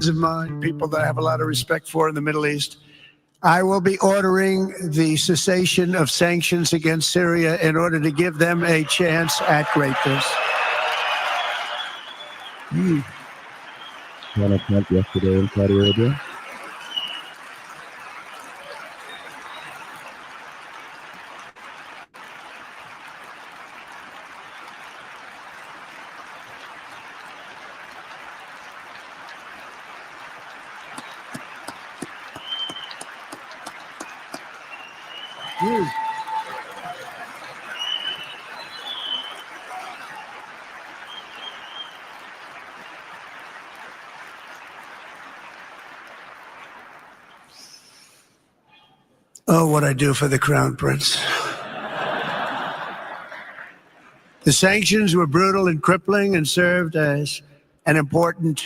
friends of mine, people that I have a lot of respect for in the Middle East. I will be ordering the cessation of sanctions against Syria in order to give them a chance at greatness. Donald Trump yesterday in Saudi Arabia. Oh, what I do for the Crown Prince. The sanctions were brutal and crippling and served as an important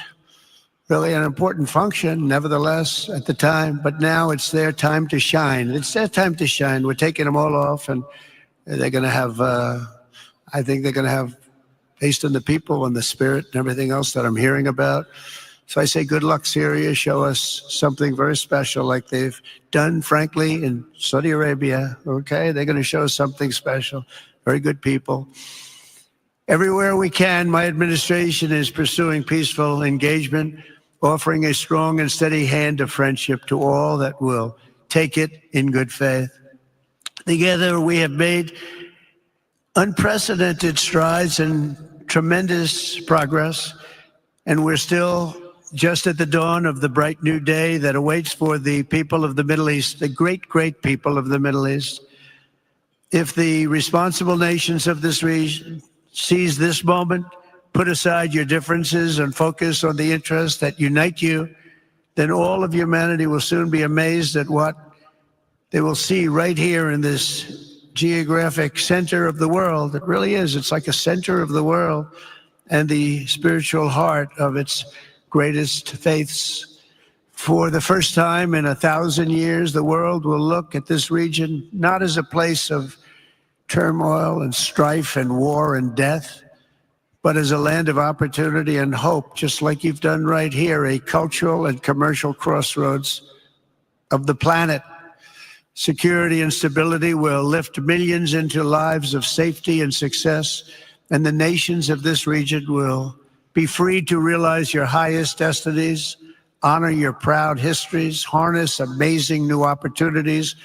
function, nevertheless, at the time. But now it's their time to shine. It's their time to shine. We're taking them all off, and they're going to have, I think they're going to have, based on the people and the spirit and everything else that I'm hearing about. So I say, good luck, Syria. Show us something very special like they've done, frankly, in Saudi Arabia. Okay, they're going to show us something special. Very good people. Everywhere we can, my administration is pursuing peaceful engagement, offering a strong and steady hand of friendship to all that will take it in good faith. Together, we have made unprecedented strides and tremendous progress, and we're still just at the dawn of the bright new day that awaits for the people of the Middle East, the great, great people of the Middle East. If the responsible nations of this region seize this moment, put aside your differences and focus on the interests that unite you, then all of humanity will soon be amazed at what they will see right here in this geographic center of the world. It really is. It's like a center of the world and the spiritual heart of its greatest faiths. For the first time in 1,000 years, the world will look at this region not as a place of turmoil and strife and war and death, but as a land of opportunity and hope, just like you've done right here, a cultural and commercial crossroads of the planet. Security and stability will lift millions into lives of safety and success, and the nations of this region will be free to realize your highest destinies, honor your proud histories, harness amazing new opportunities,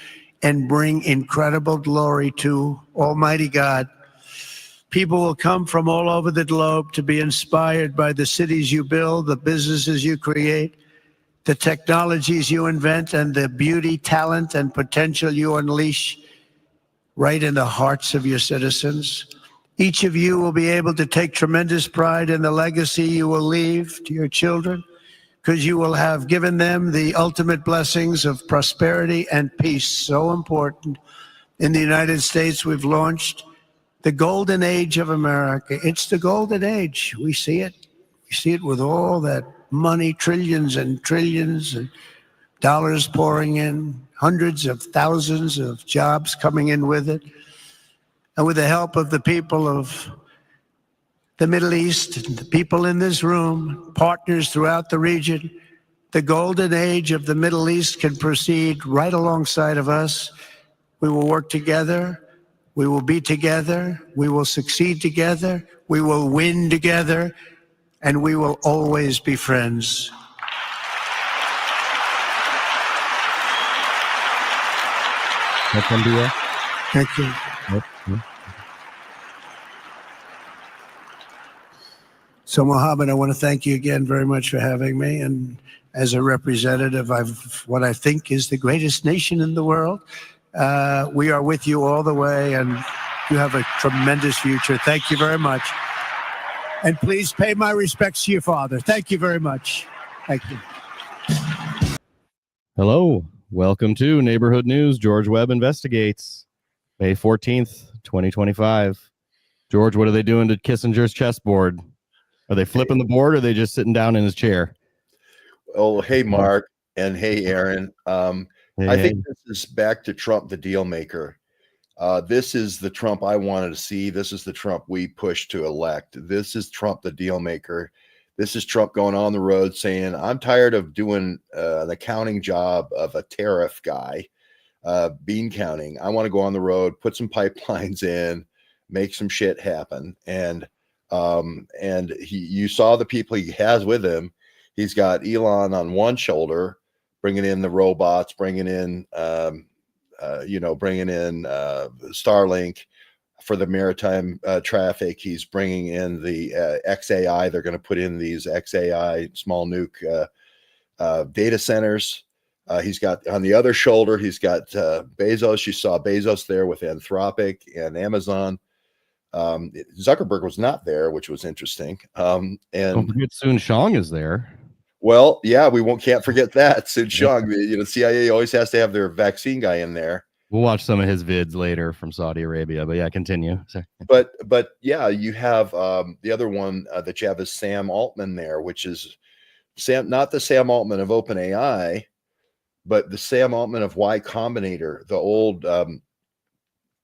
and bring incredible glory to Almighty God. People will come from all over the globe to be inspired by the cities you build, the businesses you create, the technologies you invent, and the beauty, talent, and potential you unleash right in the hearts of your citizens. Each of you will be able to take tremendous pride in the legacy you will leave to your children, because you will have given them the ultimate blessings of prosperity and peace. So important. In the United States, we've launched the golden age of America. It's the golden age. We see it. We see it with all that money, trillions and trillions of dollars pouring in, hundreds of thousands of jobs coming in with it. And with the help of the people of the Middle East, and the people in this room, partners throughout the region, the golden age of the Middle East can proceed right alongside of us. We will work together. We will be together. We will succeed together. We will win together. And we will always be friends. Thank you. So, Mohammed, I want to thank you again very much for having me. And as a representative of what I think is the greatest nation in the world, we are with you all the way, and you have a tremendous future. Thank you very much. And please pay my respects to your father. Thank you very much. Thank you. Hello. Welcome to Neighborhood News. George Webb Investigates. May 14th, 2025. George, what are they doing to Kissinger's chessboard? Are they flipping the board, or are they just sitting down in his chair? Oh, hey, Mark, and hey, Aaron. I think this is back to Trump, the deal maker. This is the Trump I wanted to see. This is the Trump we pushed to elect. This is Trump, the deal maker. This is Trump going on the road saying, I'm tired of doing an accounting job of a tariff guy, bean counting. I want to go on the road, put some pipelines in, make some shit happen. And you saw the people he has with him. He's got Elon on one shoulder, bringing in the robots, bringing in Starlink for the maritime traffic. He's bringing in the XAI. They're going to put in these XAI small nuke data centers. He's got on the other shoulder, he's got Bezos. You saw Bezos there with Anthropic and Amazon. Zuckerberg was not there, which was interesting. Don't forget Soon Shang is there. Well, yeah, can't forget that. Soon Shang, CIA always has to have their vaccine guy in there. We'll watch some of his vids later from Saudi Arabia, but yeah, continue. Sorry. But yeah, you have the other one that you have is Sam Altman there, which is not the Sam Altman of OpenAI, but the Sam Altman of Y Combinator, the old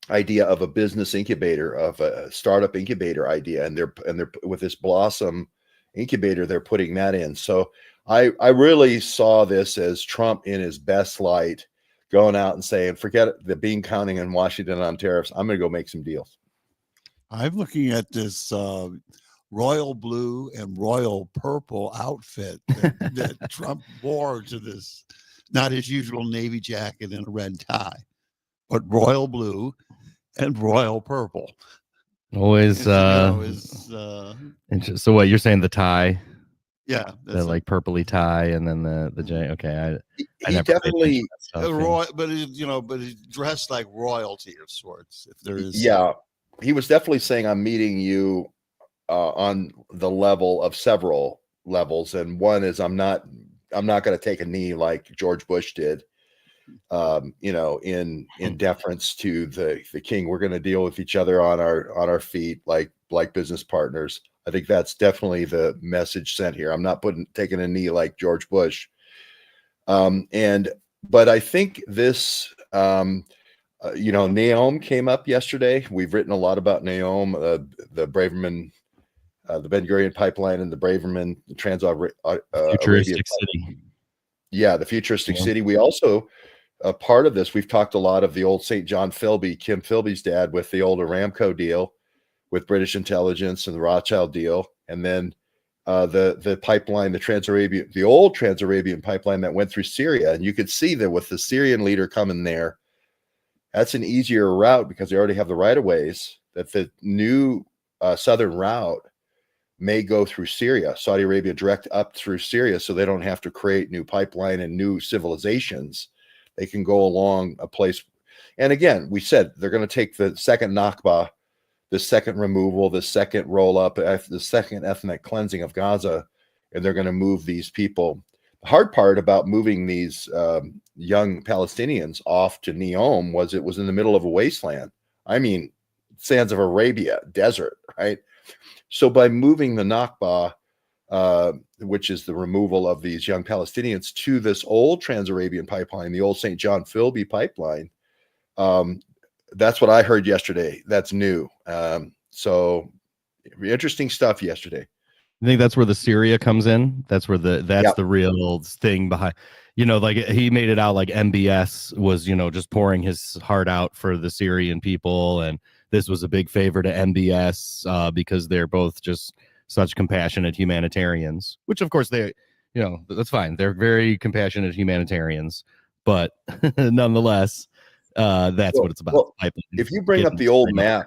idea of a business incubator, of a startup incubator idea, and they're with this Blossom incubator, they're putting that in. So I really saw this as Trump in his best light, going out and saying, forget the bean counting in Washington on tariffs. I'm going to go make some deals. I'm looking at this royal blue and royal purple outfit that Trump wore to this, not his usual navy jacket and a red tie, but royal blue and royal purple. Always. So what you're saying? The tie. Yeah, the like purpley tie, and then the J. Okay, I he definitely but he's dressed like royalty of sorts. If there is, yeah, he was definitely saying, "I'm meeting you on the level of several levels, and one is I'm not going to take a knee like George Bush did, in deference to the king. We're going to deal with each other on our feet like business partners." I think that's definitely the message sent here. I'm not taking a knee like George Bush. But I think this, NEOM came up yesterday. We've written a lot about NEOM, the Braverman, the Ben Gurion pipeline, and the Braverman futuristic city. Yeah, the futuristic city. We also, part of this, we've talked a lot of the old St. John Philby, Kim Philby's dad, with the old Aramco deal with British intelligence and the Rothschild deal, and then the pipeline, the old Trans-Arabian pipeline that went through Syria. And you could see that with the Syrian leader coming there, that's an easier route because they already have the right-of-ways, that the new southern route may go through Syria, Saudi Arabia direct up through Syria, so they don't have to create new pipeline and new civilizations. They can go along a place. And again, we said they're going to take the second Nakba, the second removal, the second roll up, the second ethnic cleansing of Gaza, and they're going to move these people. The hard part about moving these young Palestinians off to NEOM was it was in the middle of a wasteland. I mean, sands of Arabia, desert, right? So by moving the Nakba, which is the removal of these young Palestinians, to this old Trans-Arabian pipeline, the old St. John Philby pipeline, that's what I heard yesterday. That's new. So interesting stuff yesterday. I think that's where the Syria comes in. That's where the real thing behind, like he made it out like MBS was, just pouring his heart out for the Syrian people. And this was a big favor to MBS because they're both just such compassionate humanitarians, which of course they, that's fine. They're very compassionate humanitarians, but nonetheless, that's what it's about. Well, if you bring up the old map,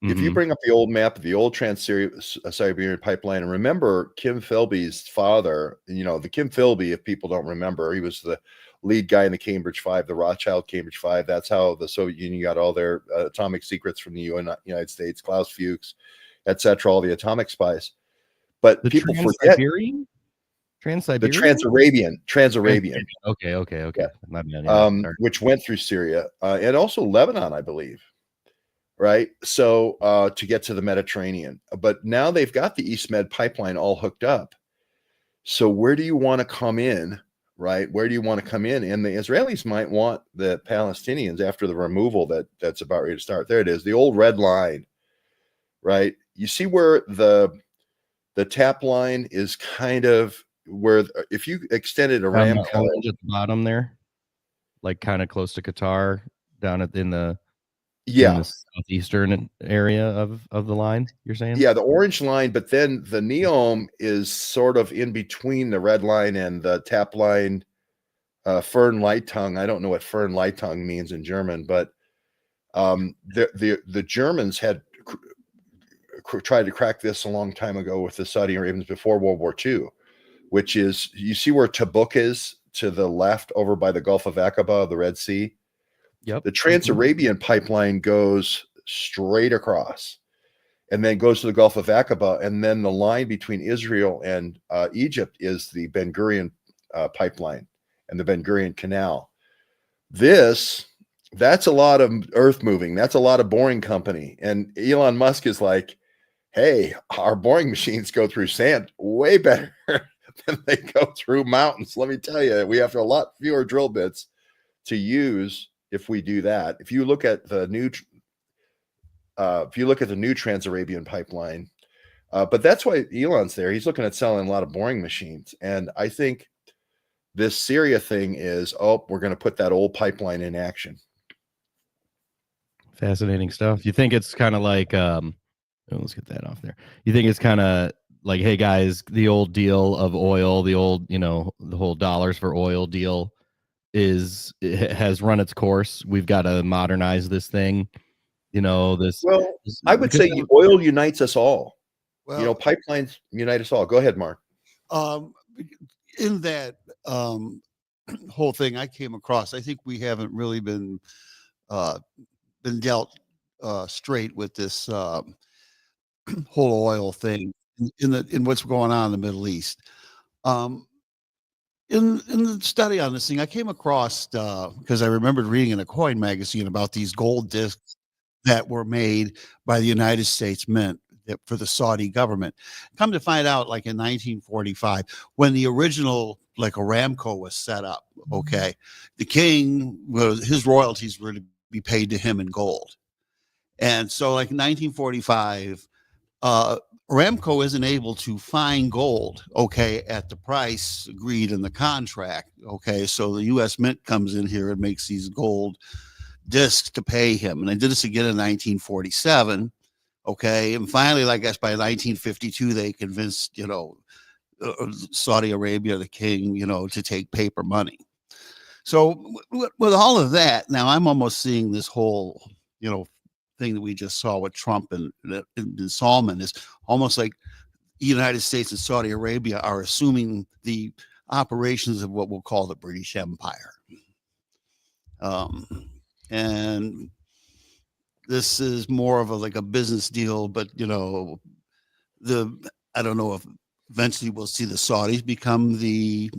if you bring up the old map of the old Trans-Siberian pipeline, and remember Kim Philby's father, the Kim Philby, if people don't remember, he was the lead guy in the Cambridge Five, the Rothschild Cambridge Five. That's how the Soviet Union got all their atomic secrets from the United States, Klaus Fuchs, etc., all the atomic spies. But the people forget Trans-Siberian? The Trans-Arabian. Okay. Yeah. My bad, which went through Syria and also Lebanon, I believe. Right. So to get to the Mediterranean. But now they've got the East Med pipeline all hooked up. So where do you want to come in? Right. Where do you want to come in? And the Israelis might want the Palestinians after the removal that's about ready to start. There it is. The old red line. Right. You see where the The tap line is kind of where if you extended Down the Aramco, orange at the bottom there, like kind of close to Qatar, down in the yeah, southeastern area of the line. You're saying? yeah, the orange line, but then the Neom is sort of in between the red line and the tap line. Fernleitung. I don't know what Fernleitung means in German, but the Germans had tried to crack this a long time ago with the Saudi Arabians before World War II, which is, you see where Tabuk is to the left over by the Gulf of Aqaba, the Red Sea. Yep. The Trans-Arabian pipeline goes straight across and then goes to the Gulf of Aqaba, and then the line between Israel and Egypt is the Ben Gurion pipeline and the Ben Gurion Canal. That's a lot of earth moving. That's a lot of boring company. And Elon Musk is like, hey, our boring machines go through sand way better than they go through mountains. Let me tell you, we have a lot fewer drill bits to use if we do that. If you look at the new Trans-Arabian pipeline, but that's why Elon's there. He's looking at selling a lot of boring machines. And I think this Syria thing is, we're going to put that old pipeline in action. Fascinating stuff. You think it's kind of like, let's get that off there. You think it's kind of like, hey guys, the old deal of oil, the old, the whole dollars for oil deal has run its course. We've got to modernize this thing. I would say oil unites us all. Well, pipelines unite us all. Go ahead, Mark. In that whole thing I came across, I think we haven't really been dealt straight with this whole oil thing in what's going on in the Middle East. In the study on this thing, I came across because I remembered reading in a coin magazine about these gold discs that were made by the United States Mint for the Saudi government. Come to find out, like in 1945, when the original Aramco was set up, okay, the king his royalties were to be paid to him in gold. And so like in 1945, Aramco isn't able to find gold, okay, at the price agreed in the contract, okay? So the U.S. Mint comes in here and makes these gold discs to pay him. And they did this again in 1947, okay? And finally, I guess by 1952, they convinced, Saudi Arabia, the king, to take paper money. So with all of that, now I'm almost seeing this whole, thing that we just saw with Trump and Salman is almost like the United States and Saudi Arabia are assuming the operations of what we'll call the British Empire. And this is more of a business deal, but I don't know if eventually we'll see the Saudis become the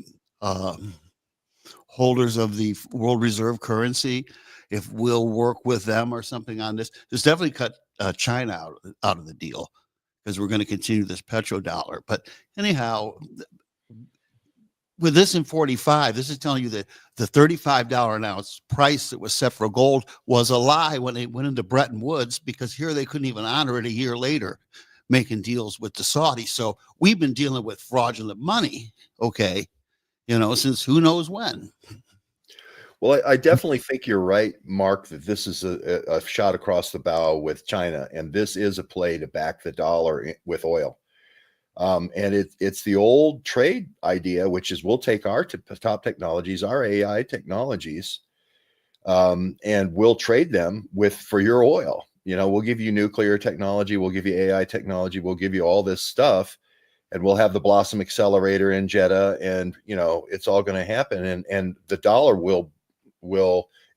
holders of the world reserve currency, if we'll work with them or something on this. Just definitely cut China out of the deal, because we're going to continue this petrodollar. But anyhow, with this in 45, this is telling you that the $35 an ounce price that was set for gold was a lie when they went into Bretton Woods, because here they couldn't even honor it a year later, making deals with the Saudis. So we've been dealing with fraudulent money, okay, since who knows when. Well, I definitely think you're right, Mark, that this is a shot across the bow with China, and this is a play to back the dollar with oil. And it's the old trade idea, which is we'll take our top technologies, our AI technologies, and we'll trade them for your oil. We'll give you nuclear technology, we'll give you AI technology, we'll give you all this stuff, and we'll have the Blossom Accelerator in Jeddah, and it's all going to happen. And the dollar will,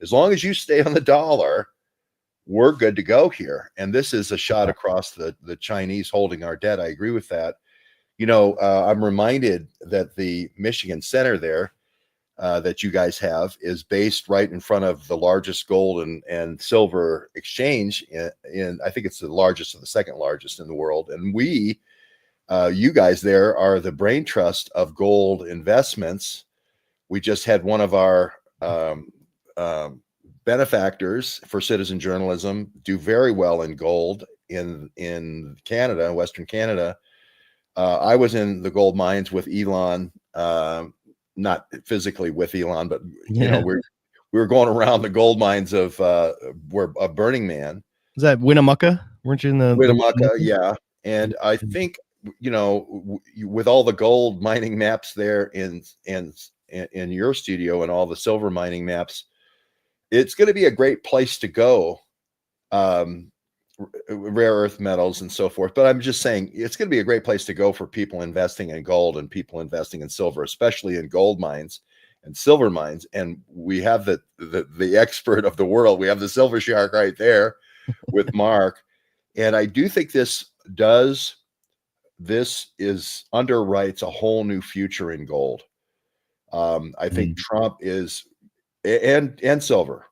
as long as you stay on the dollar, we're good to go here. And this is a shot across the Chinese holding our debt. I agree with that. I'm reminded that the Michigan Center there that you guys have is based right in front of the largest gold and silver exchange in I think it's the largest or the second largest in the world. And you guys there are the brain trust of gold investments. We just had one of our benefactors for citizen journalism do very well in gold in Canada, Western Canada. I was in the gold mines with Elon, not physically with Elon, but you know, we were going around the gold mines of Burning Man. Is that Winnemucca? Weren't you in the Winnemucca, yeah. And I think, you know, with all the gold mining maps there in your studio and all the silver mining maps, it's going to be a great place to go. Rare earth metals and so forth. But I'm just saying it's going to be a great place to go for people investing in gold and people investing in silver, especially in gold mines and silver mines. And we have the expert of the world. We have the silver shark right there with Mark. And I do think this underwrites a whole new future in gold. I think Trump is and silver,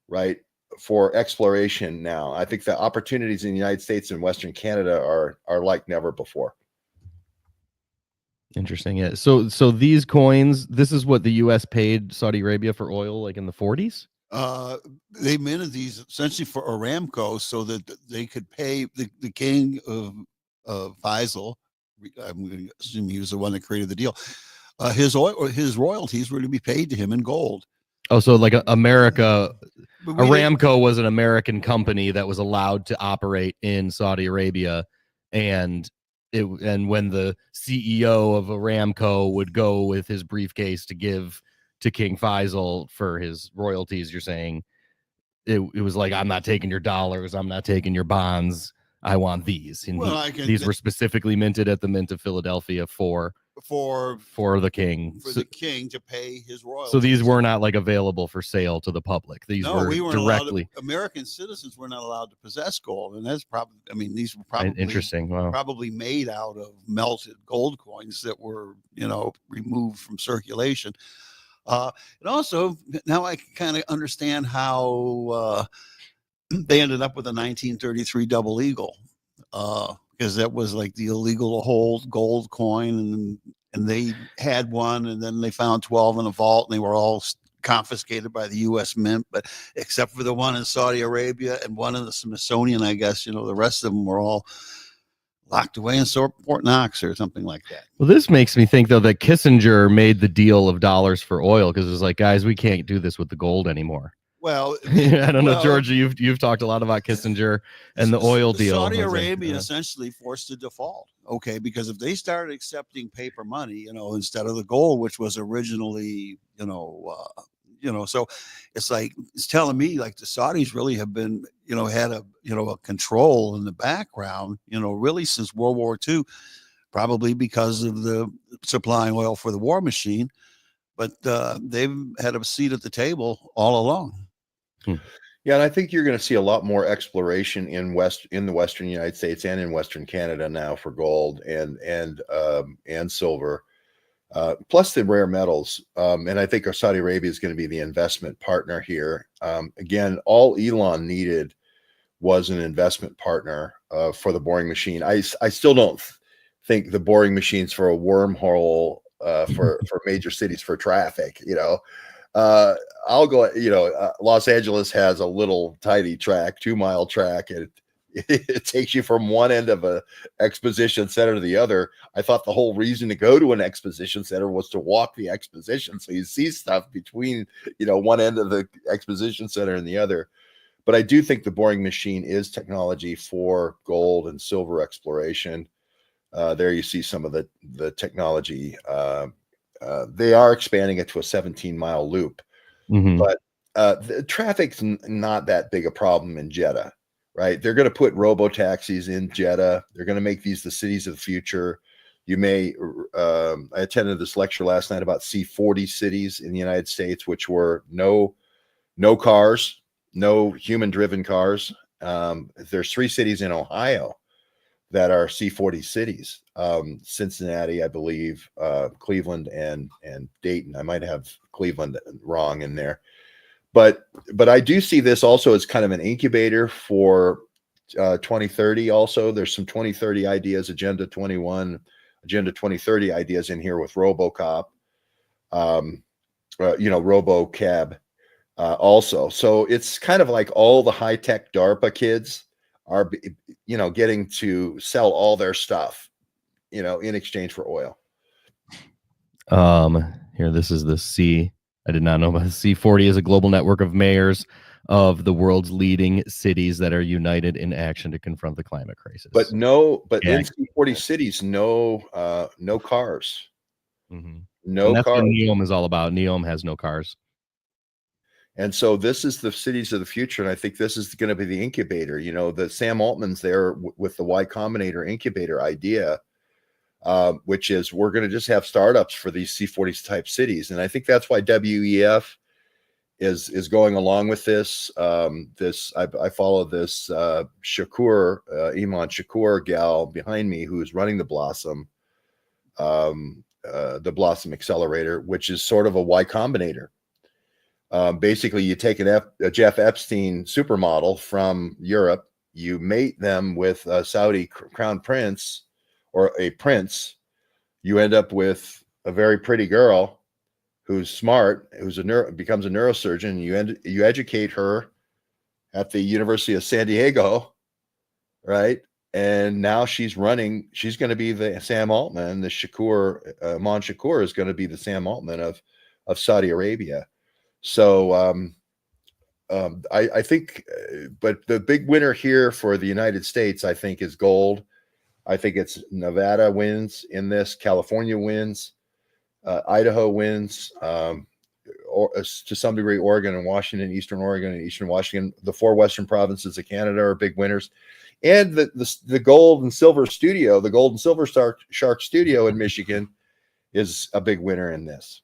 right, for exploration now. I think the opportunities in the United States and Western Canada are like never before. Interesting. Yeah. So these coins, this is what the U.S. paid Saudi Arabia for oil, like in the 40s. They minted these essentially for Aramco so that they could pay the king of Faisal. I'm going to assume he was the one that created the deal. His royalties were to be paid to him in gold. Oh, so like Aramco was an American company that was allowed to operate in Saudi Arabia, and when the CEO of Aramco would go with his briefcase to give to King Faisal for his royalties, you're saying it was like, I'm not taking your dollars, I'm not taking your bonds, I want these. And these were specifically minted at the Mint of Philadelphia for the king. The king to pay his royalties. So these were not like available for sale to the public. These were we weren't directly. American citizens were not allowed to possess gold, and that's probably. I mean, these were probably interesting. Wow. Probably made out of melted gold coins that were, removed from circulation. And also, now I can kind of understand how they ended up with a 1933 double eagle. Because that was like the illegal to hold gold coin, and they had one, and then they found 12 in a vault, and they were all confiscated by the U.S. Mint, but except for the one in Saudi Arabia and one in the Smithsonian, I guess, the rest of them were all locked away in Fort Knox or something like that. Well, this makes me think, though, that Kissinger made the deal of dollars for oil because it was like, guys, we can't do this with the gold anymore. Well, I don't know, Georgia. You've talked a lot about Kissinger and the oil deal. Saudi Arabia essentially forced a default, okay? Because if they started accepting paper money, instead of the gold, which was originally, so it's telling me like the Saudis really have been, had a control in the background, really since World War II, probably because of the supplying oil for the war machine, but they've had a seat at the table all along. Yeah, and I think you're going to see a lot more exploration in the Western United States and in Western Canada now for gold and silver, plus the rare metals. And I think Saudi Arabia is going to be the investment partner here. Again, all Elon needed was an investment partner for the boring machine. I still don't think the boring machine's for a wormhole for major cities for traffic. I'll go, Los Angeles has a little tiny track, 2-mile track, and it takes you from one end of a exposition center to the other. I thought the whole reason to go to an exposition center was to walk the exposition. So you see stuff between, one end of the exposition center and the other. But I do think the boring machine is technology for gold and silver exploration. There you see some of the technology. They are expanding it to a 17-mile loop, but the traffic's not that big a problem in Jeddah, right? They're going to put robo-taxis in Jeddah. They're going to make these the cities of the future. You may, I attended this lecture last night about C40 cities in the United States, which were no cars, no human-driven cars. There's 3 cities in Ohio that are C40 cities, Cincinnati, I believe, Cleveland and Dayton. I might have Cleveland wrong in there, but I do see this also as kind of an incubator for 2030. Also, there's some 2030 ideas, Agenda 21, Agenda 2030 ideas in here with RoboCop, RoboCab also. So it's kind of like all the high-tech DARPA kids are, getting to sell all their stuff in exchange for oil. Here, this is the C. I did not know about the C40 is a global network of mayors of the world's leading cities that are united in action to confront the climate crisis. But in Yeah. C40 cities, no cars. Mhm. No And that's cars. what NEOM is all about. NEOM has no cars. And so this is the cities of the future. And I think this is going to be the incubator. The Sam Altman's there with the Y Combinator incubator idea, which is we're going to just have startups for these C40 type cities. And I think that's why WEF is going along with this. I follow this Shakur, Iman Shakur gal behind me who's running the Blossom Accelerator, which is sort of a Y Combinator. Basically, you take a Jeff Epstein supermodel from Europe, you mate them with a Saudi crown prince or a prince, you end up with a very pretty girl who's smart, becomes a neurosurgeon. You educate her at the University of San Diego, right? And now she's going to be the Sam Altman. The Iman Shakur is going to be the Sam Altman of Saudi Arabia. So I think, but the big winner here for the United States, I think, is gold. I think it's Nevada wins in this, California wins, Idaho wins, or to some degree, Oregon and Washington, Eastern Oregon and Eastern Washington. The 4 Western provinces of Canada are big winners. And the gold and silver studio, the gold and silver shark studio in Michigan is a big winner in this.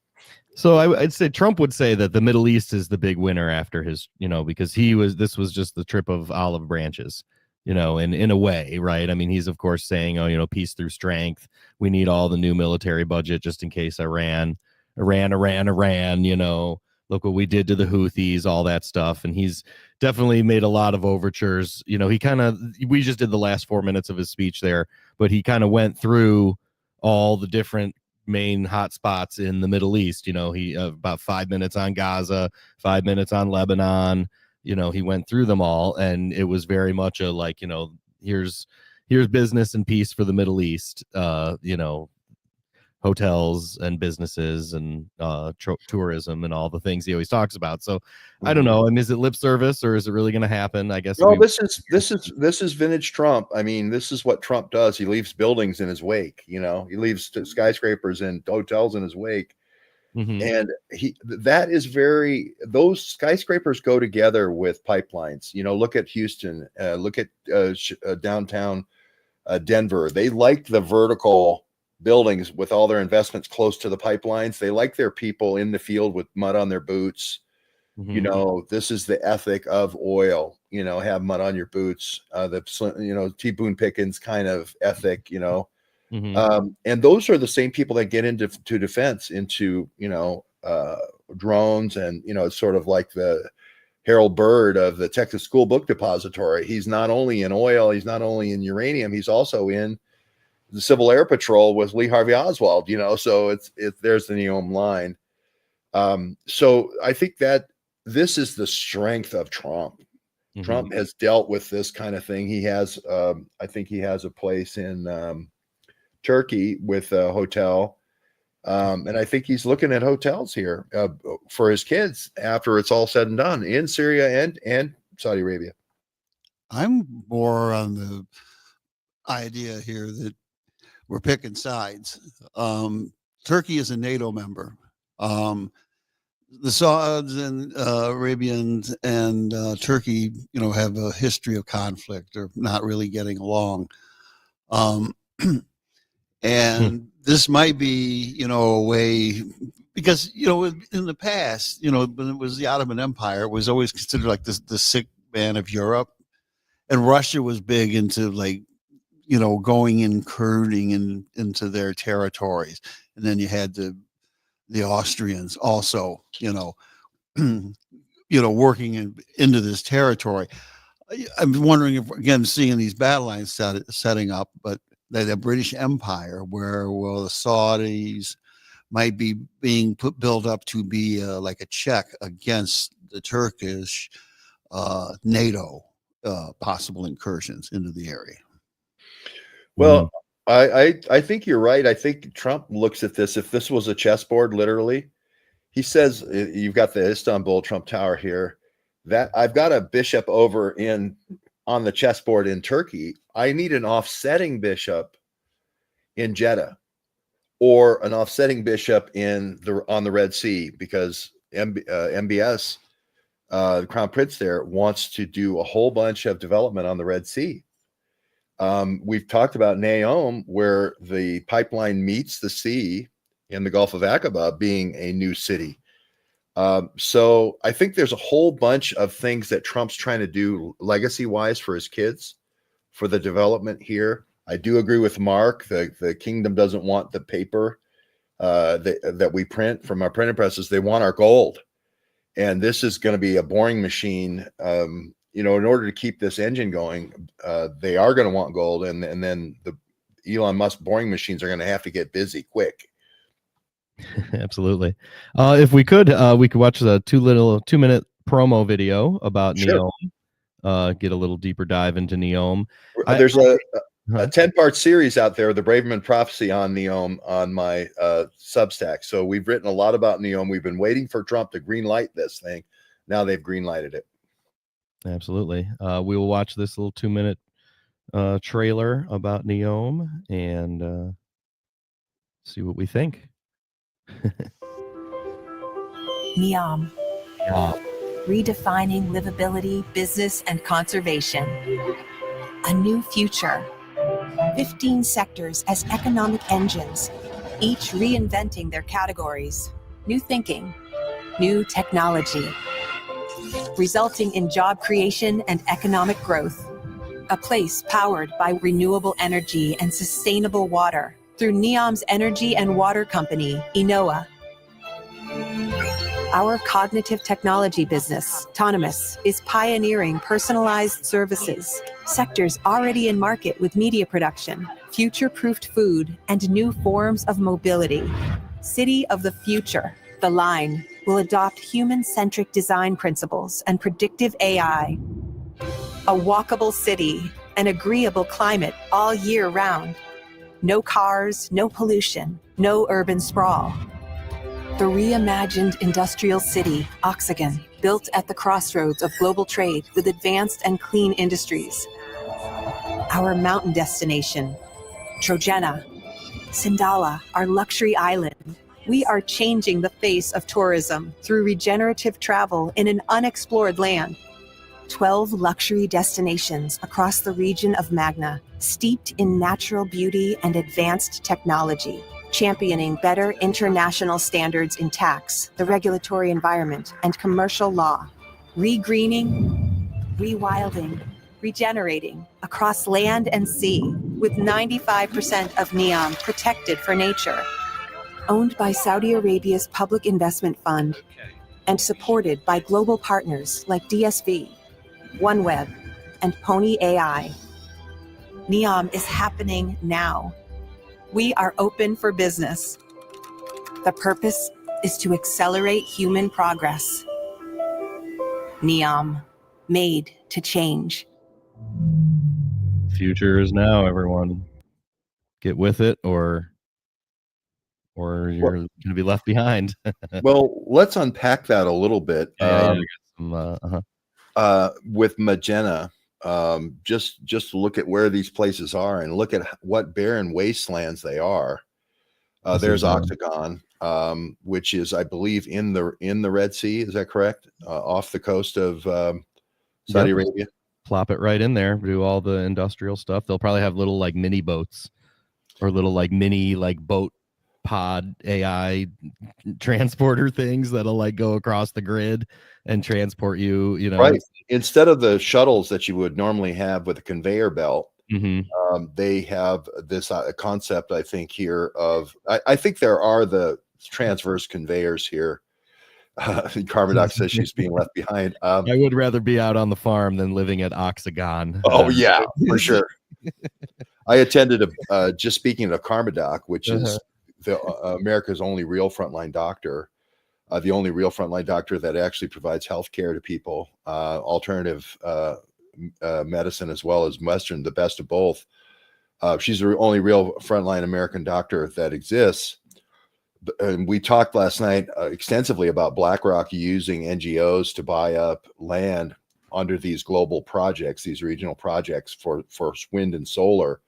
So I'd say Trump would say that the Middle East is the big winner after his, because this was just the trip of olive branches, in a way, right? I mean, he's of course saying, peace through strength. We need all the new military budget just in case Iran, look what we did to the Houthis, all that stuff. And he's definitely made a lot of overtures. We just did the last 4 minutes of his speech there, but he kind of went through all the different main hot spots in the Middle East. He about 5 minutes on Gaza, 5 minutes on Lebanon. He went through them all, and it was very much a here's business and peace for the Middle East. Hotels and businesses and tourism and all the things he always talks about. So I don't know. I mean, is it lip service or is it really going to happen? I guess. No, this is vintage Trump. I mean, this is what Trump does. He leaves buildings in his wake. He leaves skyscrapers and hotels in his wake. Mm-hmm. And those skyscrapers go together with pipelines. Look at Houston, look at downtown Denver. They like the vertical buildings with all their investments close to the pipelines. They like their people in the field with mud on their boots. Mm-hmm. This is the ethic of oil, have mud on your boots, T. Boone Pickens kind of ethic, Mm-hmm. And those are the same people that get into defense, into, drones. And, it's sort of like the Harold Bird of the Texas School Book Depository. He's not only in oil, he's not only in uranium, he's also in the Civil Air Patrol with Lee Harvey Oswald, so there's the NEOM line. So I think that this is the strength of Trump. Mm-hmm. Trump has dealt with this kind of thing. He has, I think he has a place in Turkey with a hotel. And I think he's looking at hotels here for his kids after it's all said and done in Syria and Saudi Arabia. I'm more on the idea here that we're picking sides. Turkey is a NATO member. The Sauds and Arabians and Turkey, have a history of conflict or not really getting along. And this might be, a way, because, in the past, when it was the Ottoman Empire, it was always considered like the sick man of Europe. And Russia was big into going and incursioning into their territories. And then you had the Austrians also, working into this territory. I'm wondering if, again, seeing these battle lines setting up, but the British Empire, where the Saudis might be being built up to be like a check against the Turkish NATO possible incursions into the area. Well, I think you're right. I think Trump looks at this. If this was a chessboard, literally, he says, you've got the Istanbul Trump Tower here. That I've got a bishop over on the chessboard in Turkey. I need an offsetting bishop in Jeddah, or an offsetting bishop on the Red Sea, because MBS, the Crown Prince there, wants to do a whole bunch of development on the Red Sea. We've talked about Neom, where the pipeline meets the sea in the Gulf of Aqaba, being a new city. So I think there's a whole bunch of things that Trump's trying to do legacy-wise for his kids, for the development here. I do agree with Mark. The kingdom doesn't want the paper that we print from our printing presses. They want our gold. And this is going to be a boring machine. In order to keep this engine going, they are going to want gold. And then the Elon Musk boring machines are going to have to get busy quick. Absolutely. If we could watch the 2-minute promo video about Sure. Neom. Get a little deeper dive into Neom. There's a 10-part series out there, the Braverman Prophecy on Neom, on my Substack. So we've written a lot about Neom. We've been waiting for Trump to green light this thing. Now they've green lighted it. Absolutely. We will watch this little 2-minute trailer about Neom and see what we think. Neom. Redefining livability, business, and conservation. A new future. 15 sectors as economic engines, each reinventing their categories. New thinking, new technology, resulting in job creation and economic growth. A place powered by renewable energy and sustainable water through Neom's energy and water company, Enoa. Our cognitive technology business, Autonomous, is pioneering personalized services, sectors already in market with media production, future-proofed food, and new forms of mobility. City of the future, The Line, will adopt human-centric design principles and predictive AI. A walkable city, an agreeable climate all year round. No cars, no pollution, no urban sprawl. The reimagined industrial city, Oxagon, built at the crossroads of global trade with advanced and clean industries. Our mountain destination, Trojena, Sindala, our luxury island. We are changing the face of tourism through regenerative travel in an unexplored land. 12 luxury destinations across the region of Magna, steeped in natural beauty and advanced technology, championing better international standards in tax, the regulatory environment, and commercial law. Re-greening, rewilding, regenerating across land and sea, with 95% of Neom protected for nature. Owned by Saudi Arabia's Public Investment Fund and supported by global partners like DSV, OneWeb, and Pony AI. Neom is happening now. We are open for business. The purpose is to accelerate human progress. Neom, made to change. Future is now, everyone. Get with it, or you're going to be left behind. Well, let's unpack that a little bit. With Magena, just to look at where these places are and look at what barren wastelands they are. There's Oxagon, which is, I believe, in the Red Sea. Is that correct? Off the coast of Saudi Arabia. Plop it right in there. Do all the industrial stuff. They'll probably have little like mini boats or little like mini like boat pod AI transporter things that'll like go across the grid and transport you. Right. Instead of the shuttles that you would normally have with a conveyor belt, they have this concept, I think, here of, I think there are the transverse conveyors here. Carmadoc says she's being left behind. I would rather be out on the farm than living at Oxagon. Oh, yeah, for sure. I attended just speaking of Carmadoc, which is America's only real frontline doctor. The only real frontline doctor that actually provides health care to people, alternative medicine as well as Western, the best of both. She's the only real frontline American doctor that exists. And we talked last night extensively about BlackRock using NGOs to buy up land under these global projects, these regional projects for wind and solar.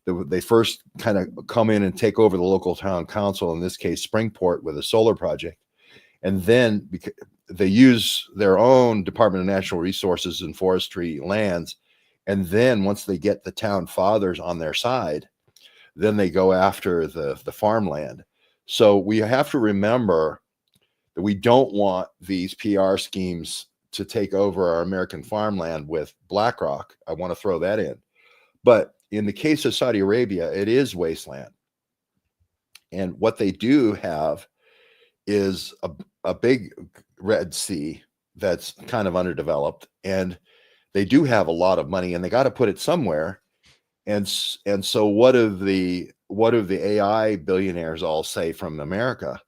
They first kind of come in and take over the local town council, in this case, Springport, with a solar project. And then they use their own Department of Natural Resources and Forestry lands. And then once they get the town fathers on their side, then they go after the farmland. So we have to remember that we don't want these PR schemes to take over our American farmland with BlackRock. I want to throw that in. But in the case of Saudi Arabia, it is wasteland. And what they do have is a big Red Sea that's kind of underdeveloped. And they do have a lot of money, and they got to put it somewhere. And so what do the AI billionaires all say from America?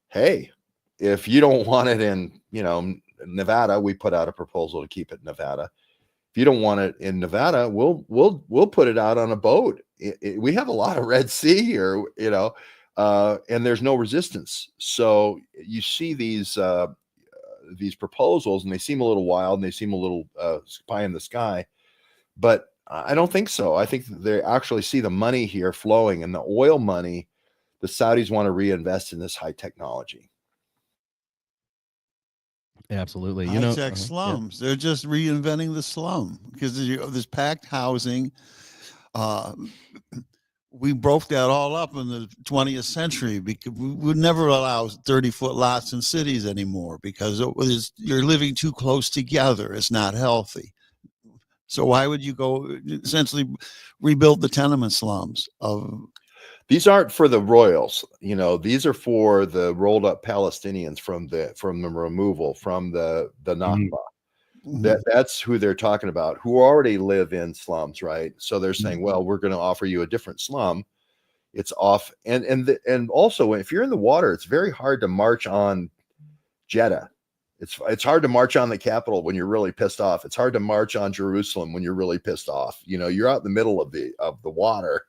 Hey, if you don't want it in, Nevada, we put out a proposal to keep it in Nevada. If you don't want it in Nevada, we'll put it out on a boat. We have a lot of Red Sea here, and there's no resistance. So you see these proposals, and they seem a little wild, and they seem a little pie in the sky, but I don't think so. I think they actually see the money here flowing, and the oil money, the Saudis want to reinvest in this high technology. Absolutely. High-tech slums. They're just reinventing the slum because there's packed housing. We broke that all up in the 20th century because we would never allow 30-foot lots in cities anymore because you're living too close together. It's not healthy. So why would you go essentially rebuild the tenement slums of? These aren't for the royals, these are for the rolled up Palestinians from the removal, from the Nakba. That's who they're talking about, who already live in slums, right? So they're saying, well, we're going to offer you a different slum. It's off. And also, if you're in the water, it's very hard to march on Jeddah. It's hard to march on the capital when you're really pissed off. It's hard to march on Jerusalem when you're really pissed off. You're out in the middle of the water,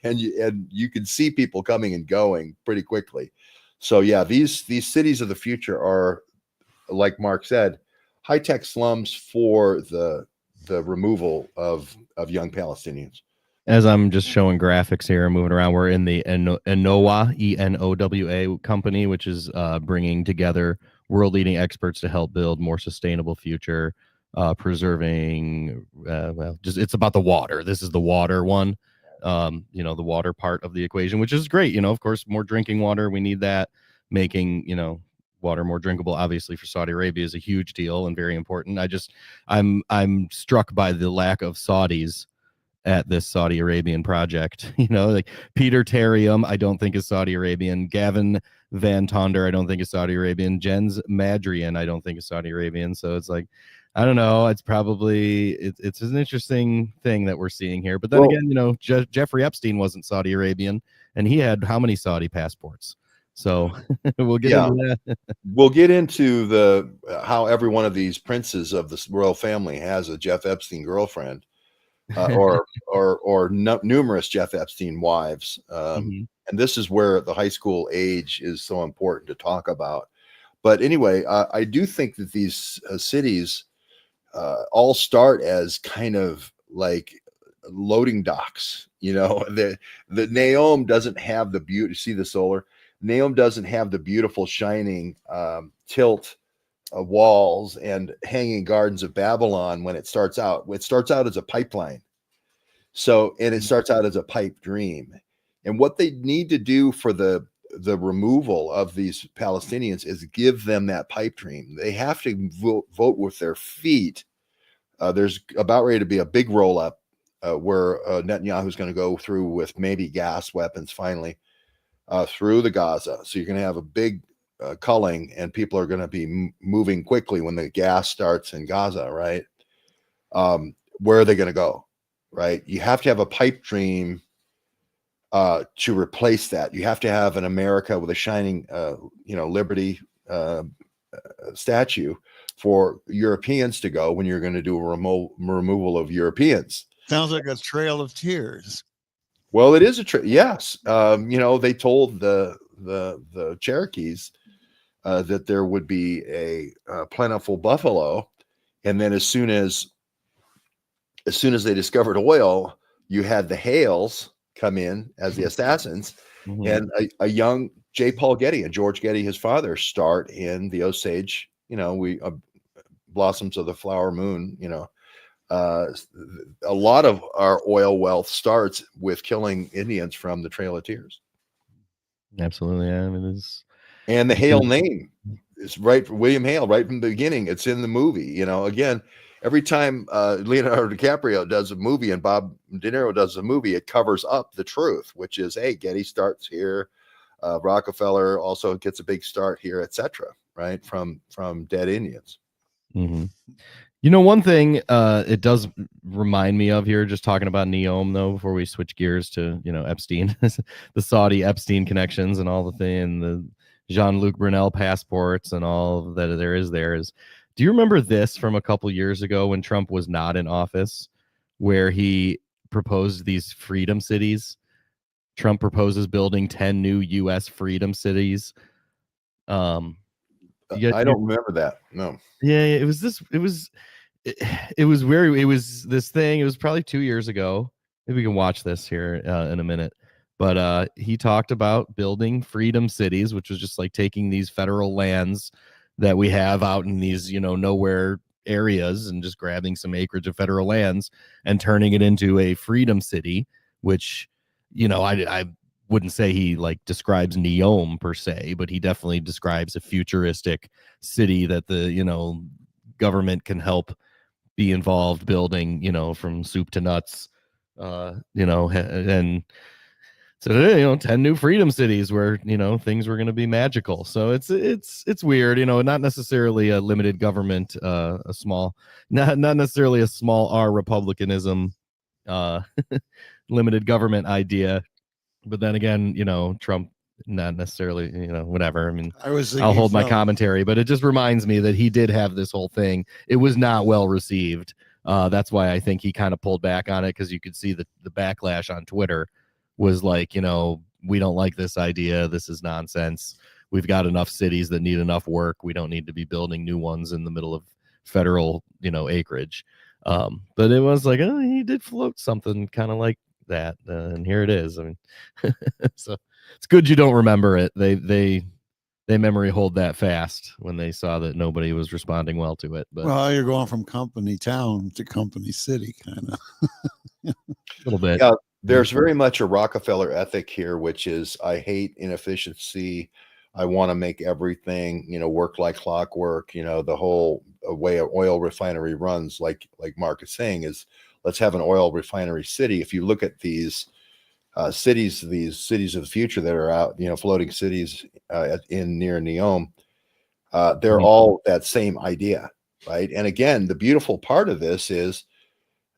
and you can see people coming and going pretty quickly. So yeah, these cities of the future are, like Mark said, high-tech slums for the removal of young Palestinians. As I'm just showing graphics here, moving around, we're in the Enowa, ENOWA company, which is bringing together world-leading experts to help build more sustainable future, preserving, it's about the water. This is the water one, the water part of the equation, which is great. Of course, more drinking water, we need that. Making, water more drinkable, obviously, for Saudi Arabia is a huge deal and very important. I'm struck by the lack of Saudis at this Saudi Arabian project. Like Peter Terrium, I don't think is Saudi Arabian. Gavin Van Tonder, I don't think is Saudi Arabian. Jens Madrian, I don't think is Saudi Arabian. So it's like, I don't know. It's probably it's an interesting thing that we're seeing here. But then again, Jeffrey Epstein wasn't Saudi Arabian, and he had how many Saudi passports? So we'll get into that. We'll get into how every one of these princes of the royal family has a Jeff Epstein girlfriend. Or numerous Jeff Epstein wives. And this is where the high school age is so important to talk about. But anyway, I do think that these cities all start as kind of like loading docks. The Neom doesn't have the beauty. See the solar? Neom doesn't have the beautiful shining tilt walls and hanging gardens of Babylon when it starts out. It starts out as a pipeline. And it starts out as a pipe dream. And what they need to do for the removal of these Palestinians is give them that pipe dream. They have to vote with their feet. There's about ready to be a big roll up where Netanyahu is going to go through with maybe gas weapons finally through the Gaza. So you're going to have a big culling, and people are going to be moving quickly when the gas starts in Gaza, right? Where are they going to go, right? You have to have a pipe dream to replace that. You have to have an America with a shining, liberty statue for Europeans to go when you're going to do a removal of Europeans. Sounds like a trail of tears. Well, it is a trick. Yes. They told the Cherokees that there would be a plentiful buffalo, and then as soon as they discovered oil, you had the Hales come in as the assassins, Mhm. and a young J. Paul Getty and George Getty, his father, start in the Osage. We blossoms of the flower moon. A lot of our oil wealth starts with killing Indians from the Trail of Tears. Absolutely. Yeah. I mean, it's And the Hale name is right for William Hale right from the beginning. It's in the movie. Again, every time Leonardo DiCaprio does a movie and Bob De Niro does a movie, it covers up the truth, which is, hey, Getty starts here. Rockefeller also gets a big start here, etc. Right from dead Indians. Mm-hmm. One thing it does remind me of here, just talking about Neom, though, before we switch gears to, Epstein, the Saudi Epstein connections and all the thing, the Jean-Luc Brunel passports and all that there is, do you remember this from a couple years ago when Trump was not in office, where he proposed these freedom cities? Trump proposes building 10 new U.S. freedom cities. I don't remember that. No. Yeah, it was this thing. It was probably 2 years ago. Maybe we can watch this here in a minute. But he talked about building freedom cities, which was just like taking these federal lands that we have out in these, nowhere areas and just grabbing some acreage of federal lands and turning it into a freedom city, which, I wouldn't say he like describes Neom per se, but he definitely describes a futuristic city that the, government can help be involved building, from soup to nuts, and so 10 new freedom cities where things were going to be magical. So it's weird, not necessarily a limited government, not necessarily a small R republicanism, limited government idea, but then again, Trump, not necessarily, whatever. I mean, I'll hold my commentary, but it just reminds me that he did have this whole thing. It was not well received. That's why I think he kind of pulled back on it, because you could see the backlash on Twitter was like, we don't like this idea. This is nonsense. We've got enough cities that need enough work. We don't need to be building new ones in the middle of federal, acreage. But it was like, he did float something kind of like that. And here it is. I mean, so it's good you don't remember it. They memory hold that fast when they saw that nobody was responding well to it. But well, you're going from company town to company city, kind of. A little bit. Yeah, there's very much a Rockefeller ethic here, which is I hate inefficiency. I want to make everything, work like clockwork. The whole way an oil refinery runs, like Mark is saying, is let's have an oil refinery city. If you look at these cities, these cities of the future that are out, floating cities in near Neom, they're all that same idea, right? And again, the beautiful part of this is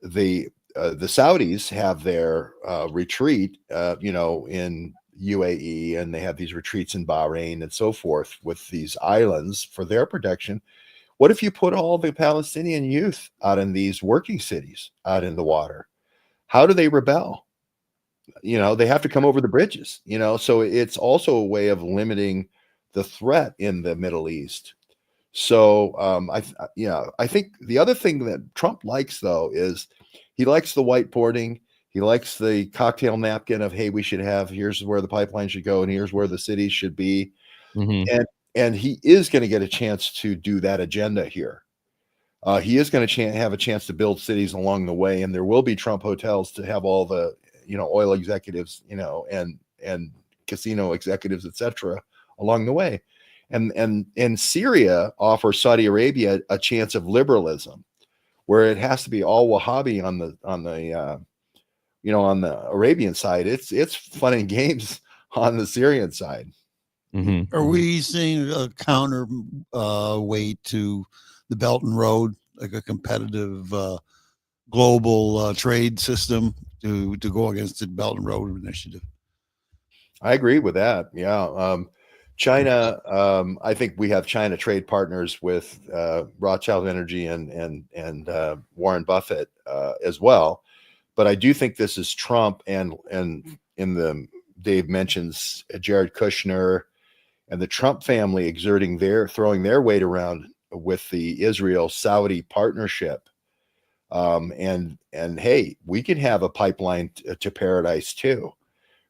the Saudis have their retreat, in UAE, and they have these retreats in Bahrain and so forth with these islands for their protection. What if you put all the Palestinian youth out in these working cities out in the water? How do they rebel? They have to come over the bridges, so it's also a way of limiting the threat in the Middle East. So I think the other thing that Trump likes, though, is he likes the whiteboarding. He likes the cocktail napkin of, hey, we should have, here's where the pipeline should go, and here's where the cities should be. Mm-hmm. And he is going to get a chance to do that agenda here. He is going to have a chance to build cities along the way, and there will be Trump hotels to have all the oil executives, and casino executives, etc., along the way. And Syria offers Saudi Arabia a chance of liberalism, where it has to be all Wahhabi on the Arabian side. It's fun and games on the Syrian side. Mm-hmm. Are we seeing a counter weight to the Belt and Road, like a competitive global trade system to go against the Belt and Road Initiative? I agree with that. Yeah. China, I think we have China trade partners with Rothschild Energy and Warren Buffett as well. but I do think this is Trump and in the Dave mentions Jared Kushner and the Trump family throwing their weight around with the Israel-Saudi partnership. And hey, we can have a pipeline to paradise too,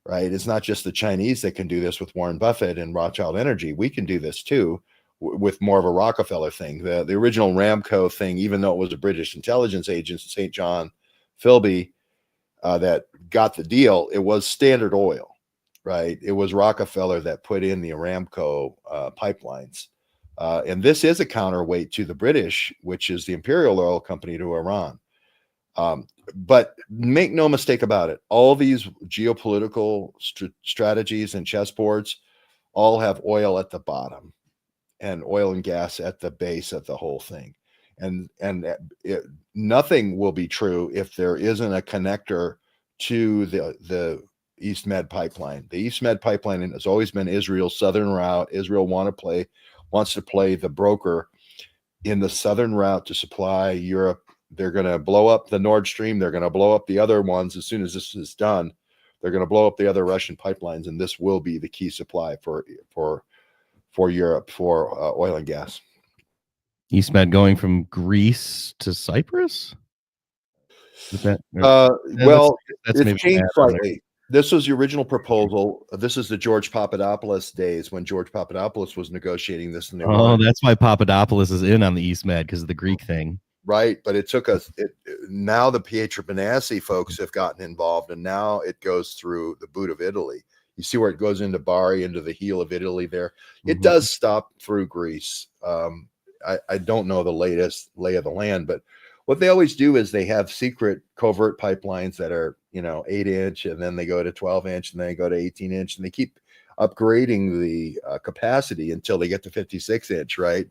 right? It's not just the Chinese that can do this with Warren Buffett and Rothschild Energy. We can do this too with more of a Rockefeller thing. The original Ramco thing, even though it was a British intelligence agent, St. John Philby, that got the deal, it was Standard Oil, right? It was Rockefeller that put in the Aramco pipelines. And this is a counterweight to the British, which is the Imperial Oil Company to Iran. But make no mistake about it, all these geopolitical strategies and chessboards all have oil at the bottom and oil and gas at the base of the whole thing. And nothing will be true if there isn't a connector to the East Med pipeline. The East Med pipeline has always been Israel's southern route. Israel wants to play the broker in the southern route to supply Europe. They're going to blow up the Nord Stream. They're going to blow up the other ones as soon as this is done. They're going to blow up the other Russian pipelines, and this will be the key supply for Europe for oil and gas. East Med going from Greece to Cyprus? Well, that's it's maybe changed slightly. This was the original proposal. This is the George Papadopoulos days when George Papadopoulos was negotiating this. And that's why Papadopoulos is in on the East Med, because of the Greek thing. Right, but it took us. Now the Pietro Benassi folks have gotten involved, and now it goes through the boot of Italy. You see where it goes into Bari, into the heel of Italy there. It does stop through Greece. I don't know the latest lay of the land, but what they always do is they have secret covert pipelines that are, 8-inch, and then they go to 12-inch, and then they go to 18-inch, and they keep upgrading the capacity until they get to 56-inch, right?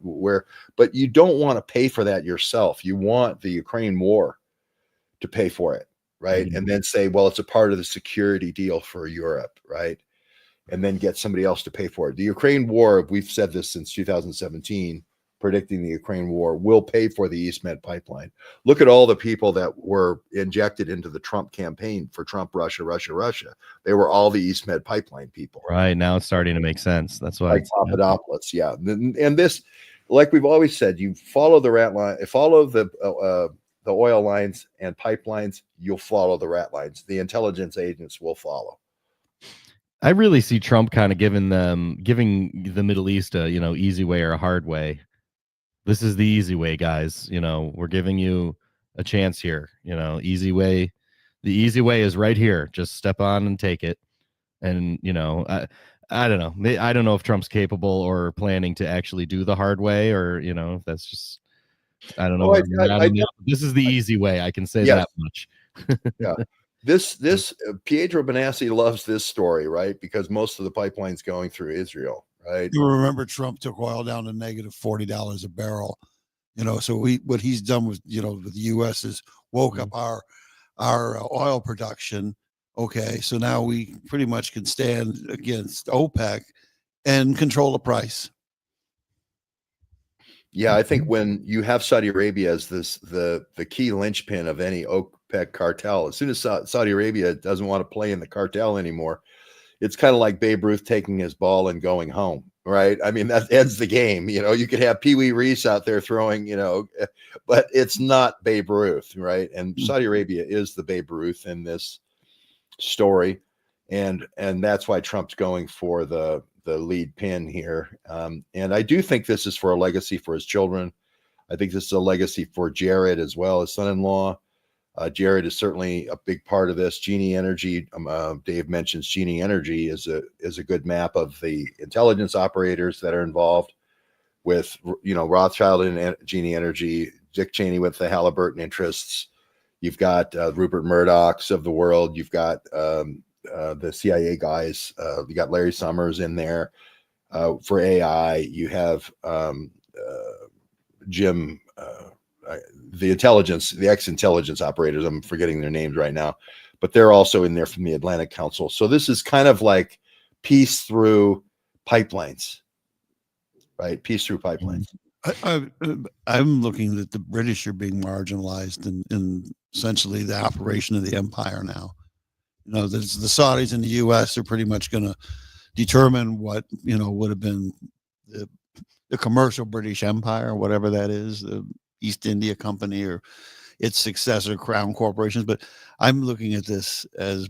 But you don't want to pay for that yourself. You want the Ukraine war to pay for it, right? And then say, well, it's a part of the security deal for Europe, right? And then get somebody else to pay for it. The Ukraine war, we've said this since 2017, predicting the Ukraine war, will pay for the East Med pipeline. Look at all the people that were injected into the Trump campaign for Trump, Russia. They were all the East Med pipeline people. Right, now it's starting to make sense. That's why. Like Papadopoulos, yeah. And this, like we've always said, you follow the rat line, follow the oil lines and pipelines, you'll follow the rat lines. The intelligence agents will follow. I really see Trump kind of giving the Middle East a easy way or a hard way. This is the easy way, guys. We're giving you a chance here. Easy way. The easy way is right here. Just step on and take it. And I don't know. I don't know if Trump's capable or planning to actually do the hard way, or if that's just, I don't know. This is the easy way. I can say that much. Yeah. This Pietro Benassi loves this story, right? Because most of the pipeline's going through Israel, right? You remember Trump took oil down to negative $40 a barrel. So what he's done with with the U.S. is woke up our oil production. Okay, so now we pretty much can stand against OPEC and control the price. Yeah, I think when you have Saudi Arabia as the key linchpin of any OPEC cartel, as soon as Saudi Arabia doesn't want to play in the cartel anymore, it's kind of like Babe Ruth taking his ball and going home, right? I mean, that ends the game. You could have Pee Wee Reese out there throwing, but it's not Babe Ruth, right? And Saudi Arabia is the Babe Ruth in this story, and that's why Trump's going for the lead pin here. And I do think this is for a legacy for his children. I think this is a legacy for Jared as well, his son-in-law. Jared is certainly a big part of this. Genie Energy, Dave mentions Genie Energy is a good map of the intelligence operators that are involved with, Rothschild and Genie Energy, Dick Cheney with the Halliburton interests. You've got Rupert Murdoch's of the world. You've got the CIA guys. You got Larry Summers in there for AI. You have Jim, the ex-intelligence operators. I'm forgetting their names right now, but they're also in there from the Atlantic Council. So this is kind of like peace through pipelines, right? Peace through pipelines. I'm looking that the British are being marginalized in essentially the operation of the empire now. You know, the Saudis and the U.S. are pretty much going to determine what, you know, would have been the commercial British Empire, whatever that is, the East India Company or its successor, Crown Corporations. But I'm looking at this as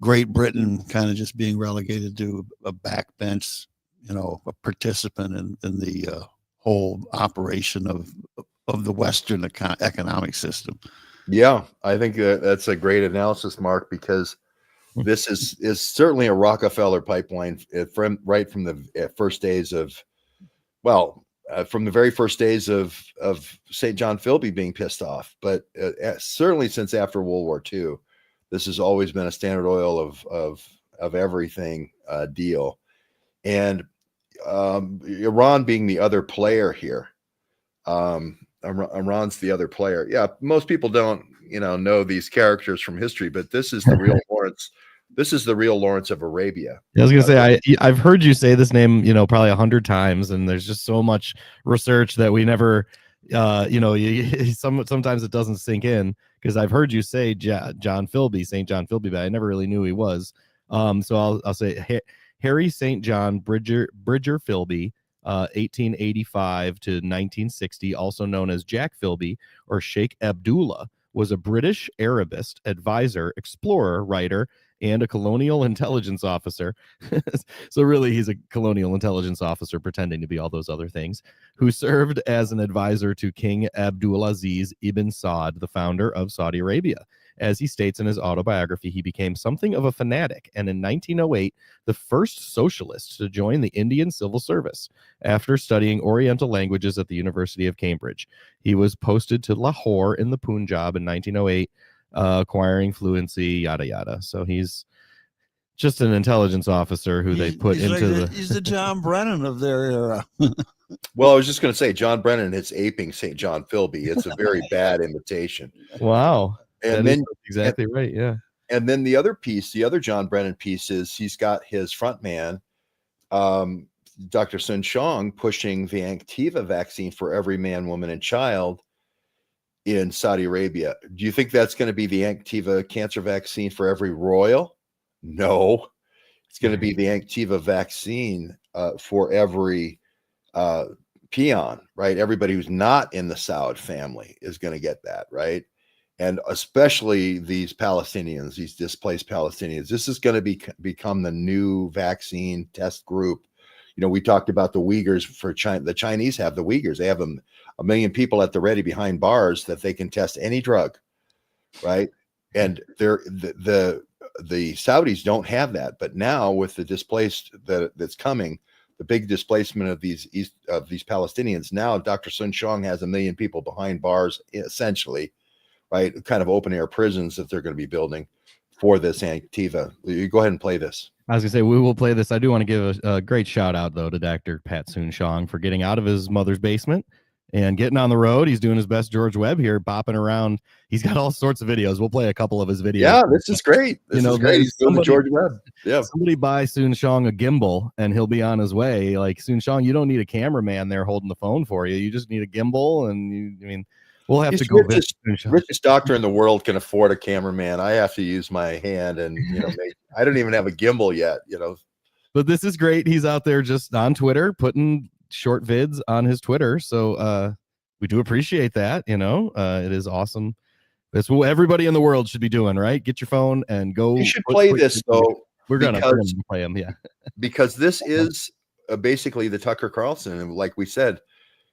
Great Britain kind of just being relegated to a backbench, you know, a participant in the whole operation of the Western economic system. Yeah, I think that's a great analysis, Mark, because this is certainly a Rockefeller pipeline from the first days of, from the very first days of St. John Philby being pissed off, but certainly since after World War II, this has always been a Standard Oil of everything deal, and Iran being the other player here. Iran's the other player. Yeah, most people don't, know these characters from history, but this is the real Lawrence. This is the real Lawrence of Arabia. I was gonna say I've heard you say this name, probably 100 times, and there's just so much research that we never, sometimes it doesn't sink in because I've heard you say John Philby, St. John Philby, but I never really knew he was. So I'll say Harry St. John Bridger Philby, 1885 to 1960, also known as Jack Philby or Sheikh Abdullah, was a British Arabist, advisor, explorer, writer, and a colonial intelligence officer. So really, he's a colonial intelligence officer pretending to be all those other things, who served as an advisor to King Abdulaziz ibn Saud, the founder of Saudi Arabia. As he states in his autobiography, he became something of a fanatic, and in 1908, the first socialist to join the Indian Civil Service. After studying Oriental languages at the University of Cambridge, he was posted to Lahore in the Punjab in 1908, acquiring fluency, yada yada. So he's just an intelligence officer who they put into he's the John Brennan of their era. Well, I was just going to say, John Brennan is aping St. John Philby. It's a very bad imitation. Wow. And then exactly right. Yeah. And then the other John Brennan piece is he's got his front man, Dr. Sun Shong, pushing the Anktiva vaccine for every man, woman, and child in Saudi Arabia. Do you think that's going to be the Anktiva cancer vaccine for every royal? No, it's going to be the Anktiva vaccine for every peon, right? Everybody who's not in the Saud family is going to get that, right? And especially these Palestinians, these displaced Palestinians. This is going to become the new vaccine test group. We talked about the Uyghurs for China. The Chinese have the Uyghurs. They have a million people at the ready behind bars that they can test any drug, right? And the Saudis don't have that. But now with the displaced that's coming, the big displacement of these Palestinians, now Dr. Sun Shong has 1 million people behind bars, essentially, right? Kind of open air prisons that they're going to be building for this Anktiva. You go ahead and play this. I was gonna say we will play this. I do want to give a great shout out though to Dr. Pat Sun Shong for getting out of his mother's basement and getting on the road. He's doing his best George Webb here, bopping around. He's got all sorts of videos. We'll play a couple of his videos. Yeah, this is great. This is great. He's doing the George Webb. Yeah. Somebody buy Sun Shong a gimbal and he'll be on his way. Like Sun Shong, you don't need a cameraman there holding the phone for you. You just need a gimbal, and we'll have to go. Richest doctor in the world can afford a cameraman. I have to use my hand, and I don't even have a gimbal yet. But this is great. He's out there just on Twitter putting short vids on his Twitter. So we do appreciate that. It is awesome. That's what everybody in the world should be doing, right? Get your phone and go. You should play this though. We're gonna play him, yeah. Because this is basically the Tucker Carlson, and like we said,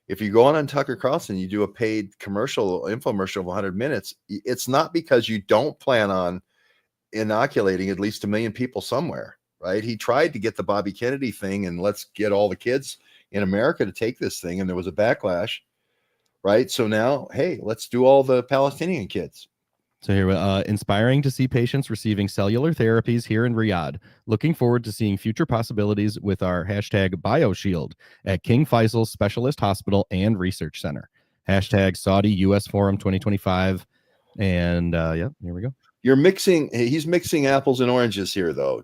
if you go on Tucker Carlson, you do a paid infomercial of 100 minutes. It's not because you don't plan on inoculating at least 1 million people somewhere, right? He tried to get the Bobby Kennedy thing and let's get all the kids in America to take this thing, and there was a backlash, right? So now, hey, let's do all the Palestinian kids. So here, inspiring to see patients receiving cellular therapies here in Riyadh. Looking forward to seeing future possibilities with our hashtag BioShield at King Faisal Specialist Hospital and Research Center. Hashtag Saudi US Forum 2025. And here we go. He's mixing apples and oranges here, though.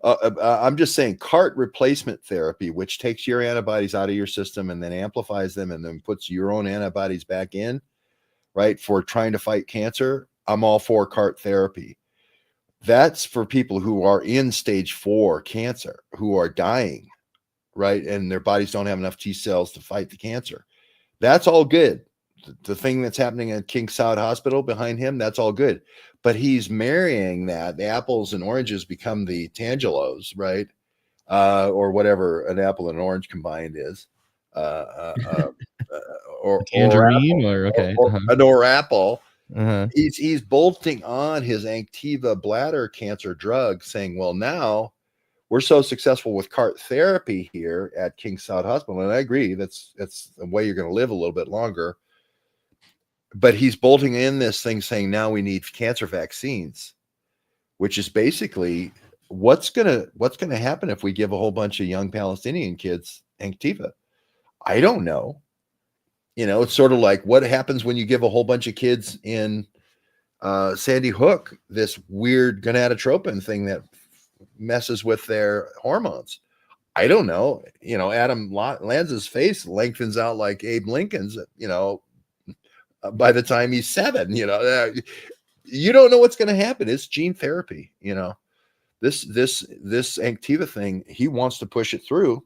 I'm just saying CART replacement therapy, which takes your antibodies out of your system and then amplifies them and then puts your own antibodies back in, right? For trying to fight cancer. I'm all for CART therapy. That's for people who are in stage 4 cancer, who are dying, right? And their bodies don't have enough T cells to fight the cancer. That's all good. The thing that's happening at King Saud Hospital behind him, that's all good. But he's marrying that. The apples and oranges become the tangelos, right? Or whatever an apple and an orange combined is. Or Tangerine or okay. or apple. Uh-huh. He's bolting on his Anktiva bladder cancer drug, saying, well, now we're so successful with CART therapy here at King Saud Hospital. And I agree, that's the way you're going to live a little bit longer. But he's bolting in this thing saying now we need cancer vaccines, which is basically what's gonna happen if we give a whole bunch of young Palestinian kids Anktiva. I don't know. It's sort of like what happens when you give a whole bunch of kids in Sandy Hook this weird gonadotropin thing that messes with their hormones. I don't know. Adam Lanza's face lengthens out like Abe Lincoln's, by the time he's 7, you don't know what's going to happen. It's gene therapy, this Anktiva thing, he wants to push it through.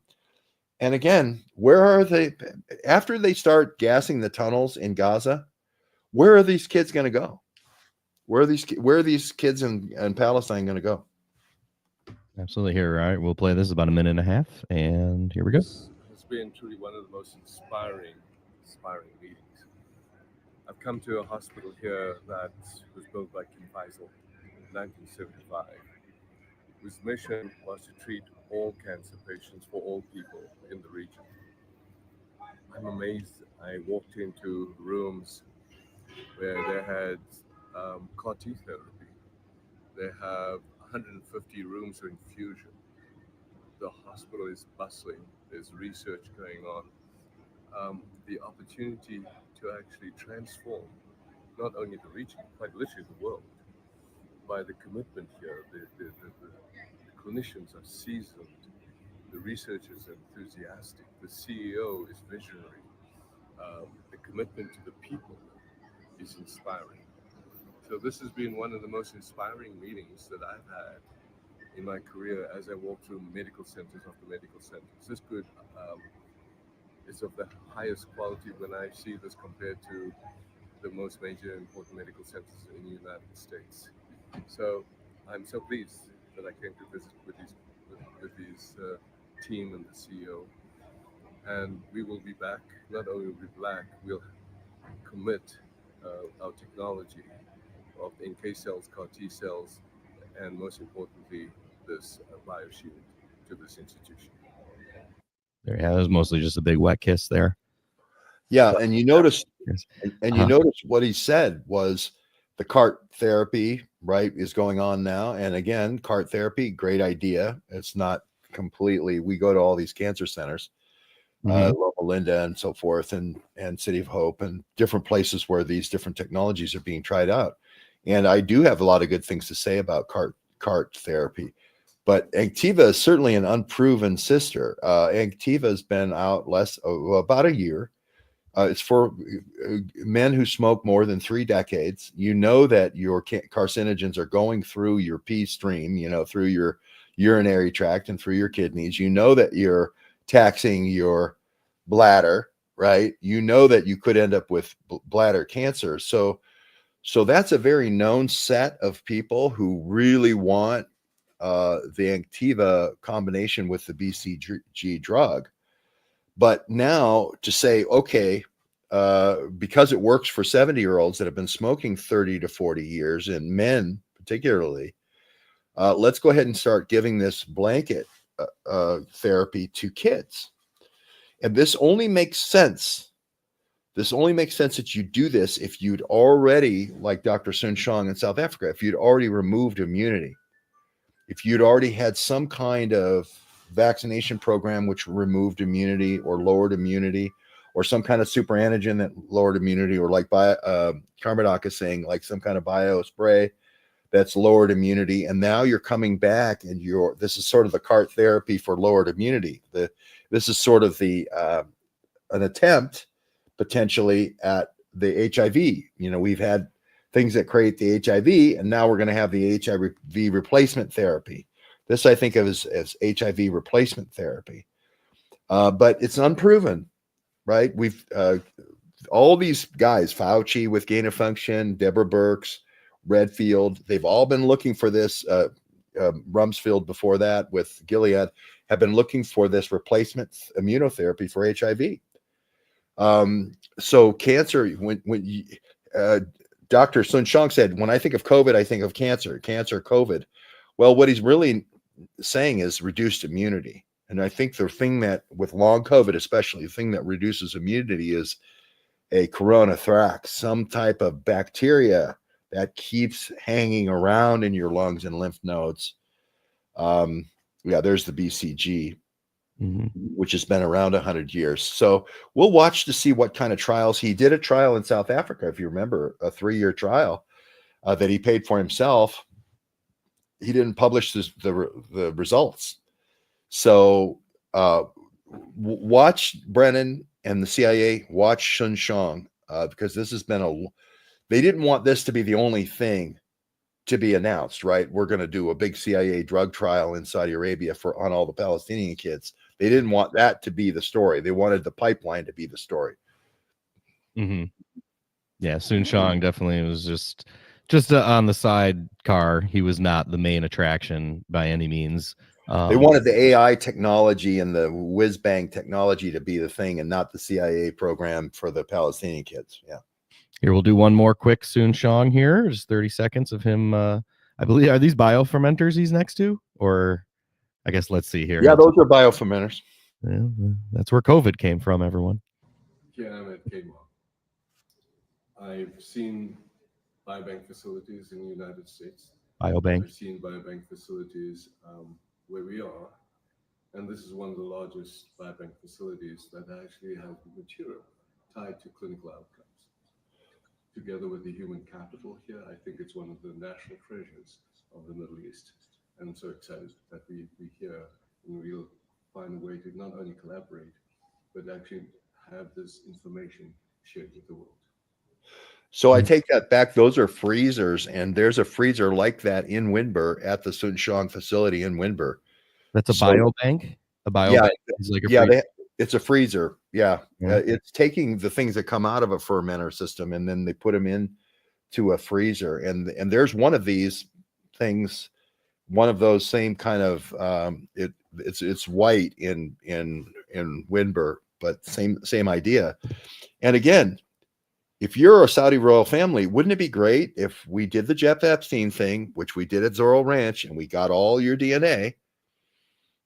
And again, where are they after they start gassing the tunnels in Gaza? Where are these kids going to go? Where are these kids in Palestine going to go? Absolutely. Here, all right. We'll play this about a minute and a half, and here we go. It's been truly one of the most inspiring meetings. I've come to a hospital here that was built by King Faisal in 1975, whose mission was to treat all cancer patients for all people in the region. I'm amazed. I walked into rooms where they had CAR T therapy. They have 150 rooms for infusion. The hospital is bustling. There's research going on. The opportunity to actually transform not only the region, quite literally the world, by the commitment here. The clinicians are seasoned, the researchers are enthusiastic, the CEO is visionary, the commitment to the people is inspiring. So this has been one of the most inspiring meetings that I've had in my career as I walk through medical centers after medical centers. This good is of the highest quality when I see this compared to the most major important medical centers in the United States. So I'm so pleased that I came to visit with these team and the CEO. And we will be back. Not only will we be back, we'll commit our technology of NK cells, CAR T cells, and most importantly, this BioShield to this institution. There, yeah, it was mostly just a big wet kiss there. Yeah, and you notice, and you Uh-huh. notice what he said was the CART therapy, right, is going on now. And again, CART therapy, great idea. It's not completely. We go to all these cancer centers, Mhm. Loma Linda and so forth, and City of Hope, and different places where these different technologies are being tried out. And I do have a lot of good things to say about CART therapy. But Anktiva is certainly an unproven sister. Anktiva has been out about a year. It's for men who smoke more than 3 decades. You know that your carcinogens are going through your pee stream, through your urinary tract and through your kidneys. You know that you're taxing your bladder, right? You know that you could end up with bladder cancer. So that's a very known set of people who really want the Anktiva combination with the BCG drug. But now to say, okay, because it works for 70-year-olds that have been smoking 30 to 40 years, and men particularly, let's go ahead and start giving this blanket therapy to kids. And this only makes sense. This only makes sense that you do this if you'd already, like Dr. Sun Shong in South Africa, if you'd already removed immunity. If you'd already had some kind of vaccination program which removed immunity or lowered immunity, or some kind of super antigen that lowered immunity, or like Carmadoc is saying, like some kind of bio spray that's lowered immunity. And now you're coming back and this is sort of the CAR therapy for lowered immunity. This is sort of an attempt potentially at the HIV. You know, we've had things that create the HIV, and now we're going to have the HIV replacement therapy. This I think of as HIV replacement therapy. But it's unproven, right? We've all these guys, Fauci with gain of function, Deborah Birx, Redfield, they've all been looking for this. Rumsfeld before that with Gilead have been looking for this replacement immunotherapy for HIV. So cancer, when Dr. Soon-Shiong said, when I think of COVID, I think of cancer, COVID. Well, what he's really saying is reduced immunity. And I think the thing that with long COVID, especially the thing that reduces immunity is a coronavirus, some type of bacteria that keeps hanging around in your lungs and lymph nodes. There's the BCG, which has been around 100 years. So we'll watch to see what kind of trials. He did a trial in South Africa, if you remember, a 3-year trial that he paid for himself. He didn't publish the results. So watch Brennan and the CIA, watch Soon-Shiong, because this has been they didn't want this to be the only thing to be announced, right? We're going to do a big CIA drug trial in Saudi Arabia on all the Palestinian kids. They didn't want that to be the story. They wanted the pipeline to be the story. Yeah, Soon-Shiong definitely was just on the sidecar. He was not the main attraction by any means. They wanted the AI technology and the whiz-bang technology to be the thing and not the CIA program for the Palestinian kids. Yeah. Here, we'll do one more quick Soon-Shiong here. Just 30 seconds of him. I believe, are these biofermenters he's next to? Or I guess let's see here. Yeah, those are biofermenters. Yeah, that's where COVID came from, everyone. Here I'm at Kmart. I've seen biobank facilities in the United States. Biobank. I've seen biobank facilities where we are. And this is one of the largest biobank facilities that actually have material tied to clinical outcomes. Together with the human capital here, I think it's one of the national treasures of the Middle East. And I'm so excited that we here and we'll find a way to not only collaborate, but actually have this information shared with the world. So I take that back. Those are freezers, and there's a freezer like that in Windber at the Soon-Shiong facility in Windber. That's a biobank? A biobank is like a freezer. It's a freezer. Yeah. It's taking the things that come out of a fermenter system, and then they put them in to a freezer. And there's one of these things, one of those same kind of it's white in Windber, but same idea. And again, if you're a Saudi royal family, wouldn't it be great if we did the Jeff Epstein thing, which we did at Zorro Ranch, and we got all your DNA,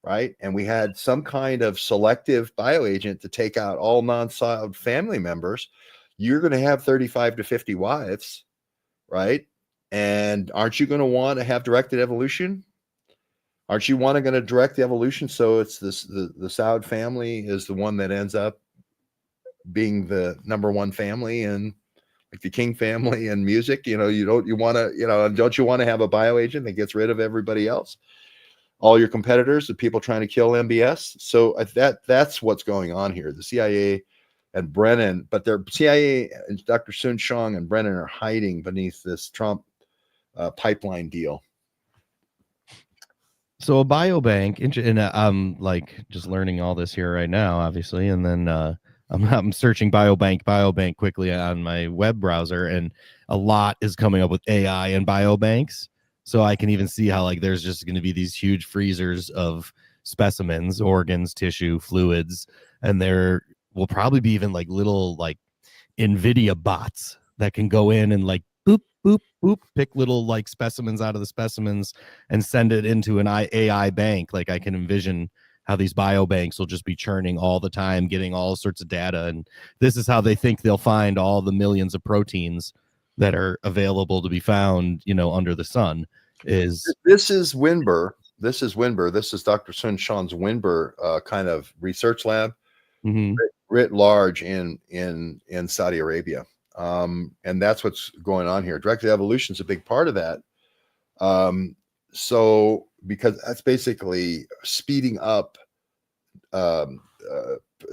right? And we had some kind of selective bioagent to take out all non-Saud family members. You're going to have 35 to 50 wives, right? And aren't you going to want to have directed evolution? Aren't you going to direct the evolution so it's the Saud family is the one that ends up being the number one family, and like the King family and music? Don't you want to have a bioagent that gets rid of everybody else, all your competitors, the people trying to kill MBS? So that's what's going on here. The CIA and Brennan, but their CIA and Dr. Soon-Shiong and Brennan are hiding beneath this Trump pipeline deal. So a biobank, and I'm like just learning all this here right now, obviously, and then I'm searching biobank quickly on my web browser, and a lot is coming up with AI and biobanks. So I can even see how like there's just going to be these huge freezers of specimens, organs, tissue, fluids, and there will probably be even like little like NVIDIA bots that can go in and like boop, boop, boop, pick little like specimens out of the specimens and send it into an AI bank. Like I can envision how these biobanks will just be churning all the time, getting all sorts of data. And this is how they think they'll find all the millions of proteins that are available to be found, under the sun. This is Windber. This is Dr. Soon-Shiong's Windber kind of research lab, writ large in Saudi Arabia. And that's what's going on here. Directed evolution is a big part of that. So because that's basically speeding up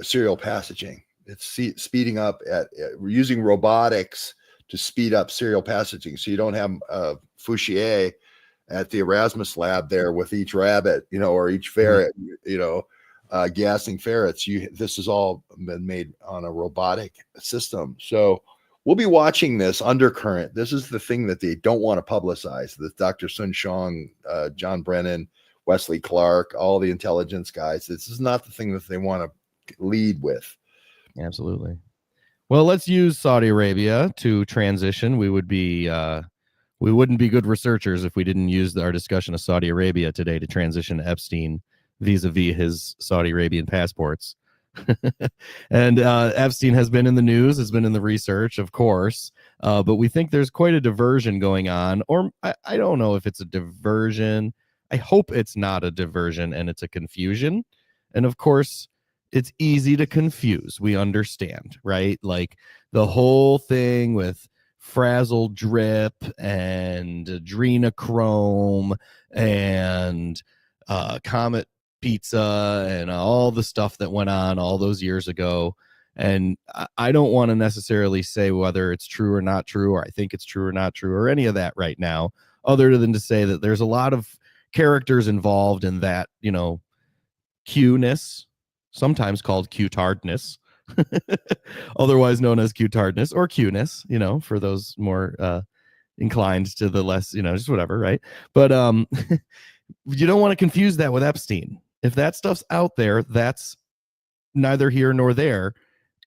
serial passaging. It's speeding up we're using robotics to speed up serial passaging. So you don't have Fouchier at the Erasmus lab there with each rabbit, or each ferret, gassing ferrets. This has all been made on a robotic system. So we'll be watching this undercurrent. This is the thing that they don't want to publicize. The Dr. Sun Shong, John Brennan, Wesley Clark, all the intelligence guys. This is not the thing that they want to lead with. Absolutely. Well, let's use Saudi Arabia to transition. We wouldn't be good researchers if we didn't use our discussion of Saudi Arabia today to transition to Epstein vis-a-vis his Saudi Arabian passports. And Epstein has been in the news, has been in the research, of course, but we think there's quite a diversion going on, or I don't know if it's a diversion. I hope it's not a diversion and it's a confusion. And of course, it's easy to confuse. We understand, right? Like the whole thing with Frazzle Drip and adrenochrome and Comet Pizza and all the stuff that went on all those years ago. And I don't want to necessarily say whether it's true or not true, or I think it's true or not true, or any of that right now, other than to say that there's a lot of characters involved in that, Q-ness, sometimes called Q-tardness, otherwise known as Q-tardness or Q-ness, for those more inclined to the less, just whatever, right? But you don't want to confuse that with Epstein. If that stuff's out there, that's neither here nor there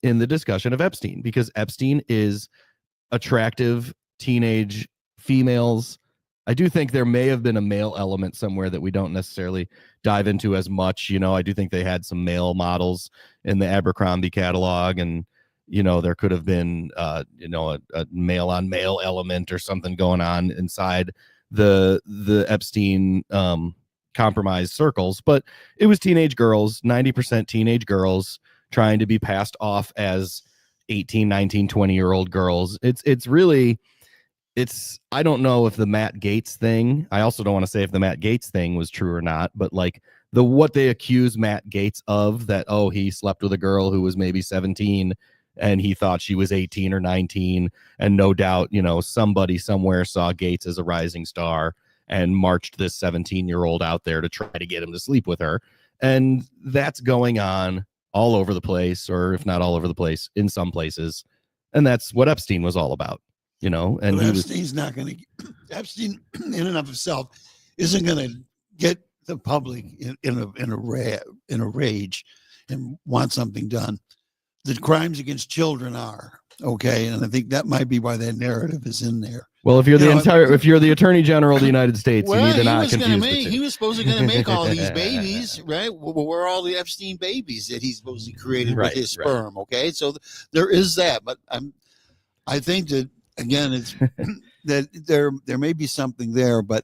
in the discussion of Epstein, because Epstein is attractive teenage females. I do think there may have been a male element somewhere that we don't necessarily dive into as much. I do think they had some male models in the Abercrombie catalog, and there could have been a male on male element or something going on inside the Epstein compromised circles. But it was teenage girls, 90% teenage girls trying to be passed off as 18, 19, 20-year-old girls. I don't know if the Matt Gaetz thing, I also don't want to say if the Matt Gaetz thing was true or not, but like what they accuse Matt Gaetz of, that, he slept with a girl who was maybe 17 and he thought she was 18 or 19. And no doubt, somebody somewhere saw Gaetz as a rising star and marched this 17-year-old out there to try to get him to sleep with her. And that's going on all over the place, or if not all over the place, in some places. And that's what Epstein was all about. And Epstein's not going to. Epstein, in and of himself, isn't going to get the public in a rage and want something done. The crimes against children are okay, and I think that might be why that narrative is in there. Well, if you're if you're the Attorney General of the United States, you need to not confuse the two. He was supposed to going to make all these babies, right? Where are all the Epstein babies that he's supposedly created with his sperm? Okay, so there is that, but I think that. Again, it's that there may be something there, but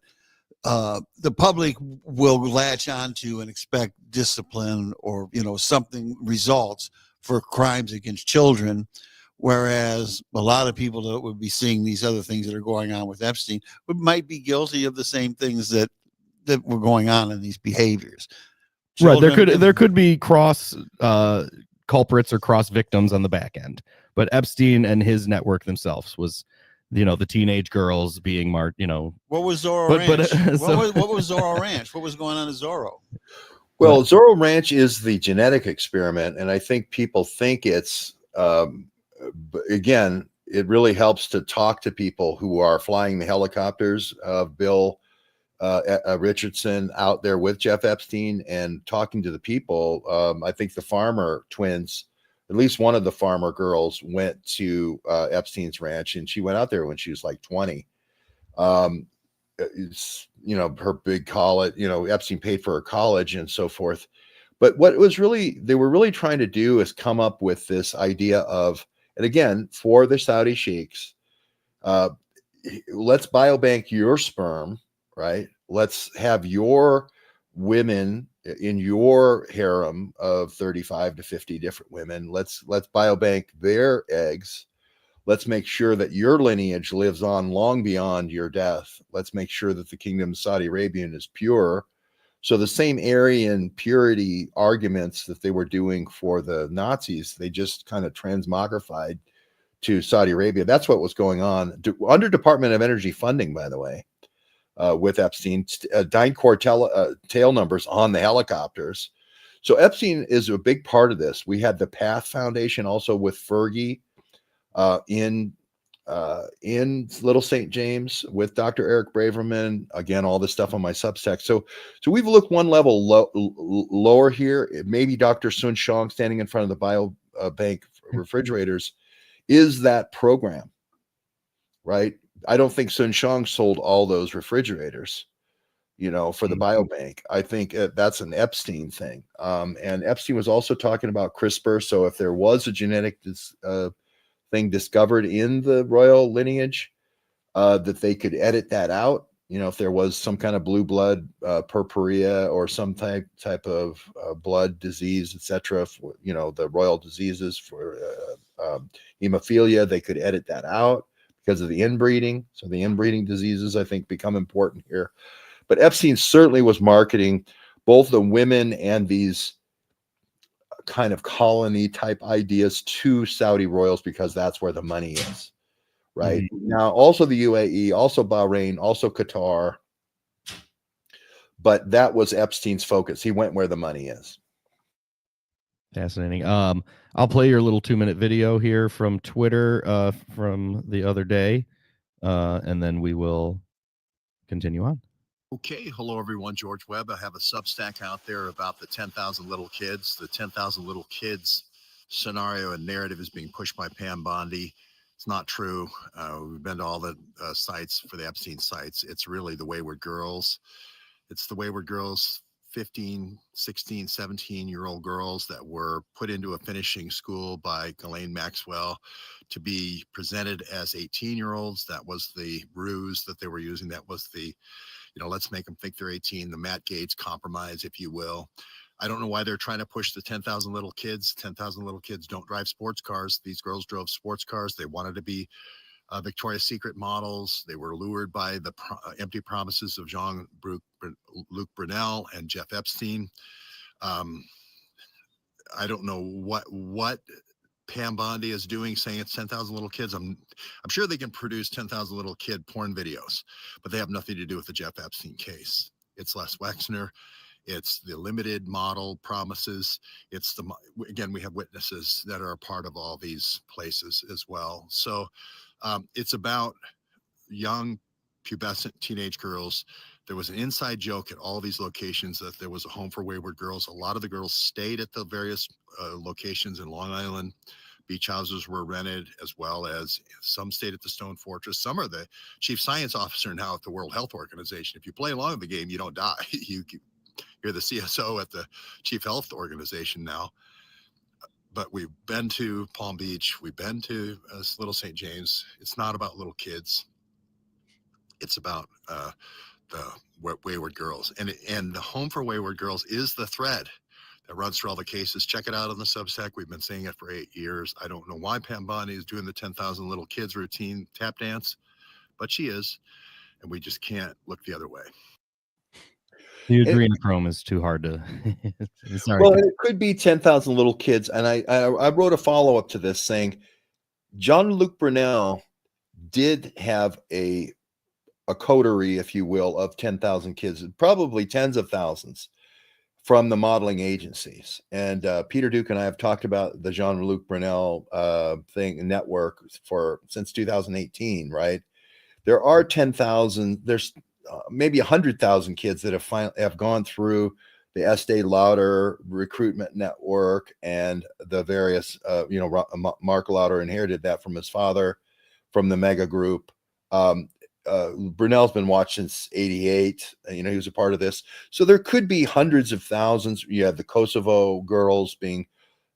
the public will latch onto and expect discipline or something results for crimes against children, whereas a lot of people that would be seeing these other things that are going on with Epstein might be guilty of the same things that were going on in these behaviors. Children, there could be cross culprits or cross victims on the back end. But Epstein and his network themselves was, the teenage girls being marked, What was Zorro Ranch? What was Zorro Ranch? What was going on at Zorro? Well, Zorro Ranch is the genetic experiment. And I think people think it's, again, it really helps to talk to people who are flying the helicopters of Bill Richardson out there with Jeff Epstein and talking to the people. I think the Farmer twins, at least one of the Farmer girls, went to Epstein's ranch, and she went out there when she was like 20. It's, her big college, Epstein paid for her college and so forth. But what they were really trying to do is come up with this idea of, and again, for the Saudi sheiks, let's biobank your sperm, right? Let's have your women in your harem of 35 to 50 different women. Let's biobank their eggs. Let's make sure that your lineage lives on long beyond your death. Let's make sure that the kingdom of Saudi Arabia is pure. So the same Aryan purity arguments that they were doing for the Nazis, they just kind of transmogrified to Saudi Arabia. That's what was going on under Department of Energy funding, by the way, with Epstein. DynCorp tail numbers on the helicopters. So Epstein is a big part of this. We had the Path Foundation also with Fergie in Little St. James with Dr. Eric Braverman. Again, all this stuff on my Substack. So we've looked one level lower here. Maybe Dr. Sun Shang standing in front of the biobank refrigerators is that program, right? I don't think Sun Shang sold all those refrigerators, for the biobank. I think that's an Epstein thing. And Epstein was also talking about CRISPR. So if there was a genetic thing discovered in the royal lineage, that they could edit that out. If there was some kind of blue blood purpurea or some type of blood disease, etc., the royal diseases for hemophilia, they could edit that out because of the inbreeding. So the inbreeding diseases, I think, become important here. But Epstein certainly was marketing both the women and these kind of colony type ideas to Saudi royals because that's where the money is. Right. Mm-hmm. Now, also the UAE, also Bahrain, also Qatar. But that was Epstein's focus. He went where the money is. Fascinating. I'll play your little 2-minute video here from Twitter from the other day, and then we will continue on. Okay, hello everyone, George Webb. I have a Substack out there about the 10,000 little kids. The 10,000 little kids scenario and narrative is being pushed by Pam Bondi. It's not true. We've been to all the sites for the Epstein sites. It's really the Wayward Girls. It's the Wayward Girls, 15, 16, 17-year-old girls that were put into a finishing school by Ghislaine Maxwell to be presented as 18-year-olds. That was the ruse that they were using. That was the, let's make them think they're 18, the Matt Gaetz compromise, if you will. I don't know why they're trying to push the 10,000 little kids. 10,000 little kids don't drive sports cars. These girls drove sports cars. They wanted to be Victoria's Secret models. They were lured by the empty promises of Jean-Luc Brunel and Jeff Epstein. I don't know what Pam Bondi is doing, saying it's 10,000 little kids. I'm sure they can produce 10,000 little kid porn videos, but they have nothing to do with the Jeff Epstein case. It's Les Wexner. It's the limited model promises. Again, we have witnesses that are a part of all these places as well. So it's about young pubescent teenage girls. There was an inside joke at all these locations that there was a home for wayward girls. A lot of the girls stayed at the various locations in Long Island. Beach houses were rented, as well as some stayed at the Stone Fortress. Some are the chief science officer now at the World Health Organization. If you play along the game, you don't die. You're the CSO at the Chief Health Organization now. But we've been to Palm Beach. We've been to Little St. James. It's not about little kids. It's about the wayward girls. And the Home for Wayward Girls is the thread that runs through all the cases. Check it out on the Substack. We've been saying it for 8 years. I don't know why Pam Bondi is doing the 10,000 little kids routine tap dance, but she is. And we just can't look the other way. The adrenochrome is too hard to. Sorry. Well, it could be 10,000 little kids. And I wrote a follow-up to this saying Jean-Luc Brunel did have a coterie, if you will, of 10,000 kids, probably tens of thousands from the modeling agencies. And Peter Duke and I have talked about the Jean-Luc Brunel network since 2018, right? There are 10,000. There's maybe 100,000 kids that have gone through the Estee Lauder recruitment network and the various, Mark Lauder inherited that from his father, from the Mega Group. Brunel's been watched since 88. He was a part of this. So there could be hundreds of thousands. You have the Kosovo girls being,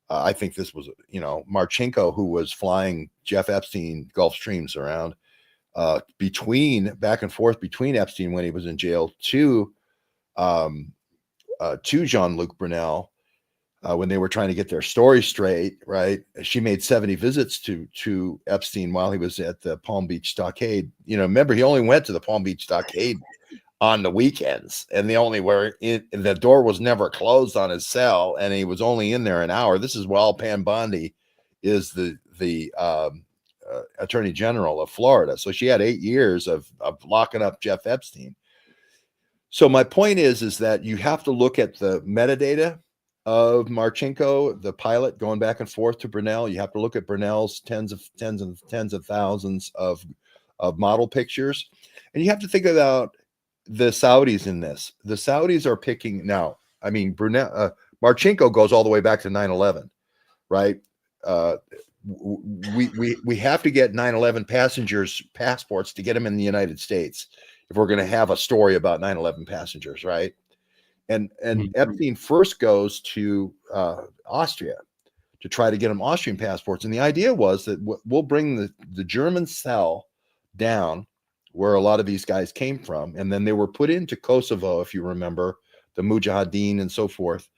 I think this was, Marchenko, who was flying Jeff Epstein Gulfstreams around. Back and forth between Epstein when he was in jail to Jean-Luc Brunel. when they were trying to get their story straight, right? She made 70 visits to Epstein while he was at the Palm Beach Stockade. Remember, he only went to the Palm Beach Stockade on the weekends, and the door was never closed on his cell, and he was only in there an hour. This is while Pam Bondi is the Attorney General of Florida. So she had 8 years of locking up Jeff Epstein. So my point is that you have to look at the metadata of Marchenko, the pilot, going back and forth to Brunel. You have to look at Brunel's tens of thousands of model pictures, and you have to think about the Saudis in this. The Saudis are picking now. I mean, Marchenko goes all the way back to 9/11, right? We have to get 9/11 passengers passports to get them in the United States if we're going to have a story about 9/11 passengers, right? And Epstein first goes to Austria to try to get them Austrian passports, and the idea was that we'll bring the German cell down where a lot of these guys came from, and then they were put into Kosovo, if you remember, the Mujahideen and so forth.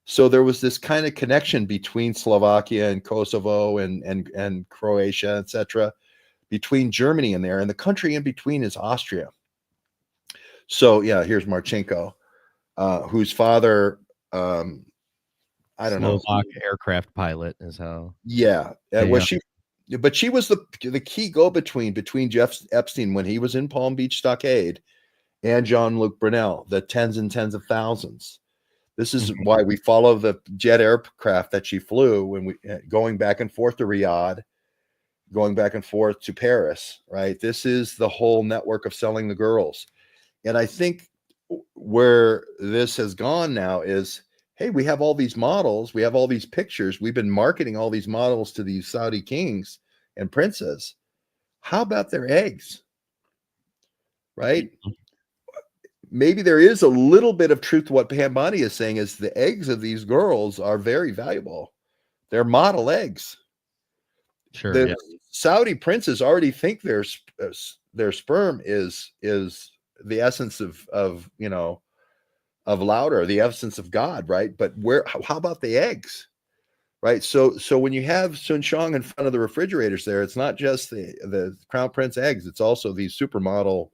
So there was this kind of connection between Slovakia and Kosovo and Croatia, etc., between Germany and there, and the country in between is Austria. So yeah, here's Marchenko, whose father, I don't know, Slovak aircraft pilot is how. Yeah, but she was the key between Jeff Epstein when he was in Palm Beach Stockade and Jean-Luc Brunel, the tens and tens of thousands. This is why we follow the jet aircraft that she flew when going back and forth to Riyadh, going back and forth to Paris, right? This is the whole network of selling the girls. And I think where this has gone now is, hey, we have all these models, we have all these pictures, we've been marketing all these models to these Saudi kings and princes. How about their eggs? Right? Maybe there is a little bit of truth to what Pam Bondi is saying, is the eggs of these girls are very valuable. They're model eggs. Sure. The Saudi princes already think their sperm is the essence of Lauder, the essence of God, right? But how about the eggs, right? So when you have Sun Shang in front of the refrigerators there, it's not just the Crown Prince eggs, it's also the supermodel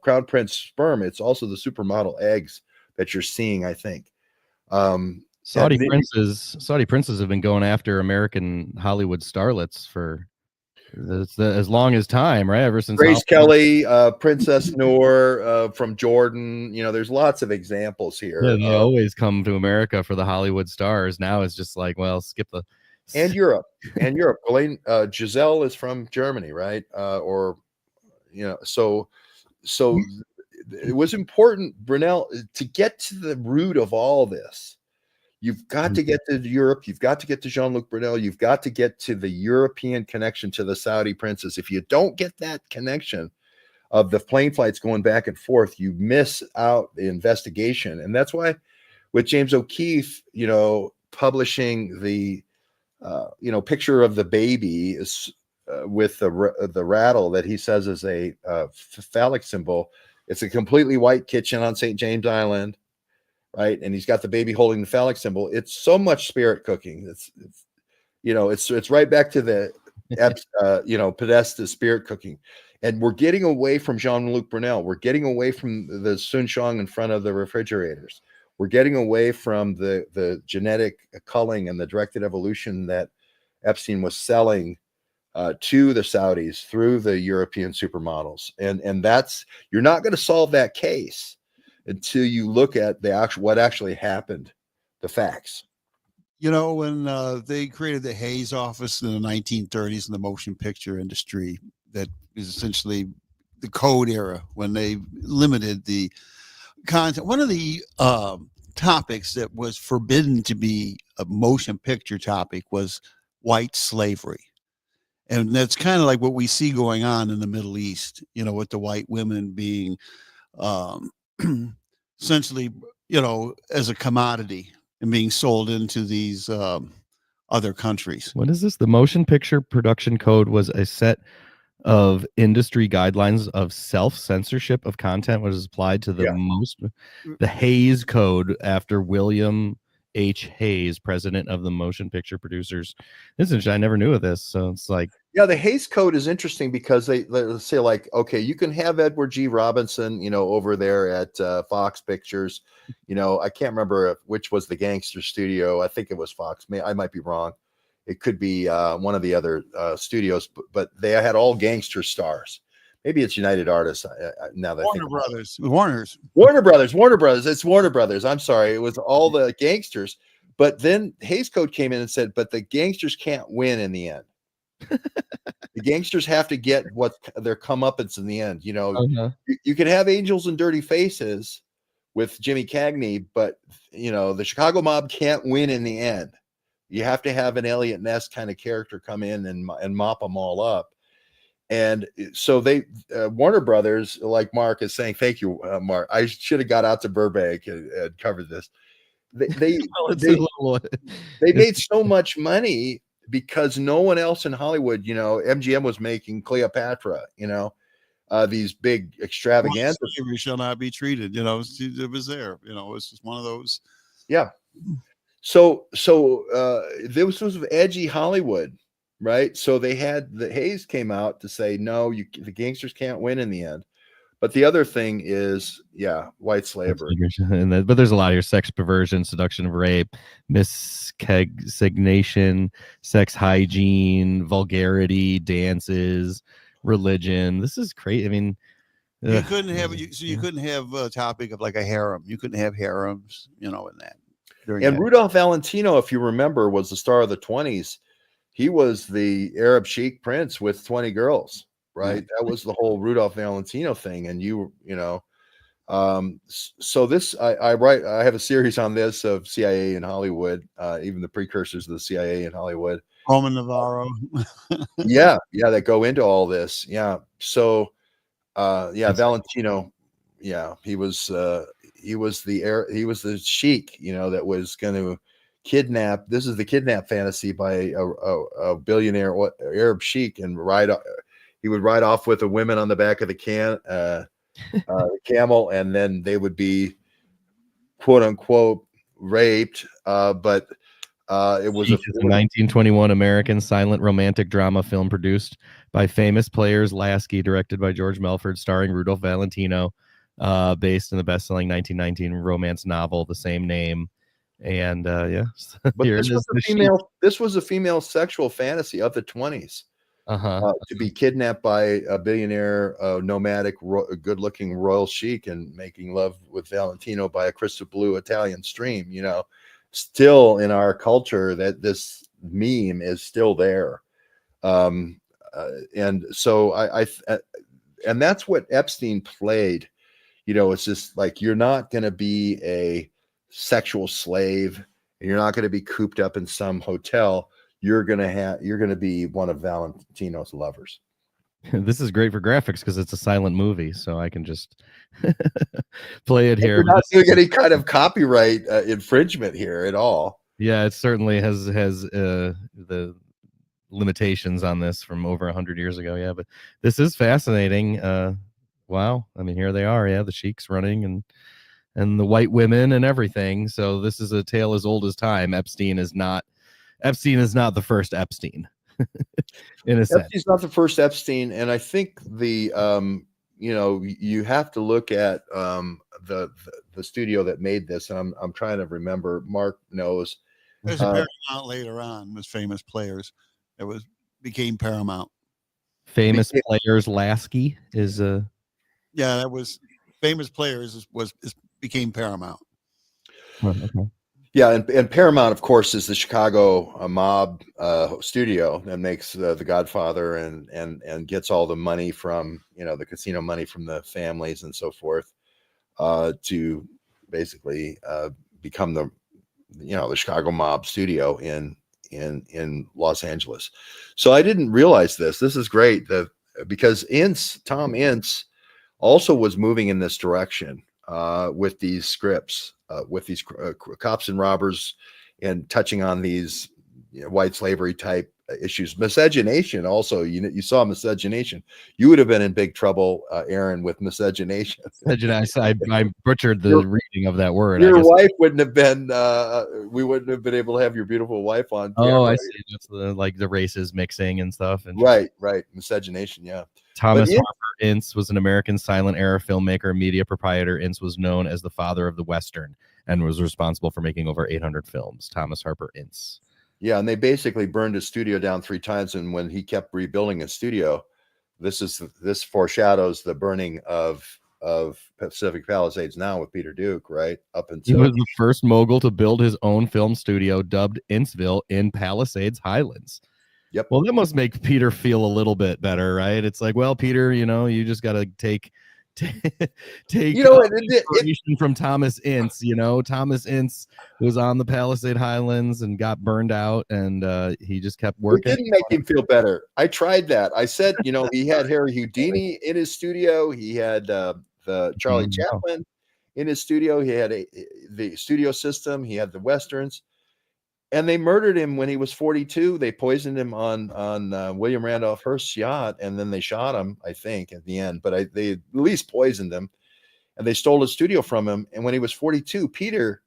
Crown Prince sperm. It's also the supermodel eggs that you're seeing, I think. Saudi princes have been going after American Hollywood starlets for as long as time, right? Ever since Grace Kelly, Princess Noor from Jordan. There's lots of examples here. Yeah, they always come to America for the Hollywood stars. Now it's just like, well, skip the and Europe. Elaine, Giselle is from Germany, right? So it was important, Brunel, to get to the root of all this. You've got to get to Europe. You've got to get to Jean-Luc Brunel. You've got to get to the European connection to the Saudi princes. If you don't get that connection of the plane flights going back and forth, you miss out the investigation. And that's why with James O'Keefe, publishing the, picture of the baby is with the rattle that he says is a phallic symbol. It's a completely white kitchen on St. James Island. Right, and he's got the baby holding the phallic symbol. It's so much spirit cooking. It's right back to the Podesta spirit cooking, and we're getting away from Jean-Luc Brunel. We're getting away from the Sun Shang in front of the refrigerators. We're getting away from the genetic culling and the directed evolution that Epstein was selling to the Saudis through the European supermodels, and that's, you're not going to solve that case until you look at what actually happened, the facts. When they created the Hays office in the 1930s in the motion picture industry, that is essentially the code era when they limited the content. One of the topics that was forbidden to be a motion picture topic was white slavery. And that's kind of like what we see going on in the Middle East, with the white women being essentially, as a commodity and being sold into these other countries. What is this? The Motion Picture Production Code was a set of industry guidelines of self-censorship of content, which is applied to the Hays Code after William H. Hayes, president of the Motion Picture Producers Institute. I never knew of this, so it's like, Yeah, the Hays Code is interesting because they say like, okay, you can have Edward G. Robinson, over there at Fox Pictures. I can't remember which was the gangster studio. I think it was Fox. I might be wrong. It could be one of the other studios, but they had all gangster stars. Maybe it's United Artists. Now that Warner Brothers, Warner's. Warner Brothers. It's Warner Brothers. I'm sorry. It was all the gangsters. But then Hays Code came in and said, but the gangsters can't win in the end. The gangsters have to get what their comeuppance in the end. You can have Angels and Dirty Faces with Jimmy Cagney, but the Chicago Mob can't win in the end. You have to have an Elliot Ness kind of character come in and mop them all up. And so Warner Brothers, like Mark is saying, thank you, Mark. I should have got out to Burbank and covered this. They made so much money because no one else in Hollywood, MGM was making Cleopatra, these big extravaganzas. Slavery shall not be treated. It was there. It's just one of those. Yeah. So this was edgy Hollywood, right? So the Hays came out to say, no, the gangsters can't win in the end. But the other thing is, white slavery. But there's a lot here: sex perversion, seduction of rape, miscegnation, sex hygiene, vulgarity, dances, religion. This is crazy. I mean, you couldn't have you couldn't have a topic of like a harem. You couldn't have harems, in that. And Rudolph Valentino, if you remember, was the star of the 20s. He was the Arab Sheik prince with 20 girls. Right. That was the whole Rudolph Valentino thing. And so this, I have a series on this of CIA in Hollywood, even the precursors of the CIA in Hollywood. Roman Navarro. yeah. That go into all this. Yeah. So, Valentino. Yeah. He was the sheik, that was going to kidnap. This is the kidnap fantasy by a billionaire Arab sheik and he would ride off with the women on the back of the camel, and then they would be quote unquote raped. But it was a 1921 American silent romantic drama film produced by famous players. Lasky, directed by George Melford, starring Rudolph Valentino, based in the best-selling 1919 romance novel the same name. And but this was a female sexual fantasy of the 20s. To be kidnapped by a billionaire, nomadic, good-looking royal sheik and making love with Valentino by a crystal blue Italian stream. Still in our culture, that this meme is still there, and so and that's what Epstein played. It's just like, you're not going to be a sexual slave, and you're not going to be cooped up in some hotel. You're gonna be one of Valentino's lovers. This is great for graphics because it's a silent movie, so I can just play it here. We're not doing any kind of copyright infringement here at all. Yeah, it certainly has the limitations on this from over 100 years ago. Yeah, but this is fascinating. Wow, I mean, here they are. Yeah, the sheiks running and the white women and everything. So this is a tale as old as time. Epstein is not the first Epstein. In a sense, Epstein's not the first Epstein, and I think the you have to look at the studio that made this. And I'm trying to remember. Mark knows. There's a Paramount later on. Was Famous Players. It became Paramount. Famous Players. Lasky is a. Yeah, that was Famous Players. Became Paramount. Oh, okay. Yeah, and Paramount, of course, is the Chicago mob studio that makes The Godfather and gets all the money from the casino money from the families and so forth to basically become the Chicago mob studio in Los Angeles. So I didn't realize this. This is great because Tom Ince also was moving in this direction with these scripts. With these cops and robbers and touching on these white slavery type issues. Miscegenation also, you saw miscegenation. You would have been in big trouble, Aaron, with miscegenation. I butchered the reading of that word. Your wife wouldn't have been. We wouldn't have been able to have your beautiful wife on camera. Oh, I see. That's the races mixing and stuff. And right. Miscegenation. Yeah. Thomas Harper Ince was an American silent era filmmaker, media proprietor. Ince was known as the father of the Western and was responsible for making over 800 films. Thomas Harper Ince. Yeah, and they basically burned his studio down 3 times. And when he kept rebuilding his studio, this foreshadows the burning of Pacific Palisades now with Peter Duke, right? Up until he was the first mogul to build his own film studio, dubbed Inceville, in Palisades Highlands. Yep. Well, that must make Peter feel a little bit better, right? It's like, well, Peter, you just got to take inspiration from Thomas Ince. Thomas Ince was on the Palisade Highlands and got burned out, and he just kept working. It didn't make him feel better. I tried that. I said, he had Harry Houdini in his studio. He had the Charlie Chaplin in his studio. He had the studio system. He had the Westerns. And they murdered him when he was 42. They poisoned him on William Randolph Hearst's yacht, and then they shot him, I think, at the end. But they at least poisoned him, and they stole his studio from him. And when he was 42, Peter,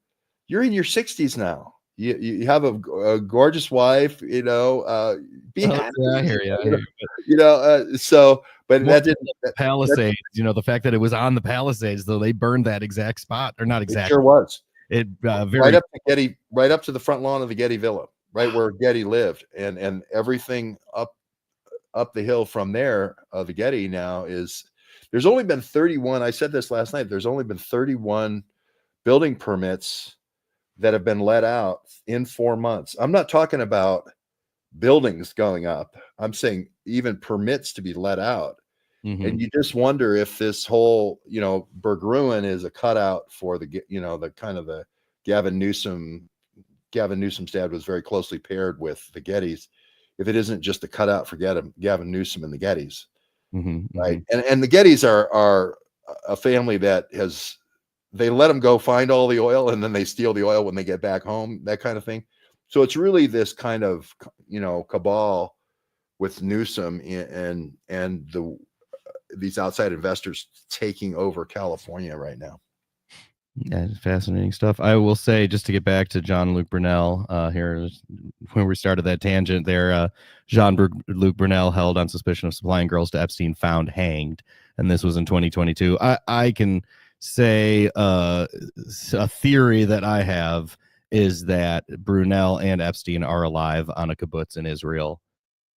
you're in your 60s now. You have a gorgeous wife. Be happy. I hear you. But that didn't Palisades. The fact that it was on the Palisades, though, they burned that exact spot, or not exactly. It sure was. It right up to Getty, right up to the front lawn of the Getty Villa, right where Getty lived, and everything up the hill from there. The Getty now is. There's only been 31. I said this last night. There's only been 31 building permits that have been let out in 4 months. I'm not talking about buildings going up. I'm saying even permits to be let out. Mm-hmm. And you just wonder if this whole, Bergruin is a cutout for the kind of the Gavin Newsom. Gavin Newsom's dad was very closely paired with the Gettys. If it isn't just a cutout for Gavin Newsom and the Gettys, right? And the Gettys are a family that they let them go find all the oil, and then they steal the oil when they get back home, that kind of thing. So it's really this kind of cabal with Newsom and these outside investors taking over California right now. Yeah, fascinating stuff. I will say, just to get back to Jean-Luc Brunel here, when we started that tangent there, Jean-Luc Brunel held on suspicion of supplying girls to Epstein, found hanged, and this was in 2022. I can say a theory that I have is that Brunel and Epstein are alive on a kibbutz in Israel,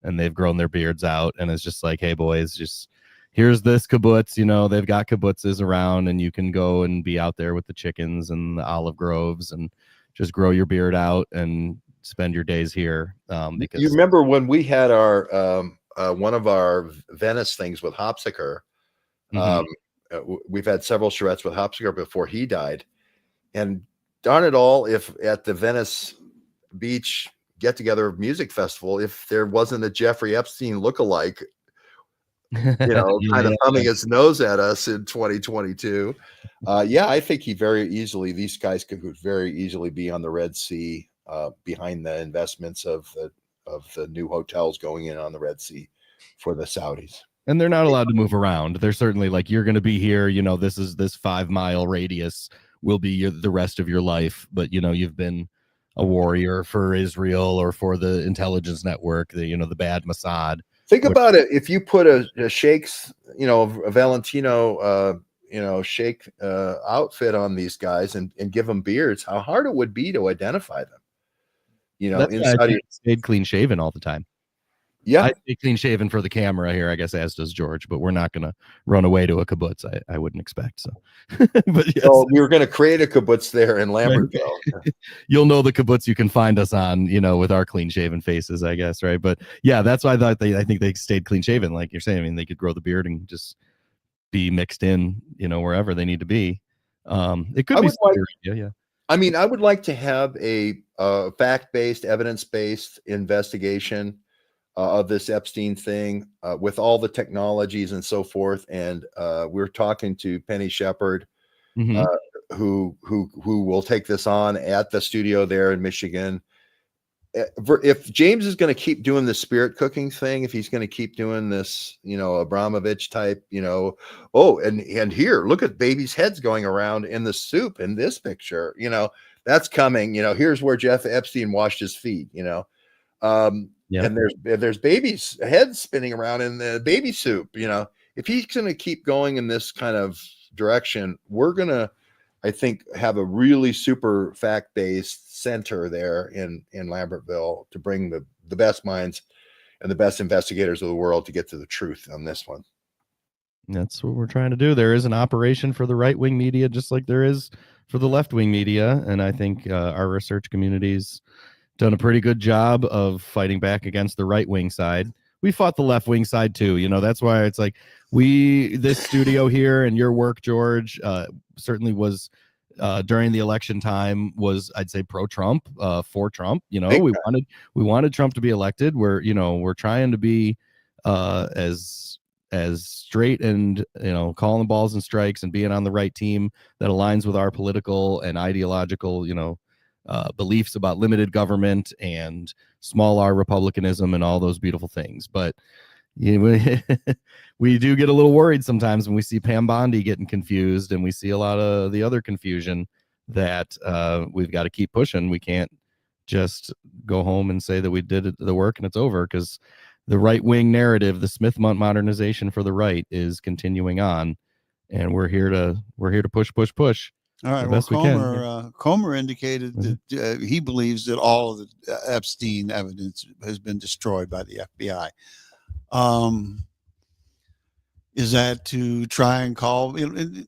and they've grown their beards out, and it's just like, hey boys, just here's this kibbutz, they've got kibbutzes around, and you can go and be out there with the chickens and the olive groves and just grow your beard out and spend your days here. Because you remember when we had our one of our Venice things with Hopsiker, we've had several charrettes with Hopsiker before he died, and darn it all, if at the Venice Beach get together music festival, if there wasn't a Jeffrey Epstein lookalike, kind of humming his nose at us in 2022. I think these guys could very easily be on the Red Sea, behind the investments of the new hotels going in on the Red Sea for the Saudis. And they're not allowed to move around. They're certainly like, you're going to be here, this 5 mile radius will be the rest of your life. But, you've been a warrior for Israel or for the intelligence network, the bad Mossad. Think about it. If you put a Sheikh's, a Valentino, Sheikh outfit on these guys and give them beards, how hard it would be to identify them. I stayed clean shaven all the time. Yeah, I stay clean shaven for the camera here, I guess, as does George. But we're not going to run away to a kibbutz. I wouldn't expect so. But yes. So we were going to create a kibbutz there in Lambertville. You'll know the kibbutz you can find us on, with our clean shaven faces, I guess, right? But yeah, that's why I think they stayed clean shaven, like you're saying. I mean, they could grow the beard and just be mixed in, wherever they need to be. It could be. I mean, I would like to have a fact-based, evidence-based investigation of this Epstein thing, with all the technologies and so forth. And we're talking to Penny Shepard, who will take this on at the studio there in Michigan. if James is going to keep doing the spirit cooking thing, if he's going to keep doing this, Abramovich type, oh, and here, look at babies' heads going around in the soup in this picture, that's coming, here's where Jeff Epstein washed his feet, and there's babies' heads spinning around in the baby soup, if he's going to keep going in this kind of direction, we're going to, I think, have a really super fact-based center there in Lambertville to bring the best minds and the best investigators of the world to get to the truth on this one. That's what we're trying to do. There is an operation for the right-wing media, just like there is for the left-wing media. And I think our research community's done a pretty good job of fighting back against the right-wing side. We fought the left-wing side too. That's why it's like this studio here and your work, George, certainly was during the election time was, I'd say, pro-Trump, for Trump. We wanted Trump to be elected. We're trying to be as straight and calling the balls and strikes and being on the right team that aligns with our political and ideological beliefs about limited government and small r republicanism and all those beautiful things. But we do get a little worried sometimes when we see Pam Bondi getting confused, and we see a lot of the other confusion that we've got to keep pushing. We can't just go home and say that we did the work and it's over, because the right-wing narrative, the Smith modernization for the right, is continuing on, and we're here to push. All right. Well, Comer indicated that he believes that all of the Epstein evidence has been destroyed by the FBI. Is that to try and call, is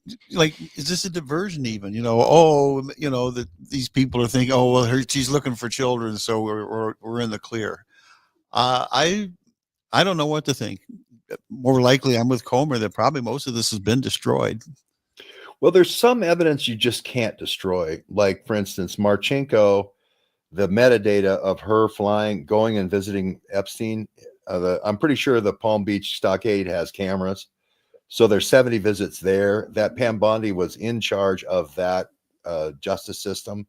this a diversion even, that these people are thinking, oh, well, she's looking for children, so we're in the clear. I don't know what to think. More likely, I'm with Comer that probably most of this has been destroyed. Well, there's some evidence you just can't destroy. Like, for instance, Marchenko, the metadata of her going and visiting Epstein. I'm pretty sure the Palm Beach Stockade has cameras. So there's 70 visits there. That Pam Bondi was in charge of that justice system,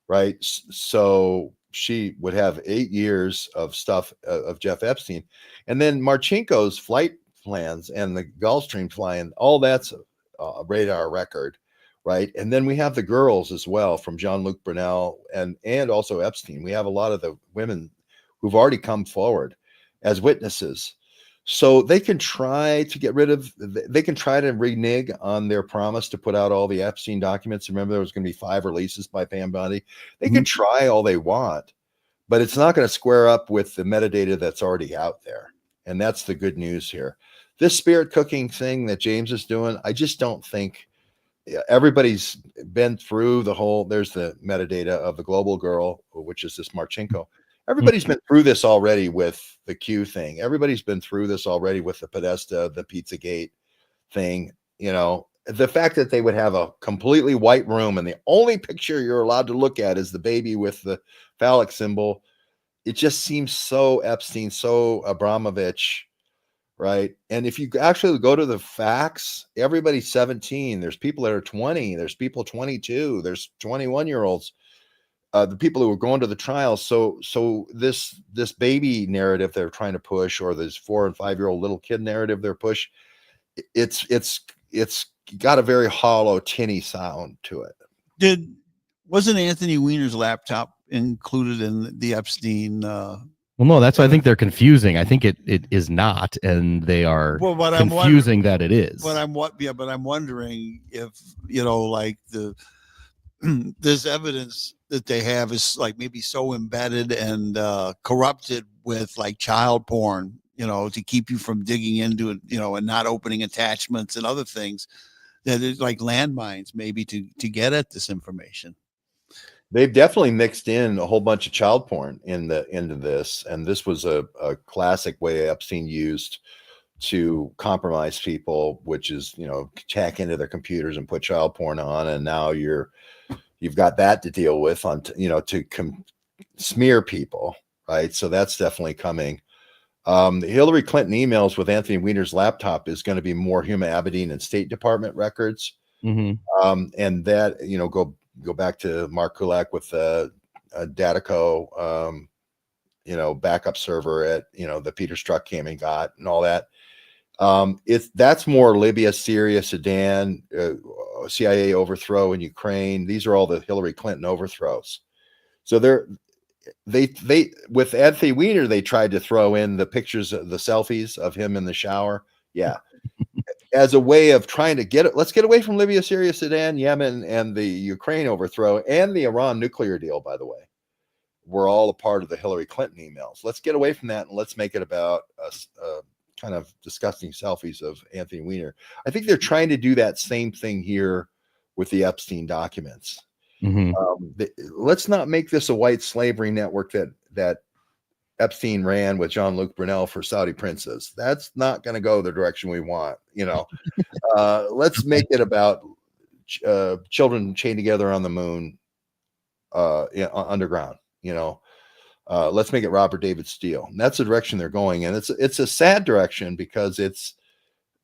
right? So she would have 8 years of stuff of Jeff Epstein. And then Marchenko's flight plans and the Gulfstream flying, all that's a radar record, right? And then we have the girls as well from Jean-Luc Brunel and also Epstein. We have a lot of the women who've already come forward as witnesses. So they can try to renege on their promise to put out all the Epstein documents. Remember, there was going to be 5 releases by Pam Bondi. They can try all they want, but it's not going to square up with the metadata that's already out there. And that's the good news here. This spirit cooking thing that James is doing, I just don't think everybody's been through there's the metadata of the global girl, which is this Marchenko. Everybody's been through this already with the Q thing. Everybody's been through this already with the Podesta, the Pizzagate thing. The fact that they would have a completely white room and the only picture you're allowed to look at is the baby with the phallic symbol. It just seems so Epstein, so Abramovich, right? And if you actually go to the facts, everybody's 17. There's people that are 20. There's people 22. There's 21-year-olds. The people who are going to the trials. So this baby narrative they're trying to push, or this 4 and 5-year-old little kid narrative they're push, it's got a very hollow, tinny sound to it. Wasn't Anthony Weiner's laptop included in the Epstein? Well, no, that's why I think they're confusing. I think it is not, and they are confusing that it is. But I'm wondering if this evidence that they have is maybe so embedded and corrupted with child porn, to keep you from digging into it, and not opening attachments and other things, that it's like landmines maybe to get at this information. They've definitely mixed in a whole bunch of child porn into this, and this was a classic way Epstein used to compromise people, which is hack into their computers and put child porn on, and now you've got that to deal with on smear people, right? So that's definitely coming. The Hillary Clinton emails with Anthony Weiner's laptop is going to be more Huma Abedin and State Department records, and that go back to Mark Kulak with Datico. backup server at, the Peter Strzok came and got and all that. That's more Libya, Syria, Sudan, CIA overthrow in Ukraine. These are all the Hillary Clinton overthrows. So they with Anthony Weiner, they tried to throw in the pictures of the selfies of him in the shower. Yeah. As a way of trying to let's get away from Libya, Syria, Sudan, Yemen, and the Ukraine overthrow and the Iran nuclear deal, by the way. We're all a part of the Hillary Clinton emails. Let's get away from that and let's make it about kind of disgusting selfies of Anthony Weiner. I think they're trying to do that same thing here with the Epstein documents. Let's not make this a white slavery network that Epstein ran with Jean-Luc Brunel for Saudi princes. That's not going to go the direction we want. Let's make it about children chained together on the moon, underground. Let's make it Robert David Steele. And that's the direction they're going. And it's a sad direction because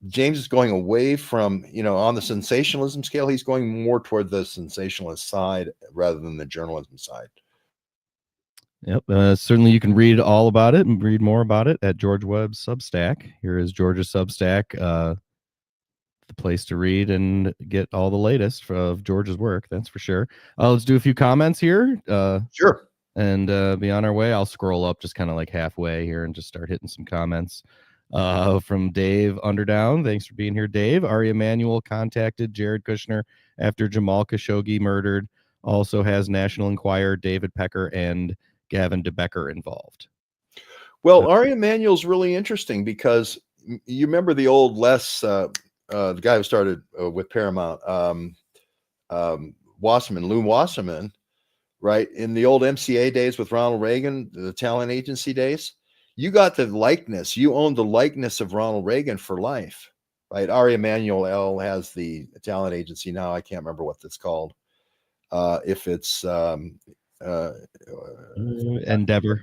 James is going away from, on the sensationalism scale, he's going more toward the sensationalist side rather than the journalism side. Yep. Certainly you can read all about it and read more about it at George Webb's Substack. Here is George's Substack, the place to read and get all the latest of George's work. That's for sure. Let's do a few comments here. Sure. And be on our way. I'll scroll up just kind of like halfway here and just start hitting some comments. From Dave Underdown. Thanks for being here, Dave. Ari Emanuel contacted Jared Kushner after Jamal Khashoggi murdered. Also has National Enquirer, David Pecker, and Gavin DeBecker involved. Well, Ari Emanuel's really interesting because you remember the old the guy who started with Paramount, Wasserman, Lou Wasserman, right? In the old MCA days with Ronald Reagan, the talent agency days, you got the likeness. You owned the likeness of Ronald Reagan for life, right? Ari Emanuel has the talent agency now. I can't remember what that's called. If it's Endeavor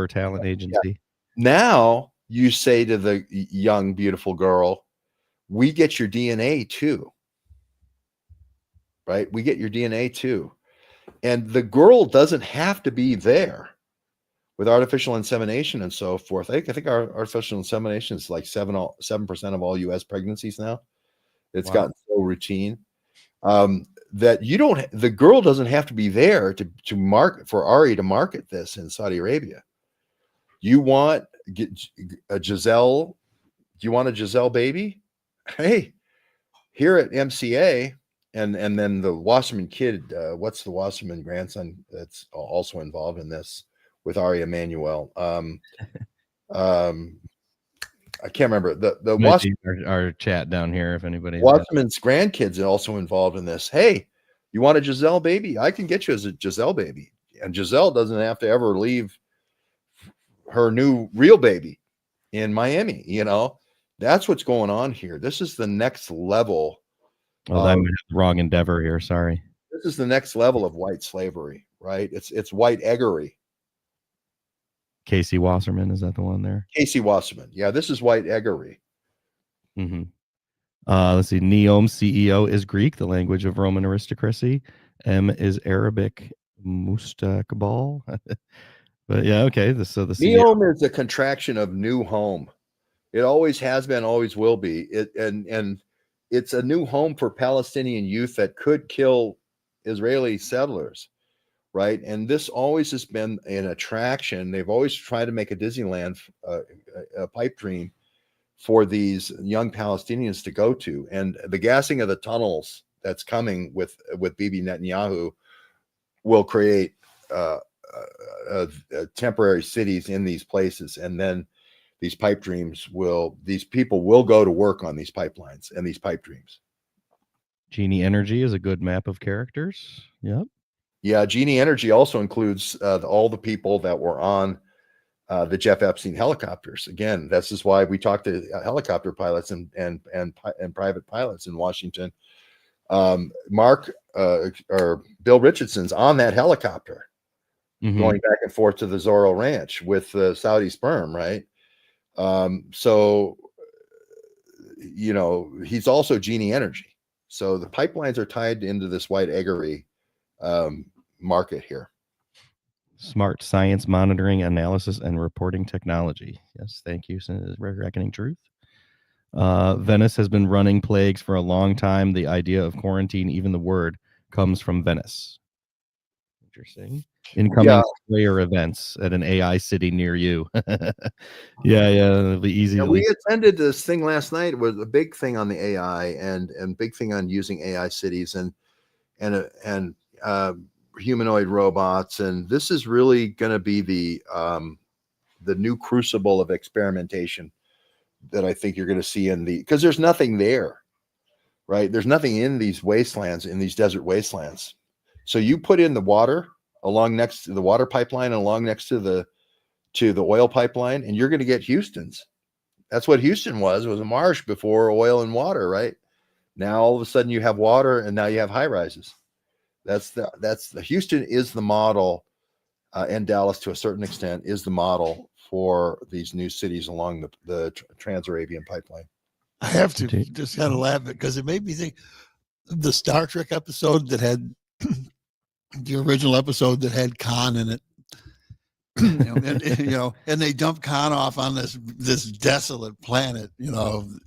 Talent Agency. Yeah. Now you say to the young, beautiful girl, we get your DNA too, right? We get your DNA too. And the girl doesn't have to be there. With artificial insemination and so forth, I think our artificial insemination is like 7% of all U.S. pregnancies now. It's gotten so routine that the girl doesn't have to be there to market for Ari to market this in Saudi Arabia. You want a Giselle? Do you want a Giselle baby? Hey, here at MCA, and then the Wasserman kid. What's the Wasserman grandson that's also involved in this? With Ari Emanuel. I can't remember the Wasserman, our chat down here. If anybody, Wasserman's grandkids are also involved in this. Hey, you want a Giselle baby? I can get you as a Giselle baby, and Giselle doesn't have to ever leave her new real baby in Miami. That's what's going on here. This is the next level. Oh, I'm wrong Endeavor here. Sorry. This is the next level of white slavery, right? It's white eggery. Casey Wasserman, is that the one there? Casey Wasserman. Yeah, this is white eggery. Mm-hmm. Let's see. Neom CEO is Greek, the language of Roman aristocracy. M is Arabic, Mustakbal. But yeah, okay. So the Neom is a contraction of new home. It always has been, always will be. And it's a new home for Palestinian youth that could kill Israeli settlers. Right. And this always has been an attraction. They've always tried to make a Disneyland, a pipe dream for these young Palestinians to go to. And the gassing of the tunnels that's coming with Bibi Netanyahu will create temporary cities in these places. And then these pipe dreams these people will go to work on these pipelines and these pipe dreams. Genie Energy is a good map of characters. Yep. Yeah, Genie Energy also includes all the people that were on the Jeff Epstein helicopters. Again, this is why we talked to helicopter pilots and private pilots in Washington. Mark or Bill Richardson's on that helicopter, going back and forth to the Zorro Ranch with Saudi sperm, right? So he's also Genie Energy. So the pipelines are tied into this white eggery market here. Smart science monitoring, analysis, and reporting technology. Yes, thank you, Reckoning Truth. Venice has been running plagues for a long time. The idea of quarantine, even the word, comes from Venice. Interesting. Incoming player events at an AI city near you. Yeah, it'll be easy. Yeah, we attended this thing last night. It was a big thing on the AI and big thing on using AI cities and humanoid robots. And this is really going to be the new crucible of experimentation that I think you're going to see because there's nothing there, right? There's nothing in these wastelands, in these desert wastelands. So you put in the water along next to the water pipeline, along next to the oil pipeline, and you're going to get Houston's. That's what Houston was a marsh before oil and water, right? Now all of a sudden you have water, and now you have high rises. That's the Houston is the model, and Dallas to a certain extent is the model for these new cities along the Trans-Arabian pipeline. I have to just kind of laugh because it made me think the Star Trek episode that had the original episode that had Khan in it. And they dumped Khan off on this desolate planet, and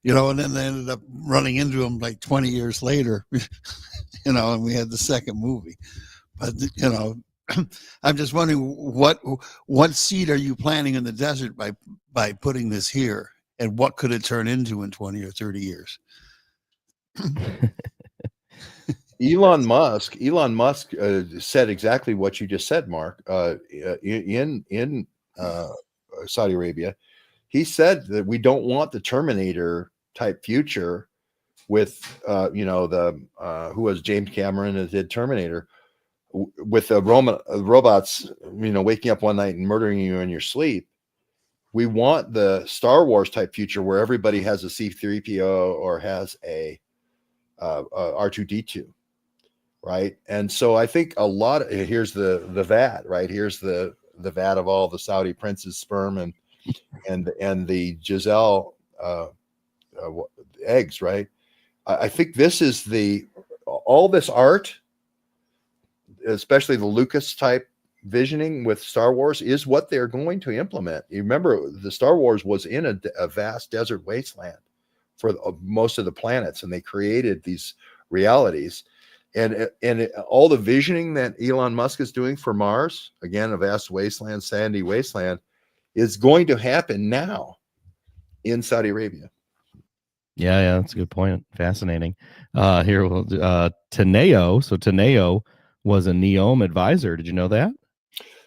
then they ended up running into him like 20 years later, and we had the second movie. But I'm just wondering what seed are you planting in the desert by putting this here, and what could it turn into in 20 or 30 years? Elon Musk said exactly what you just said, Mark. In Saudi Arabia, he said that we don't want the Terminator type future with who was James Cameron that did Terminator, with the robots waking up one night and murdering you in your sleep. We want the Star Wars type future where everybody has a C-3PO or has a R2-D2. Right. And so I think here's the vat, right? Here's the vat of all the Saudi prince's sperm and the Giselle eggs, right? I think this is all this art, especially the Lucas type visioning with Star Wars, is what they're going to implement. You remember the Star Wars was in a vast desert wasteland for most of the planets, and they created these realities. And all the visioning that Elon Musk is doing for Mars, again, a vast wasteland, sandy wasteland, is going to happen now in Saudi Arabia. Yeah, that's a good point. Fascinating. Here we'll do Teneo. So Teneo was a NEOM advisor. Did you know that?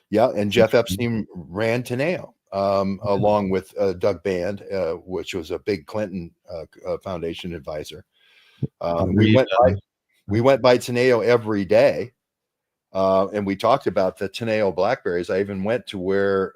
Yeah, and Jeff Epstein ran Teneo along with Doug Band, which was a big Clinton Foundation advisor. We went by Teneo every day, and we talked about the Teneo blackberries. I even went to where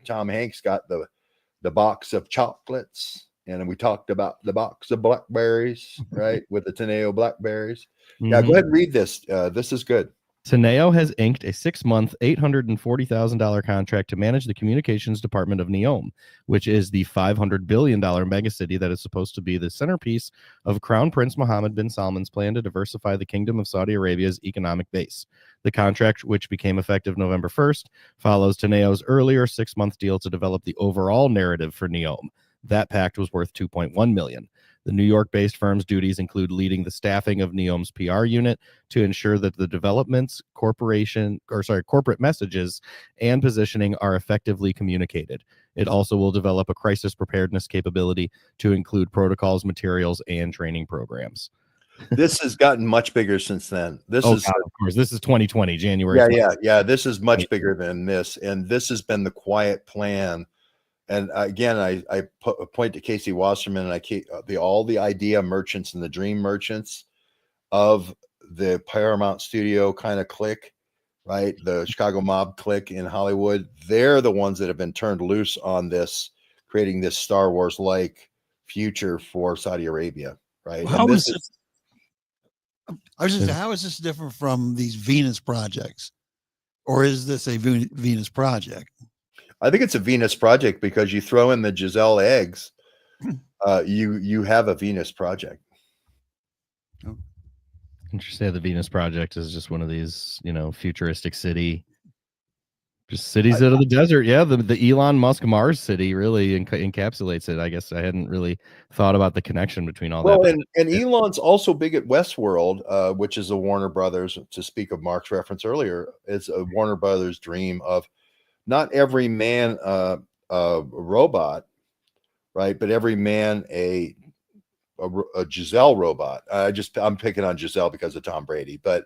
Tom Hanks got the box of chocolates, and we talked about the box of blackberries, right, with the Teneo blackberries. Mm-hmm. Yeah, go ahead and read this. This is good. Teneo has inked a 6-month, $840,000 contract to manage the communications department of NEOM, which is the $500 billion megacity that is supposed to be the centerpiece of Crown Prince Mohammed bin Salman's plan to diversify the Kingdom of Saudi Arabia's economic base. The contract, which became effective November 1st, follows Teneo's earlier 6-month deal to develop the overall narrative for NEOM. That pact was worth $2.1 million. The New York-based firm's duties include leading the staffing of NEOM's PR unit to ensure that the development's corporate messages and positioning are effectively communicated. It also will develop a crisis preparedness capability to include protocols, materials, and training programs. This has gotten much bigger since then. Of course. This is 2020, January. Yeah. This is much bigger than this, and this has been the quiet plan. And again, I point to Casey Wasserman and all the idea merchants and the dream merchants of the Paramount Studio kind of clique, right? The Chicago mob clique in Hollywood. They're the ones that have been turned loose on this, creating this Star Wars-like future for Saudi Arabia, right? How is this different from these Venus projects? Or is this a Venus project? I think it's a Venus project because you throw in the Giselle eggs, you have a Venus project. Interesting. The Venus project is just one of these, futuristic city Just cities out of the desert. Yeah, the Elon Musk Mars city really encapsulates it. I guess I hadn't really thought about the connection between all Well, that. and Elon's also big at Westworld, which is a Warner Brothers. To speak of Mark's reference earlier, it's a Warner Brothers dream of not every man a robot, right? But every man a Giselle robot. I'm picking on Giselle because of Tom Brady, but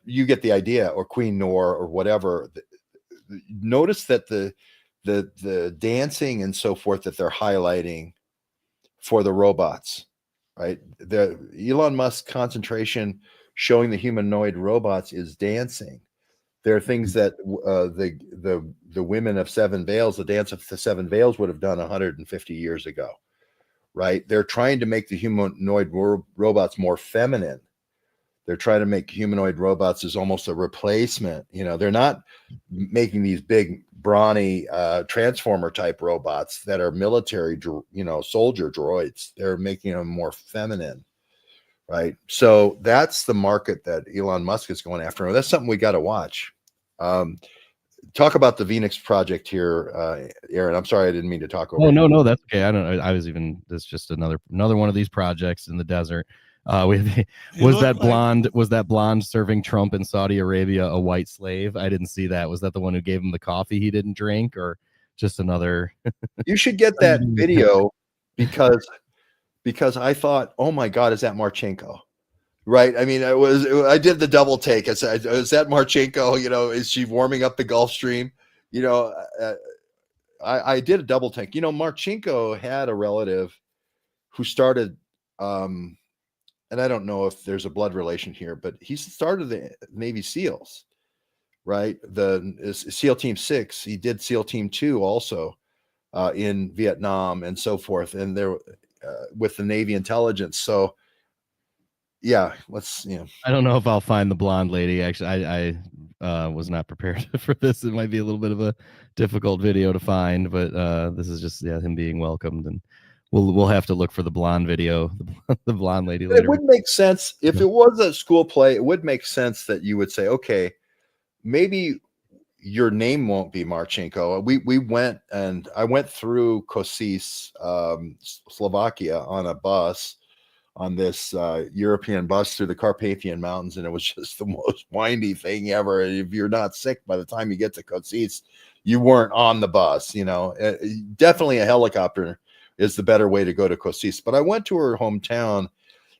you get the idea, or Queen Noor or whatever. Notice that the dancing and so forth that they're highlighting for the robots, right? The Elon Musk concentration showing the humanoid robots is dancing. There are things that the women of Seven Veils, the dance of the Seven Veils, would have done 150 years ago, right? They're trying to make the humanoid robots more feminine. They're trying to make humanoid robots as almost a replacement. They're not making these big, brawny transformer type robots that are military, soldier droids. They're making them more feminine, right? So that's the market that Elon Musk is going after. That's something we got to watch. Talk about the Phoenix project here, Aaron. I'm sorry, I didn't mean to talk over. Oh, no, that's okay. I don't know. That's just another one of these projects in the desert. Was that blonde serving Trump in Saudi Arabia a white slave? I didn't see that. Was that the one who gave him the coffee he didn't drink, or just another? You should get that video because I thought, oh my God, is that Marchenko? Right. I mean, I did the double take. I said, is that Marchenko? Is she warming up the Gulf Stream? I did a double take. Marchenko had a relative who started, and I don't know if there's a blood relation here, but he started the Navy SEALs, right? The SEAL Team 6. He did SEAL Team 2 also in Vietnam and so forth, and there with the Navy intelligence. So, yeah, I don't know if I'll find the blonde lady. Actually, I was not prepared for this. It might be a little bit of a difficult video to find, but this is just him being welcomed, and we'll have to look for the blonde video, the blonde lady later. It would make sense if it was a school play. It would make sense that you would say, okay, maybe your name won't be Marchenko. We went, and I went through Košice, Slovakia, on a bus, on this European bus through the Carpathian Mountains, and it was just the most windy thing ever. If you're not sick by the time you get to Košice, you weren't on the bus. Definitely a helicopter is the better way to go to Košice. But I went to her hometown,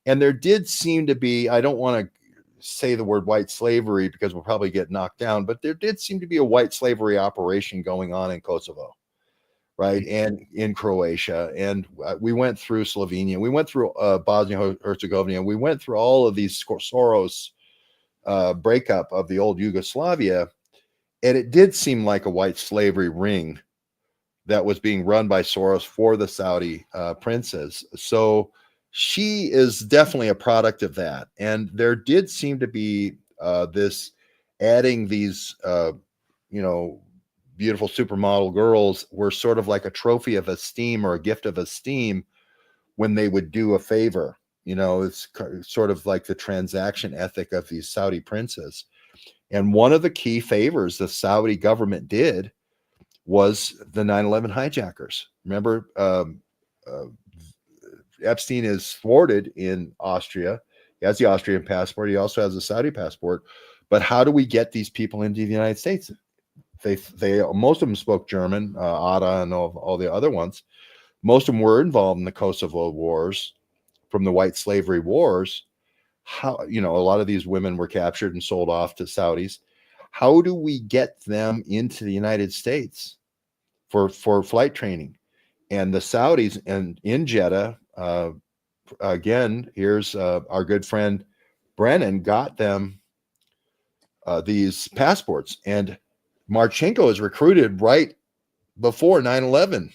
and there did seem to be, I don't want to say the word white slavery because we'll probably get knocked down, but there did seem to be a white slavery operation going on in Kosovo, right? And in Croatia. And we went through Slovenia. We went through Bosnia-Herzegovina. We went through all of these Soros breakup of the old Yugoslavia. And it did seem like a white slavery ring that was being run by Soros for the Saudi princes. So she is definitely a product of that. And there did seem to be this adding these, beautiful supermodel girls were sort of like a trophy of esteem or a gift of esteem when they would do a favor. It's sort of like the transaction ethic of these Saudi princes. And one of the key favors the Saudi government did was the 9/11 hijackers. Remember, Epstein is thwarted in Austria. He has the Austrian passport. He also has a Saudi passport. But how do we get these people into the United States? They most of them spoke German, Ada and all the other ones. Most of them were involved in the Kosovo wars, from the white slavery wars. How, a lot of these women were captured and sold off to Saudis. How do we get them into the United States for flight training? And the Saudis, and in Jeddah, again, here's our good friend Brennan got them these passports, and Marchenko is recruited right before 9/11,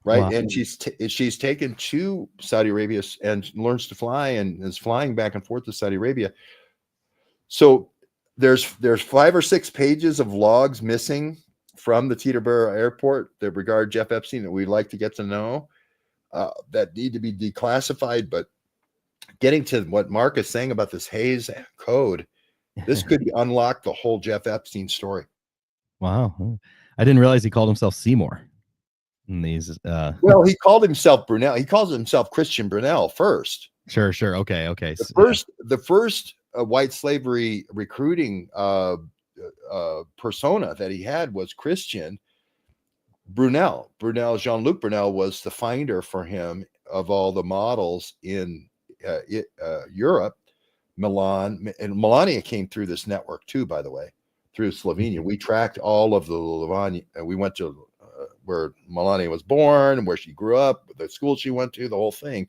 right? Wow. And she's taken to Saudi Arabia and learns to fly and is flying back and forth to Saudi Arabia. So there's 5 or 6 pages of logs missing from the Teterboro airport that regard Jeff Epstein that we'd like to get to know, that need to be declassified. But getting to what Mark is saying about this Hays Code, This could unlock the whole Jeff Epstein story. Wow. I didn't realize he called himself Seymour. In these, Well, he called himself Brunel. He calls himself Christian Brunel first. Sure. Okay. The first white slavery recruiting persona that he had was Christian Brunel. Jean-Luc Brunel was the finder for him of all the models in Europe, Milan, and Melania came through this network too, by the way, through Slovenia. We tracked all of the Lavanya. We went to where Melania was born, where she grew up, the school she went to, the whole thing.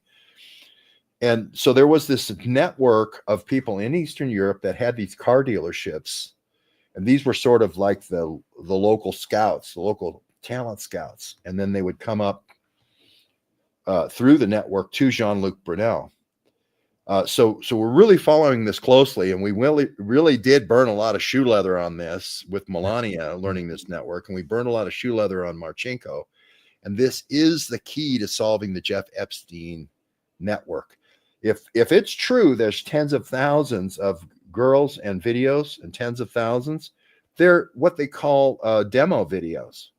And so there was this network of people in Eastern Europe that had these car dealerships. And these were sort of like the local scouts, the local talent scouts. And then they would come up through the network to Jean-Luc Brunel. So we're really following this closely, and we really did burn a lot of shoe leather on this with Melania learning this network, and we burned a lot of shoe leather on Marchenko. And this is the key to solving the Jeff Epstein network. If it's true, there's tens of thousands of girls and videos, and tens of thousands. They're what they call demo videos.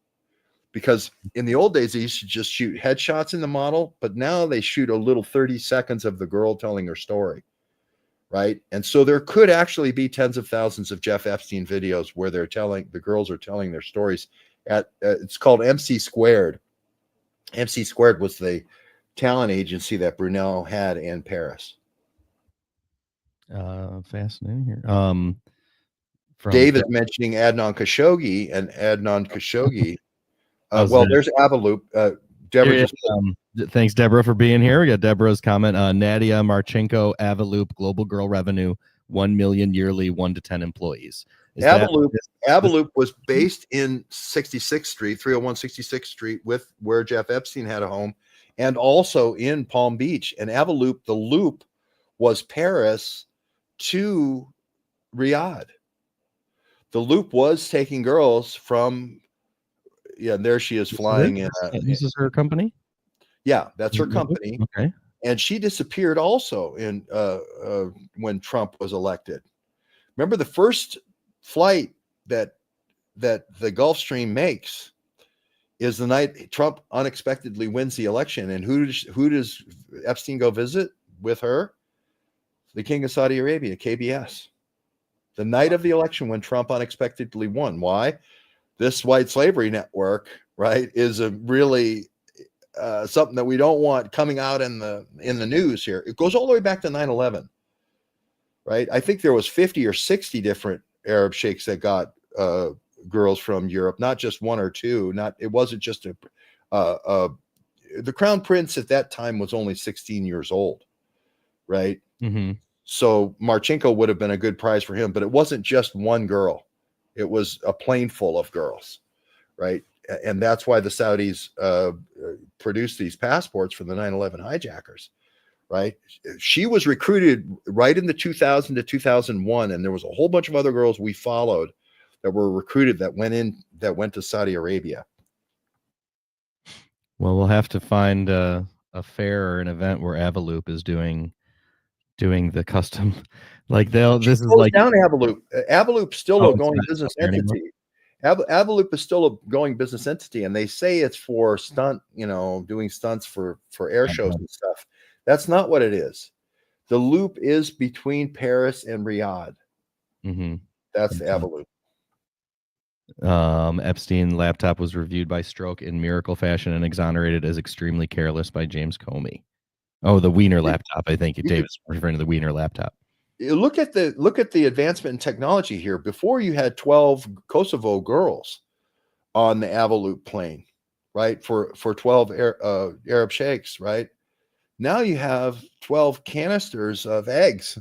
Because in the old days, they used to just shoot headshots in the model, but now they shoot a little 30 seconds of the girl telling her story, right? And so there could actually be tens of thousands of Jeff Epstein videos where the girls are telling their stories. It's called MC Squared. MC Squared was the talent agency that Brunel had in Paris. Fascinating here. Dave is mentioning Adnan Khashoggi, and Adnan Khashoggi. There's Avaloop. Deborah thanks, Deborah, for being here. We got Deborah's comment. Nadia Marchenko, Avaloop, global girl revenue, 1 million yearly, 1 to 10 employees. Avaloop was based in 66th Street, 301 66th Street, where Jeff Epstein had a home, and also in Palm Beach. And Avaloop, the loop was Paris to Riyadh. The loop was taking girls from. Yeah, there she is flying in. This is her company? Yeah, that's her company. Okay. And she disappeared also in when Trump was elected. Remember, the first flight that the Gulfstream makes is the night Trump unexpectedly wins the election. And who does Epstein go visit with her? The King of Saudi Arabia, KBS. The night of the election when Trump unexpectedly won. Why? This white slavery network, right, is a really something that we don't want coming out in the news here. It goes all the way back to 9/11, right? I think there was 50 or 60 different Arab sheikhs that got girls from Europe, not just one or two. It wasn't just the crown prince at that time was only 16 years old, right? Mm-hmm. So Marchenko would have been a good prize for him, but it wasn't just one girl. It was a plane full of girls, right? And that's why the Saudis produced these passports for the 9/11 hijackers, right? She was recruited right in the 2000 to 2001, and there was a whole bunch of other girls we followed that were recruited that went to Saudi Arabia. Well, we'll have to find a fair or an event where Avaloop is doing the custom. Like this is like down Avaloop. Avaloop's still a going business entity. Avaloop is still a going business entity, and they say it's for doing stunts for air shows and stuff. That's not what it is. The loop is between Paris and Riyadh. Mm-hmm. That's the Avaloop. Epstein laptop was reviewed by Stroke in miracle fashion and exonerated as extremely careless by James Comey. Oh, the Wiener laptop. I think David's referring to the Wiener laptop. Look at the advancement in technology here. Before, you had 12 Kosovo girls on the Avaloop plane, right? For 12 Arab sheikhs, right? Now you have 12 canisters of eggs.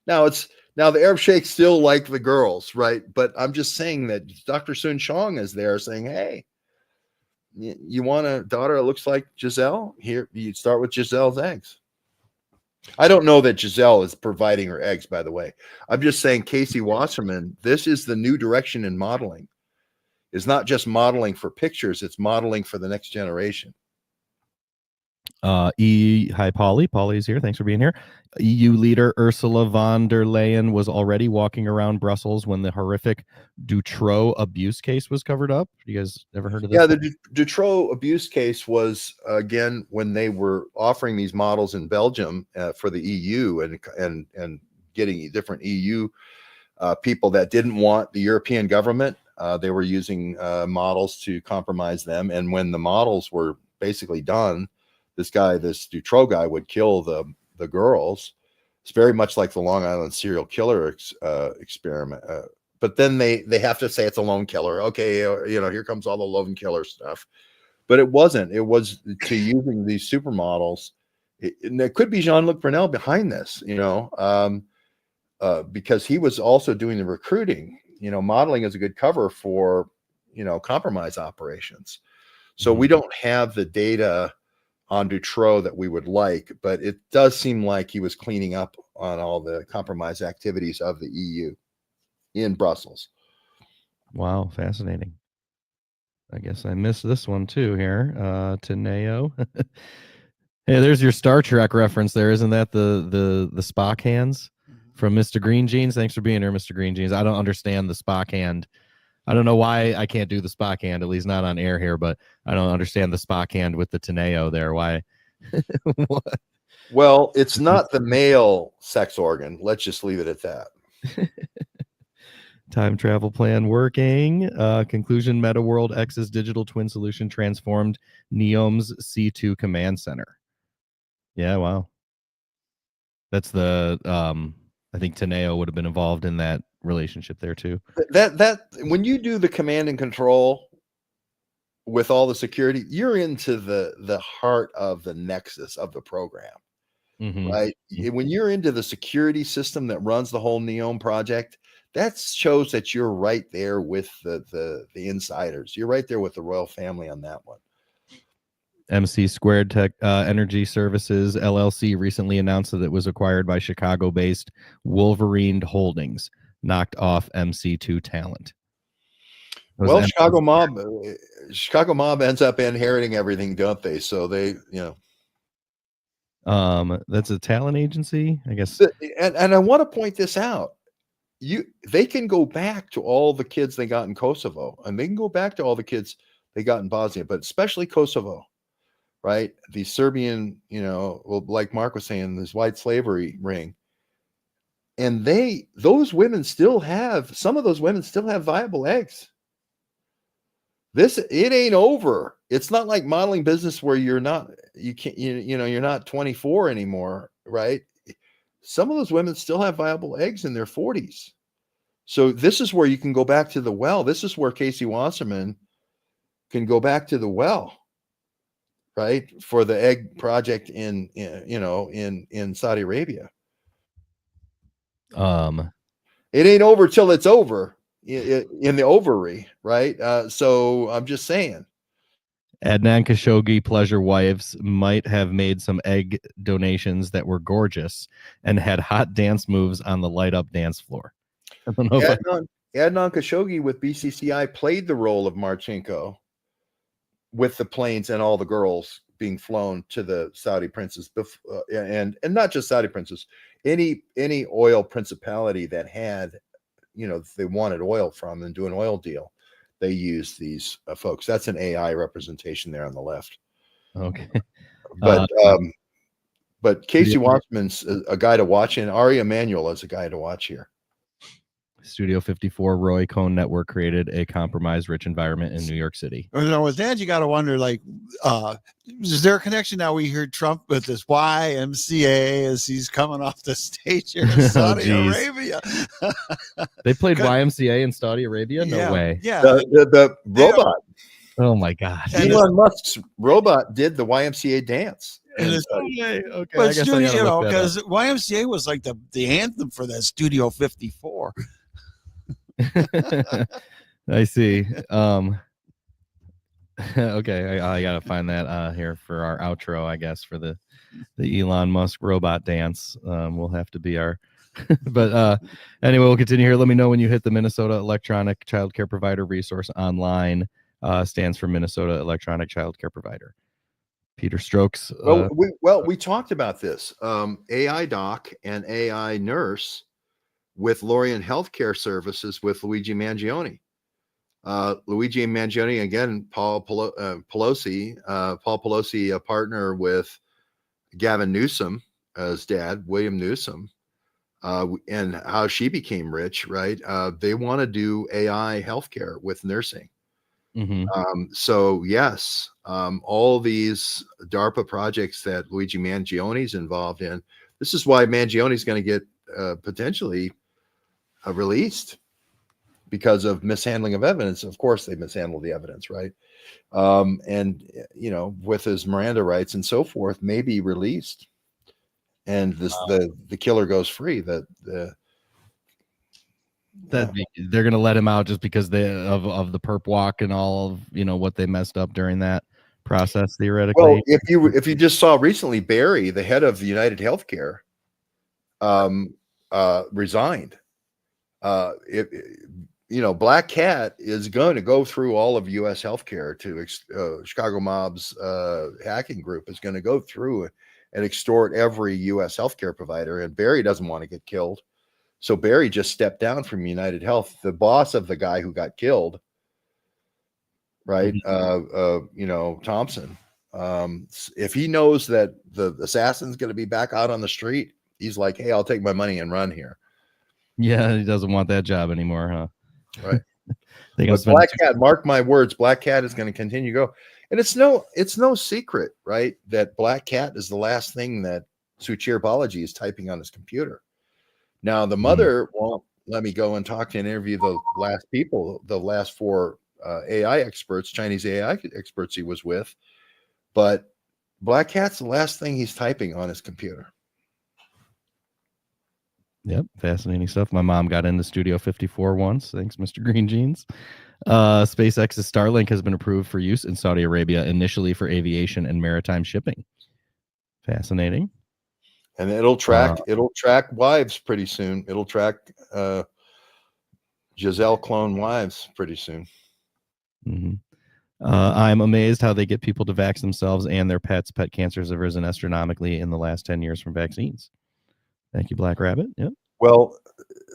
Now the Arab sheikhs still like the girls, right? But I'm just saying that Dr. Sun Chong is there saying, hey, you want a daughter that looks like Giselle? Here, you start with Giselle's eggs. I don't know that Giselle is providing her eggs, by the way. I'm just saying, Casey Wasserman, this is the new direction in modeling. It's not just modeling for pictures, it's modeling for the next generation. Hi, Polly. Polly's here. Thanks for being here. EU leader Ursula von der Leyen was already walking around Brussels when the horrific Dutroux abuse case was covered up. You guys ever heard of this? Yeah, the Dutroux abuse case was again when they were offering these models in Belgium for the EU and getting different EU people that didn't want the European government. They were using models to compromise them, and when the models were basically done, this Dutroux guy would kill the girls. It's very much like the Long Island serial killer experiment. But then they have to say it's a lone killer. Okay, here comes all the lone killer stuff. But it wasn't. It was to using these supermodels. And there could be Jean-Luc Brunel behind this, because he was also doing the recruiting. Modeling is a good cover for, compromise operations. So we don't have the data on Dutroux that we would like, but it does seem like he was cleaning up on all the compromise activities of the EU in Brussels. Wow, fascinating. I guess I missed this one too here. Teneo. Hey, there's your Star Trek reference there. Isn't that the Spock hands from Mr. Green Jeans? Thanks for being here, Mr. Green Jeans. I don't understand the Spock hand. I don't know why I can't do the Spock hand, at least not on air here, but I don't understand the Spock hand with the Teneo there. Why? What? Well, it's not the male sex organ. Let's just leave it at that. Time travel plan working. Conclusion, MetaWorld X's digital twin solution transformed Neom's C2 command center. Yeah, wow. That's the I think Teneo would have been involved in that relationship there too. That when you do the command and control with all the security, you're into the heart of the nexus of the program. Right? When you're into the security system that runs the whole Neom project, that shows that you're right there with the insiders. You're right there with the royal family on that one. MC Squared Tech Energy Services LLC recently announced that it was acquired by Chicago-based Wolverine Holdings, knocked off MC2 talent. Well, Chicago Mob ends up inheriting everything, don't they? So they, that's a talent agency, I guess. And I want to point this out. They can go back to all the kids they got in Kosovo, and they can go back to all the kids they got in Bosnia, but especially Kosovo, right? The Serbian, like Mark was saying, this white slavery ring. And some of those women still have viable eggs. It ain't over. It's not like modeling business where you're not 24 anymore, right? Some of those women still have viable eggs in their 40s. So this is where you can go back to the well. This is where Casey Wasserman can go back to the well, right? For the egg project in Saudi Arabia. It ain't over till it's over in the ovary, right? So I'm just saying. Adnan Khashoggi pleasure wives might have made some egg donations that were gorgeous and had hot dance moves on the light up dance floor. I don't know Adnan Khashoggi with BCCI played the role of Marchenko with the planes and all the girls being flown to the Saudi princes, and not just Saudi princes, any oil principality that had, they wanted oil from and do an oil deal. They use these folks. That's an AI representation there on the left. Okay. But Casey Wasserman's a guy to watch, and Ari Emanuel is a guy to watch here. Studio 54 Roy Cohn Network created a compromised rich environment in New York City. With that, you got to wonder, is there a connection now? We heard Trump with this YMCA as he's coming off the stage here in Saudi Arabia. They played YMCA in Saudi Arabia? No way. Yeah. The robot. Oh my God. Elon Musk's robot did the YMCA dance. Okay. But because YMCA was like the anthem for that Studio 54. I see. Okay, I gotta find that here for our outro, I guess, for the Elon Musk robot dance. Will have to be our but anyway, we'll continue here. Let me know when you hit the Minnesota Electronic Child Care Provider resource online. Stands for Minnesota Electronic Child Care Provider. Peter Strokes. We talked about this. AI doc and AI nurse with Lorient Healthcare Services with Luigi Mangione. Luigi Mangione, again, Paul Pelosi, a partner with Gavin Newsom as dad, William Newsom, and how she became rich, right? They want to do AI healthcare with nursing. So yes, all these DARPA projects that Luigi Mangione is involved in. This is why Mangione is going to get potentially released because of mishandling of evidence. Of course, they mishandled the evidence, right? And with his Miranda rights and so forth, may be released, and the killer goes free. They're going to let him out just because of the perp walk and all of what they messed up during that process, theoretically. Well, if you just saw recently, Barry, the head of United Healthcare, resigned. Black Cat is going to go through all of U.S. healthcare to Chicago Mob's hacking group is going to go through and extort every U.S. healthcare provider, and Barry doesn't want to get killed. So Barry just stepped down from United Health, the boss of the guy who got killed, right? Thompson. If he knows that the assassin's going to be back out on the street, he's like, hey, I'll take my money and run here. Yeah, he doesn't want that job anymore, huh? Right. But Black Cat, mark my words, Black Cat is going to continue to go. And it's no secret, right, that Black Cat is the last thing that Suchir Balaji is typing on his computer. Now, the mother won't let me go and talk to and interview the last four AI experts, Chinese AI experts he was with. But Black Cat's the last thing he's typing on his computer. Yep, fascinating stuff. My mom got into Studio 54 once. Thanks, Mr. Green Jeans. SpaceX's Starlink has been approved for use in Saudi Arabia, initially for aviation and maritime shipping. Fascinating. And it'll track wives pretty soon. It'll track Giselle clone wives pretty soon. I'm amazed how they get people to vax themselves and their pets. Pet cancers have risen astronomically in the last 10 years from vaccines. Thank you, Black Rabbit. Yep. Well,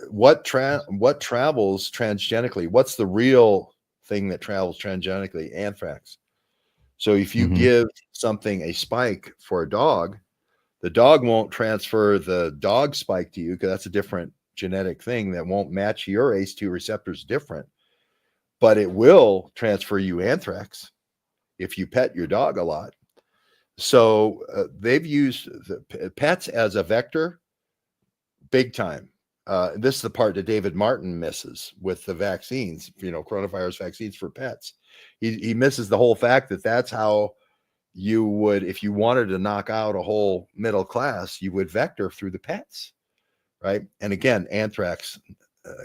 what travels transgenically? What's the real thing that travels transgenically? Anthrax. So if you give something a spike for a dog, the dog won't transfer the dog spike to you because that's a different genetic thing that won't match your ACE2 receptors different. But it will transfer you anthrax if you pet your dog a lot. So they've used the pets as a vector big time. This is the part that David Martin misses with the vaccines, coronavirus vaccines for pets. He misses the whole fact that that's how you would, if you wanted to knock out a whole middle class, you would vector through the pets, right? And again, anthrax,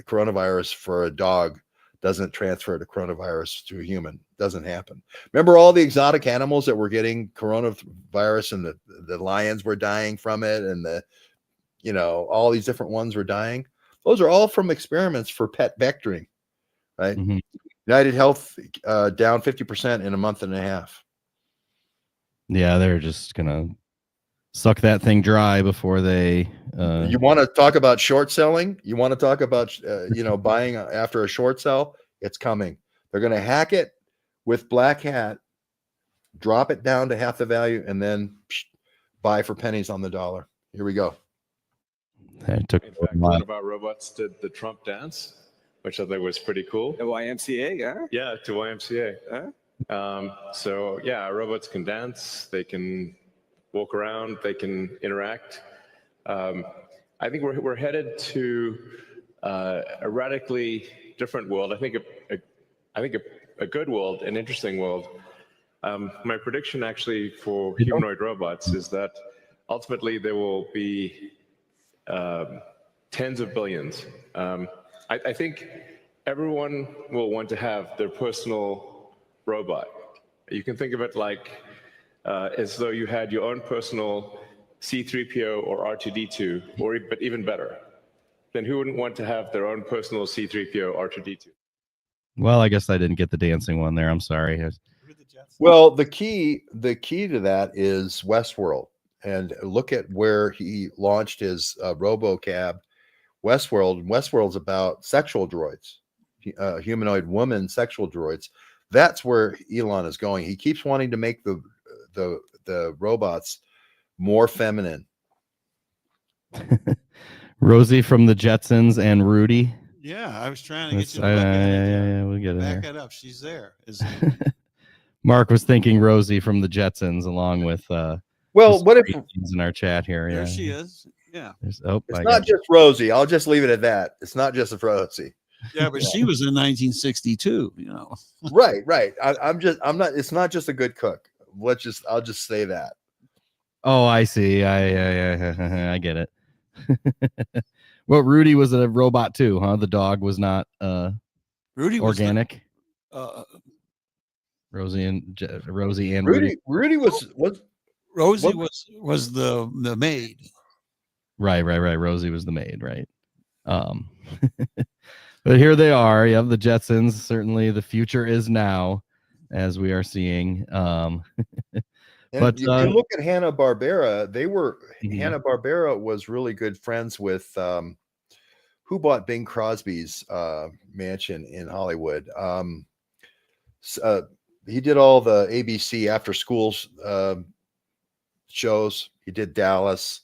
coronavirus for a dog doesn't transfer to coronavirus to a human. Doesn't happen. Remember all the exotic animals that were getting coronavirus, and the lions were dying from it, and all these different ones were dying. Those are all from experiments for pet vectoring, right? United Health down 50% in a month and a half. Yeah, they're just gonna suck that thing dry before they. You want to talk about short selling? You want to talk about buying after a short sell? It's coming. They're going to hack it with Black Hat, drop it down to half the value, and then buy for pennies on the dollar. Here we go. One of our robots did the Trump dance, which I think was pretty cool. The YMCA, yeah? Yeah, to YMCA. So yeah, our robots can dance, they can walk around, they can interact. I think we're headed to a radically different world. I think a good world, an interesting world. My prediction actually for humanoid robots is that ultimately there will be tens of billions. I think everyone will want to have their personal robot. You can think of it like as though you had your own personal C-3PO or R2-D2, but even better. Then who wouldn't want to have their own personal C-3PO, R2-D2? Well, I guess I didn't get the dancing one there. I'm sorry. with the Jetsons? Well, the key to that is Westworld, and look at where he launched his RoboCab, Westworld. Westworld's about sexual droids, humanoid woman sexual droids. That's where Elon is going. He keeps wanting to make the robots more feminine. Rosie from the Jetsons and Rudy. Yeah, I was trying to get That's- you to look at it. yeah, we'll get it Back here. it up. She's there. Mark was thinking Rosie from the Jetsons, along with Well, Mr. what if Ratings in our chat here? There Yeah, she is. Yeah. It's it's I not got- just Rosie? I'll just leave it at that. It's not just a Rosie. Yeah, but she was in 1962, you know. Right. I'm not. It's not just a good cook. I'll just say that. Oh, I see. I get it. Well, Rudy was a robot too, huh? The dog was not Rudy was the- organic. Rosie and Rudy. Rudy was Rosie What- was the maid. Right. Rosie was the maid, right? But here they are. You have the Jetsons. Certainly, the future is now, as we are seeing. And But, you look at Hanna-Barbera. Mhm. Hanna-Barbera was really good friends with who bought Bing Crosby's mansion in Hollywood. He did all the ABC after schools shows. He did Dallas.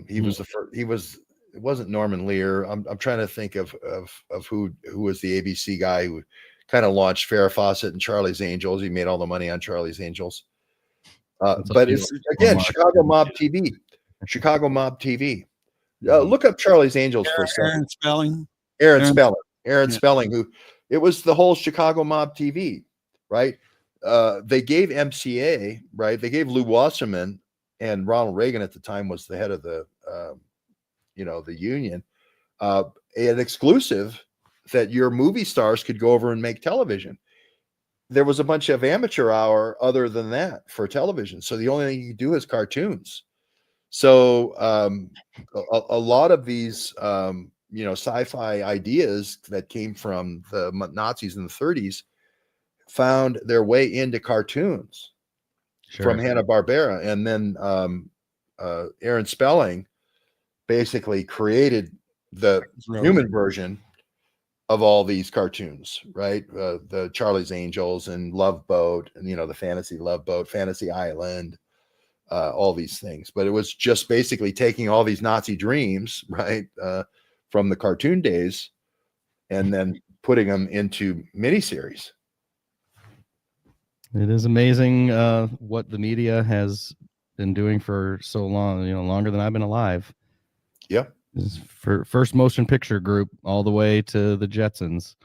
He was the first. It wasn't Norman Lear. I'm trying to think of who was the ABC guy who kind of launched Farrah Fawcett and Charlie's Angels. He made all the money on Charlie's Angels. But it's again Chicago Mob TV. Chicago Mob TV. Look up Charlie's Angels for a second. Aaron Spelling. Aaron Yeah. Spelling, who it was the whole Chicago Mob TV, right? They gave MCA, right? They gave Lou Wasserman, and Ronald Reagan at the time was the head of the the union, an exclusive that your movie stars could go over and make television. There was a bunch of amateur hour other than that for television. So the only thing you could do is cartoons. So a lot of these, sci-fi ideas that came from the Nazis in the 30s found their way into cartoons from Hanna-Barbera. And then Aaron Spelling basically created the human version of all these cartoons, right? The Charlie's Angels and Love Boat, and the Fantasy Love Boat, Fantasy Island, all these things. But it was just basically taking all these Nazi dreams, right, from the cartoon days, and then putting them into miniseries. It is amazing what the media has been doing for so long, longer than I've been alive. Yep. This is for first motion picture group all the way to the Jetsons.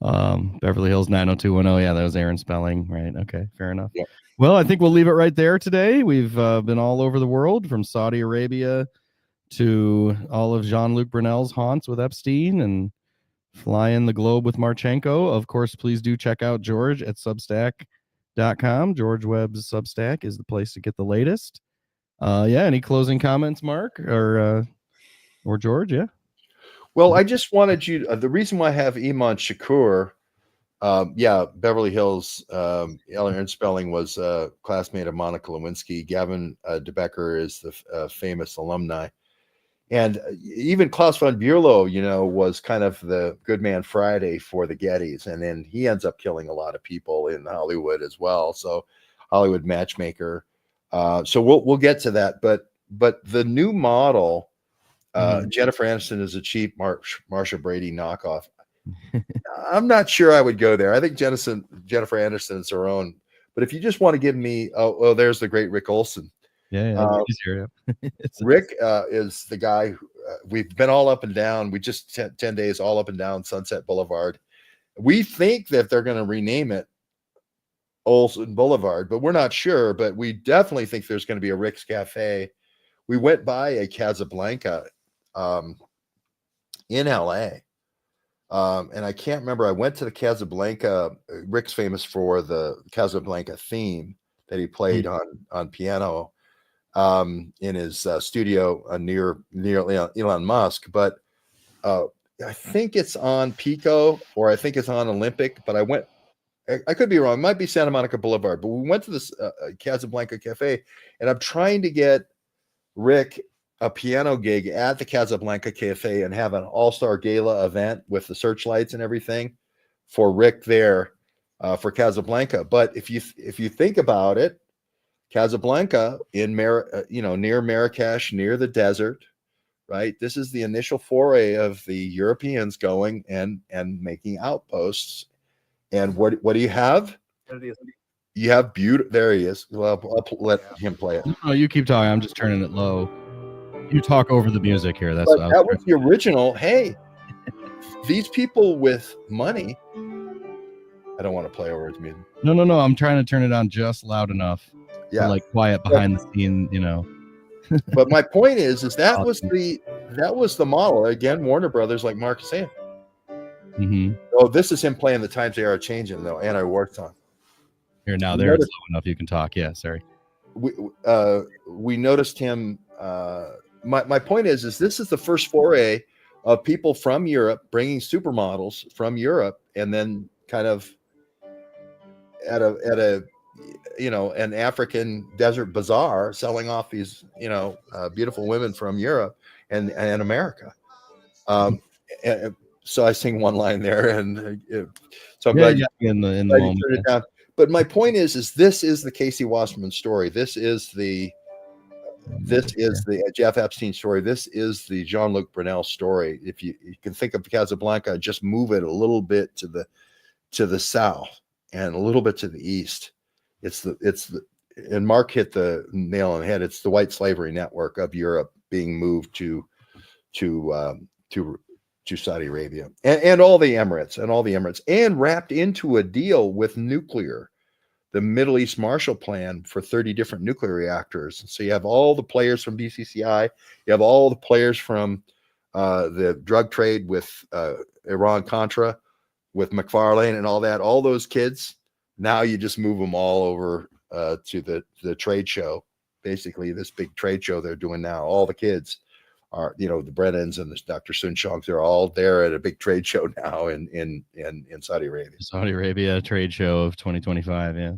Beverly Hills 90210. Yeah, that was Aaron Spelling. Right. Okay. Fair enough. Yep. Well, I think we'll leave it right there today. We've been all over the world, from Saudi Arabia to all of Jean-Luc Brunel's haunts with Epstein and flying the globe with Marchenko. Of course, please do check out George at Substack.com. George Webb's Substack is the place to get the latest. Any closing comments, Mark or George? Yeah. Well, I just wanted you. The reason why I have Iman Shakur, Beverly Hills. Aaron Spelling was a classmate of Monica Lewinsky. Gavin DeBecker is the famous alumni, and even Klaus von Bülow, was kind of the Good Man Friday for the Gettys, and then he ends up killing a lot of people in Hollywood as well. So, Hollywood matchmaker. So we'll get to that, but the new model, Jennifer Aniston is a cheap Marsha Brady knockoff. I'm not sure I would go there. I think Jennifer Aniston is her own. But if you just want to give me, there's the great Rick Olson. Yeah, he's here. Rick is the guy who, we've been all up and down. We just 10 days all up and down Sunset Boulevard. We think that they're going to rename it Olson Boulevard, but we're not sure. But we definitely think there's going to be a Rick's Cafe. We went by a Casablanca in LA, and I can't remember. I went to the Casablanca. Rick's famous for the Casablanca theme that he played on piano in his studio near Elon Musk. But I think it's on Pico, or I think it's on Olympic. But I went I could be wrong. It might be Santa Monica Boulevard, but we went to this Casablanca Cafe, and I'm trying to get Rick a piano gig at the Casablanca Cafe and have an all-star gala event with the searchlights and everything for Rick there for Casablanca. But if you think about it, Casablanca near Marrakesh, near the desert, right? This is the initial foray of the Europeans going and making outposts. And what do you have? You have beauty. There he is. Well, I'll let him play it. Oh, you keep talking. I'm just turning it low. You talk over the music here. That's But that was the original. Hey, these people with money. I don't want to play over his music. No. I'm trying to turn it on just loud enough. Yeah, to, like quiet behind the scene. But my point is that was the model. Again, Warner Brothers, like Mark is saying. Mm-hmm. Oh, this is him playing The Times They Are Changing, though, anti-war song. Here now, there it's low enough you can talk. Yeah, sorry. We noticed him. My point is this is the first foray of people from Europe bringing supermodels from Europe, and then kind of at a an African desert bazaar selling off these beautiful women from Europe and America. So I sing one line there, and so I'm glad in the moment. Turn it down. But my point is this is the Casey Wasserman story. This is the Jeff Epstein story. This is the Jean-Luc Brunel story. If you can think of Casablanca, just move it a little bit to the south and a little bit to the east. And Mark hit the nail on the head. It's the white slavery network of Europe being moved to Saudi Arabia and all the Emirates and wrapped into a deal with nuclear, the Middle East Marshall Plan for 30 different nuclear reactors. So you have all the players from BCCI, you have all the players from the drug trade with Iran Contra, with McFarlane and all that, all those kids. Now you just move them all over to the trade show, basically this big trade show they're doing now. All the kids are, the Brennans and the Dr. Sun Chongs, they're all there at a big trade show now in Saudi Arabia. Saudi Arabia trade show of 2025, yeah.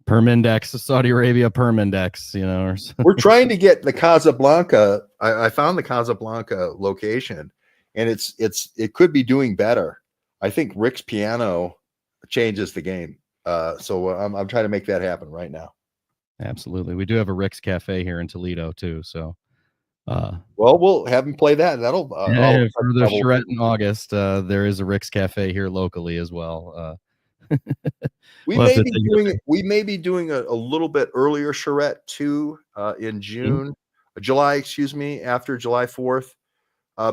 Perm index, Saudi Arabia perm index, We're trying to get the Casablanca. I found the Casablanca location, and it could be doing better. I think Rick's piano changes the game. So I'm trying to make that happen right now. Absolutely. We do have a Rick's Cafe here in Toledo too. So, well, we'll have him play that. That'll for the charrette in August. There is a Rick's Cafe here locally as well. We may be doing a little bit earlier charrette too in July, after July 4th,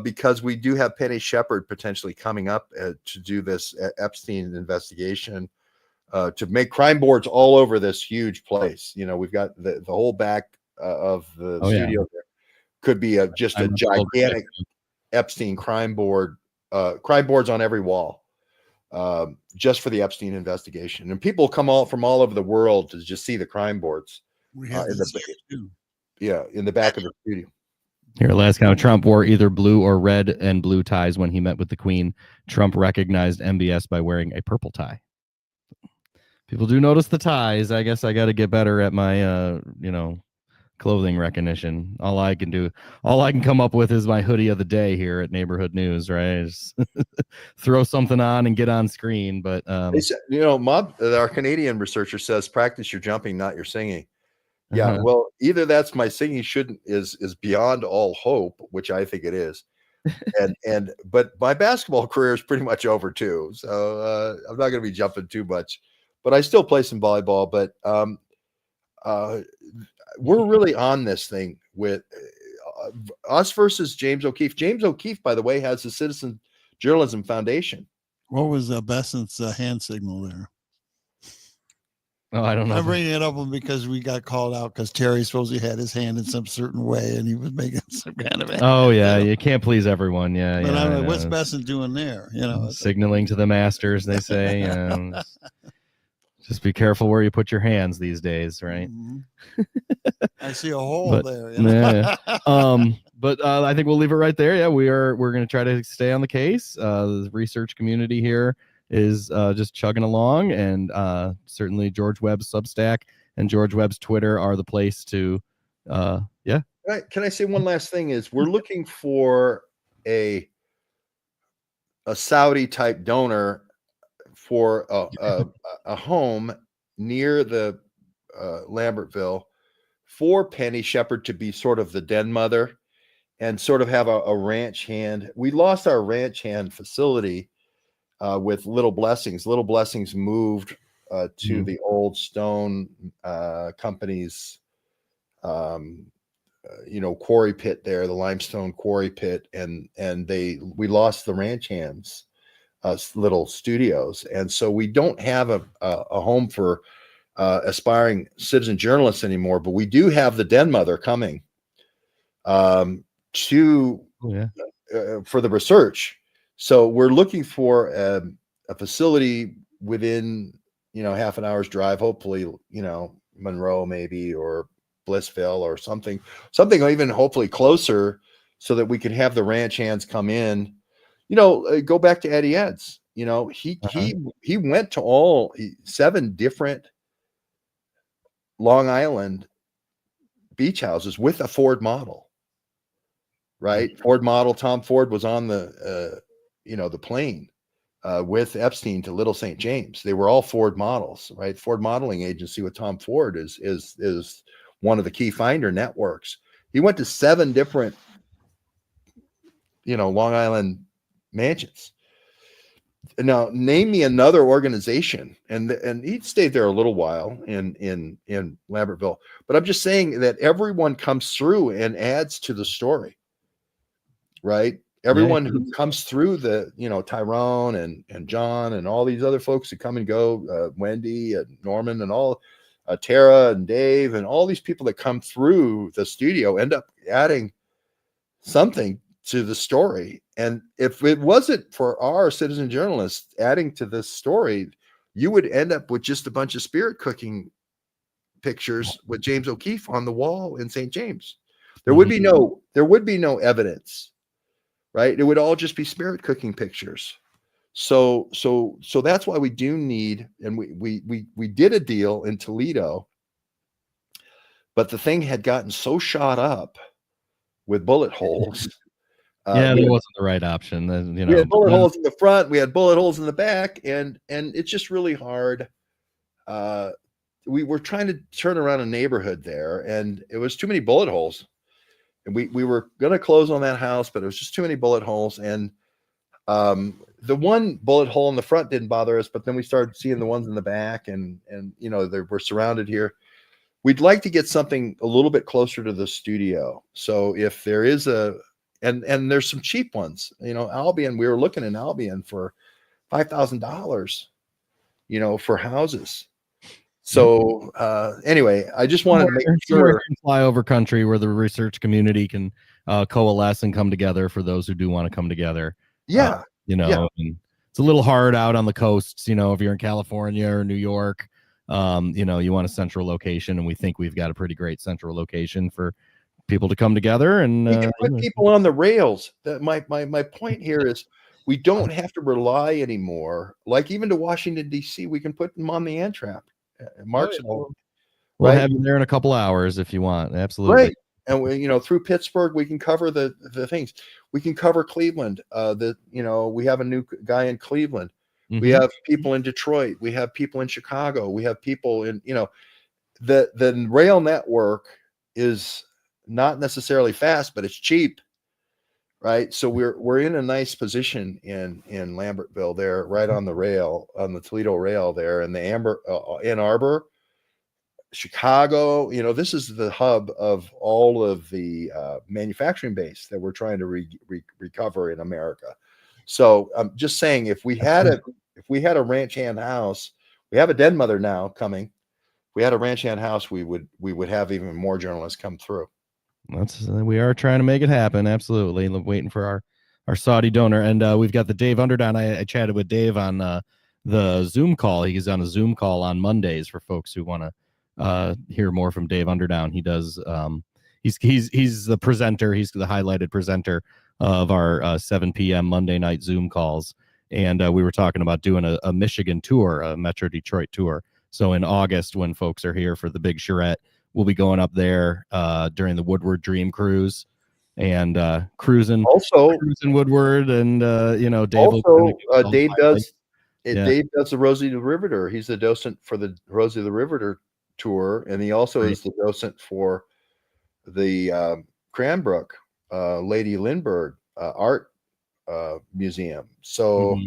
because we do have Penny Shepard potentially coming up to do this Epstein investigation. To make crime boards all over this huge place. We've got the whole back of the studio there. Could be just a gigantic Epstein crime board, crime boards on every wall, just for the Epstein investigation. And people come from all over the world to just see the crime boards. We have in the back of the studio. Here, last count, Trump wore either blue or red and blue ties when he met with the Queen. Trump recognized MBS by wearing a purple tie. People do notice the ties. I guess I got to get better at my, clothing recognition. All I can come up with is my hoodie of the day here at Neighborhood News, right? Just throw something on and get on screen. But, our Canadian researcher says, practice your jumping, not your singing. Yeah. Well, either that's my singing is beyond all hope, which I think it is. But my basketball career is pretty much over too. So I'm not going to be jumping too much. But I still play some volleyball. But we're really on this thing with us versus James O'Keefe. James O'Keefe, by the way, has the Citizen Journalism Foundation. What was Bessent's hand signal there? Oh, I don't know. I'm bringing it up because we got called out because Terry supposedly had his hand in some certain way and he was making some kind of. Oh yeah, you can't please everyone. Yeah, but I'm like, what's Bessent doing there? Signaling to the masters, they say. Just be careful where you put your hands these days, right? Mm-hmm. I see a hole there. But I think we'll leave it right there. Yeah, we're going to try to stay on the case. The research community here is just chugging along, and certainly George Webb's Substack and George Webb's Twitter are the place to Can I say one last thing? Is we're looking for a Saudi type donor for a home near the Lambertville for Penny Shepherd to be sort of the den mother and sort of have a ranch hand. We lost our ranch hand facility with Little Blessings. Little Blessings moved to the old stone company's quarry pit there, the limestone quarry pit, and we lost the ranch hands little studios, and so we don't have a home for aspiring citizen journalists anymore, but we do have the den mother coming for the research. So we're looking for a facility within half an hour's drive, hopefully Monroe maybe, or Blissville or something even hopefully closer, so that we can have the ranch hands come in. Go back to Eddie Ed's. He went to all 7 different Long Island beach houses with a Ford model, right? Ford model. Tom Ford was on the plane with Epstein to Little St. James. They were all Ford models, right? Ford Modeling Agency with Tom Ford is one of the key finder networks. He went to 7 different, Long Island mansions. Now, name me another organization, and he stayed there a little while in Lambertville. But I'm just saying that everyone comes through and adds to the story, right? Everyone who comes through Tyrone and John and all these other folks who come and go, Wendy and Norman and all, Tara and Dave and all these people that come through the studio end up adding something to the story. And if it wasn't for our citizen journalists adding to this story, you would end up with just a bunch of spirit cooking pictures with James O'Keefe on the wall in St. James. There would be no evidence, right? It would all just be spirit cooking pictures. So that's why we do need, and we did a deal in Toledo, but the thing had gotten so shot up with bullet holes. That wasn't the right option. We had bullet holes in the front, we had bullet holes in the back, and it's just really hard. We were trying to turn around a neighborhood there, and it was too many bullet holes. And we were going to close on that house, but it was just too many bullet holes. And the one bullet hole in the front didn't bother us, but then we started seeing the ones in the back, and we're surrounded here. We'd like to get something a little bit closer to the studio. So if there is and there's some cheap ones, Albion, we were looking in Albion for $5,000, for houses. So anyway, I just wanted to make sure flyover country where the research community can coalesce and come together for those who do want to come together. And it's a little hard out on the coasts, if you're in California or New York, you want a central location, and we think we've got a pretty great central location for people to come together. And we can put people on the rails. That my point here is we don't have to rely anymore. Like even to Washington, D.C., we can put them on the Amtrak. Mark's we'll have you there in a couple hours if you want. Absolutely. Right. And we, through Pittsburgh, we can cover the things. We can cover Cleveland. We have a new guy in Cleveland. We have people in Detroit. We have people in Chicago. We have people in, the rail network is not necessarily fast, but it's cheap. Right. So we're in a nice position in Lambertville there, right on the rail, on the Toledo rail there, and the Ann Arbor, Chicago. This is the hub of all of the manufacturing base that we're trying to recover in America. So I'm just saying, if we had a ranch hand house, we have a den mother now coming. If we had a ranch hand house, we would have even more journalists come through. We are trying to make it happen. Absolutely. Waiting for our Saudi donor. And we've got the Dave Underdown. I chatted with Dave on the Zoom call. He's on a Zoom call on Mondays for folks who want to hear more from Dave Underdown. He does. He's the presenter. He's the highlighted presenter of our 7 p.m. Monday night Zoom calls. And we were talking about doing a Michigan tour, a Metro Detroit tour. So in August, when folks are here for the big charrette, we'll be going up there during the Woodward Dream Cruise and cruising Woodward, and Dave. Dave does the Rosie the Riveter. He's the docent for the Rosie the Riveter tour, and he also is the docent for the Cranbrook Lady Lindbergh Art Museum. So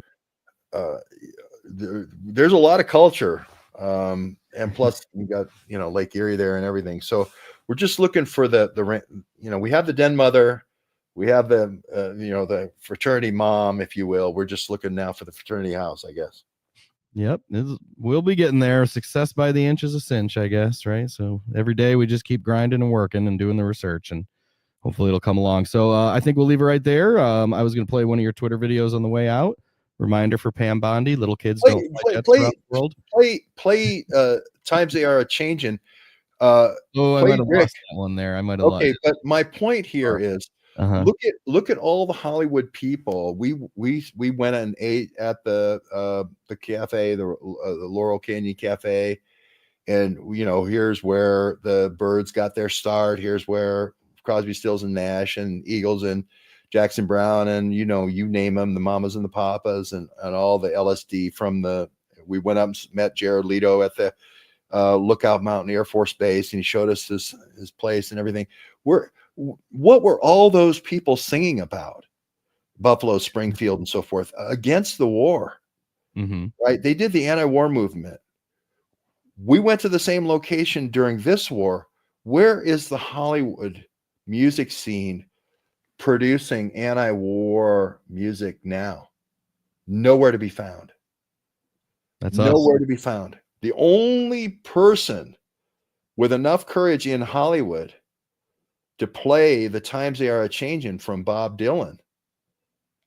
there's a lot of culture, and plus we got Lake Erie there and everything. So we're just looking for the we have the den mother, we have the the fraternity mom, if you will. We're just looking now for the fraternity house, I guess. Yep, we'll be getting there. Success by the inch is a cinch, I guess, right? So every day we just keep grinding and working and doing the research, and hopefully it'll come along. So I think we'll leave it right there. I was going to play one of your Twitter videos on the way out. Reminder for Pam Bondi: little kids don't fly jets around the world. Play Times They Are A-Changin'. I might have lost that one there. I might have. Okay, but my point here is look at all the Hollywood people. We went and ate at the cafe, the Laurel Canyon Cafe, and here's where the Byrds got their start. Here's where Crosby, Stills and Nash and Eagles and Jackson Brown and you name them, the Mamas and the Papas and all the LSD from we went up and met Jared Leto at the Lookout Mountain Air Force Base, and he showed us his place and everything. What were all those people singing about? Buffalo, Springfield, and so forth, against the war, right? They did the anti-war movement. We went to the same location during this war. Where is the Hollywood music scene producing anti-war music now? Nowhere to be found. That's nowhere to be found. The only person with enough courage in Hollywood to play The Times They Are A-Changin' from Bob Dylan,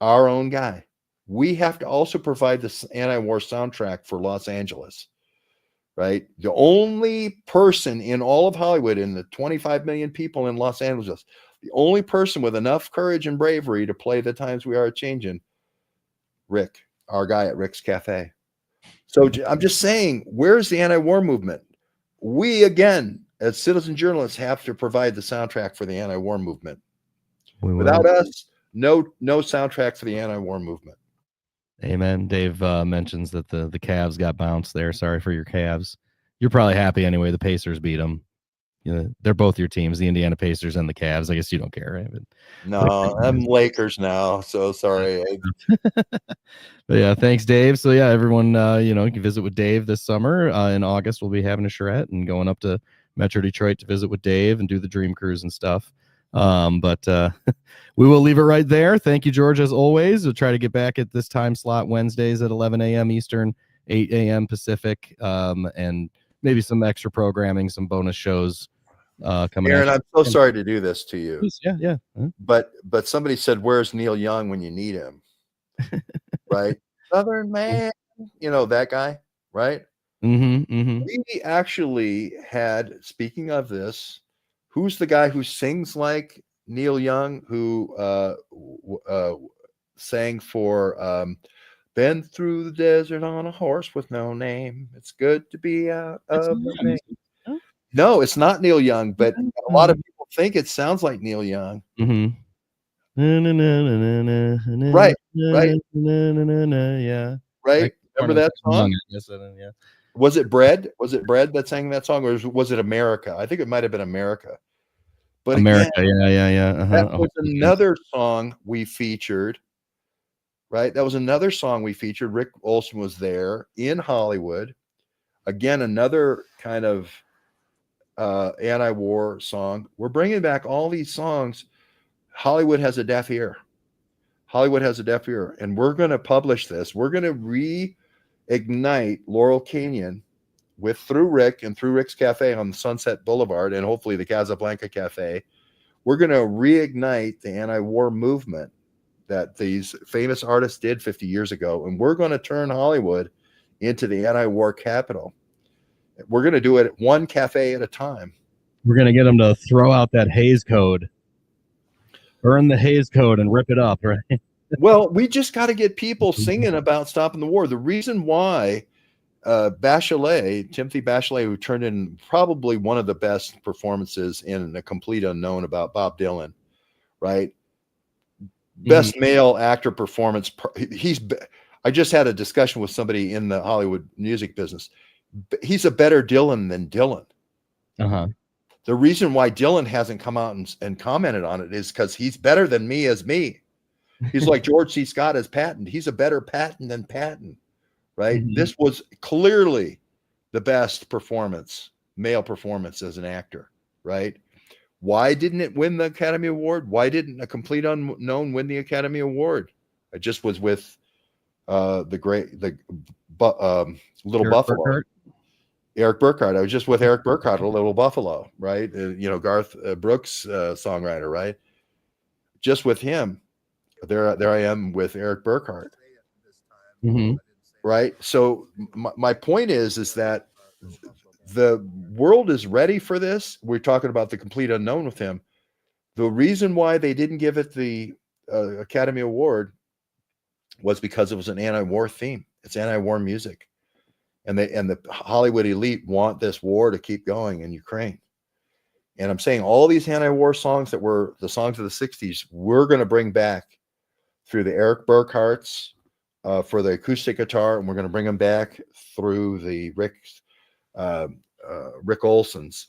our own guy. We have to also provide this anti-war soundtrack for Los Angeles, right? The only person in all of Hollywood, in the 25 million people in Los Angeles, the only person with enough courage and bravery to play The Times We Are A-Changin', Rick, our guy at Rick's Cafe. So I'm just saying, where's the anti-war movement? We, again, as citizen journalists, have to provide the soundtrack for the anti-war movement. Without us, no soundtrack for the anti-war movement. Amen. Dave mentions that the Cavs got bounced there. Sorry for your Cavs. You're probably happy anyway. The Pacers beat them. They're both your teams, the Indiana Pacers and the Cavs. I guess you don't care, right? No, I'm Lakers now, so sorry. But yeah, thanks, Dave. So yeah, everyone, you can visit with Dave this summer. In August, we'll be having a charrette and going up to Metro Detroit to visit with Dave and do the Dream Cruise and stuff. But we will leave it right there. Thank you, George, as always. We'll try to get back at this time slot Wednesdays at 11 a.m. Eastern, 8 a.m. Pacific, and maybe some extra programming, some bonus shows coming. Aaron, I'm so sorry to do this to you. Yeah. But somebody said, "Where's Neil Young when you need him?" Right? Southern man, that guy, right? We actually had, speaking of this, who's the guy who sings like Neil Young, who sang for "Been Through the Desert on a Horse with No Name. It's good to be out of the name." No, it's not Neil Young, but a lot of people think it sounds like Neil Young. Right. Yeah. Right. Remember that song? Yes, yeah. Was it Bread? Was it Bread that sang that song, or was it America? I think it might have been America. But America, again, yeah. That was another song we featured. Right. That was another song we featured. Rick Olson was there in Hollywood. Again, another kind of anti-war song. We're bringing back all these songs. Hollywood has a deaf ear. Hollywood has a deaf ear, and we're going to publish this. We're going to reignite Laurel Canyon through Rick and through Rick's Cafe on Sunset Boulevard, and hopefully the Casablanca Cafe. We're going to reignite the anti-war movement that these famous artists did 50 years ago, and we're going to turn Hollywood into the anti-war capital. We're going to do it one cafe at a time. We're going to get them to throw out that Hays Code. Burn the Hays Code and rip it up, right? Well, we just got to get people singing about stopping the war. The reason why Bachelet, Timothy Bachelet, who turned in probably one of the best performances in A Complete Unknown about Bob Dylan, right? Best male actor performance. I just had a discussion with somebody in the Hollywood music business. He's a better Dylan than Dylan. The reason why Dylan hasn't come out and commented on it is because he's better than me as me. He's like George C. Scott as Patton. He's a better Patton than Patton, right? This was clearly the best performance, male performance as an actor, right? Why didn't it win the Academy Award? Why didn't A Complete Unknown win the Academy Award? I just was with Little Buffalo. Eric Burkhart. I was just with Eric Burkhart, a Little Buffalo, right? Garth Brooks songwriter, right? Just with him. There I am with Eric Burkhart. Right. So my point is that the world is ready for this. We're talking about The Complete Unknown with him. The reason why they didn't give it the Academy Award was because it was an anti-war theme. It's anti-war music. And the Hollywood elite want this war to keep going in Ukraine. And I'm saying all these anti-war songs that were the songs of the 60s, we're going to bring back through the Eric Burkharts for the acoustic guitar, and we're going to bring them back through the Rick Olson's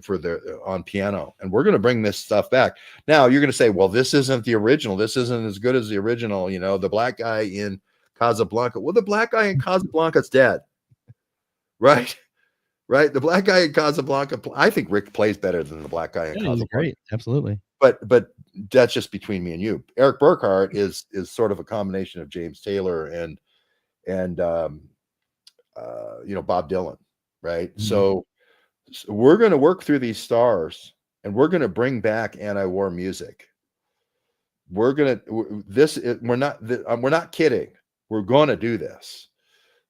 for the on piano, and we're going to bring this stuff back. Now you're going to say, well, this isn't the original. This isn't as good as the original. The black guy in Casablanca. Well, the black guy in Casablanca's dead, right? Right. The black guy in Casablanca. I think Rick plays better than the black guy in Casablanca. Great, absolutely. But that's just between me and you. Eric Burkhart is sort of a combination of James Taylor and Bob Dylan, right? So we're going to work through these stars, and we're going to bring back anti-war music. We're not kidding. We're going to do this,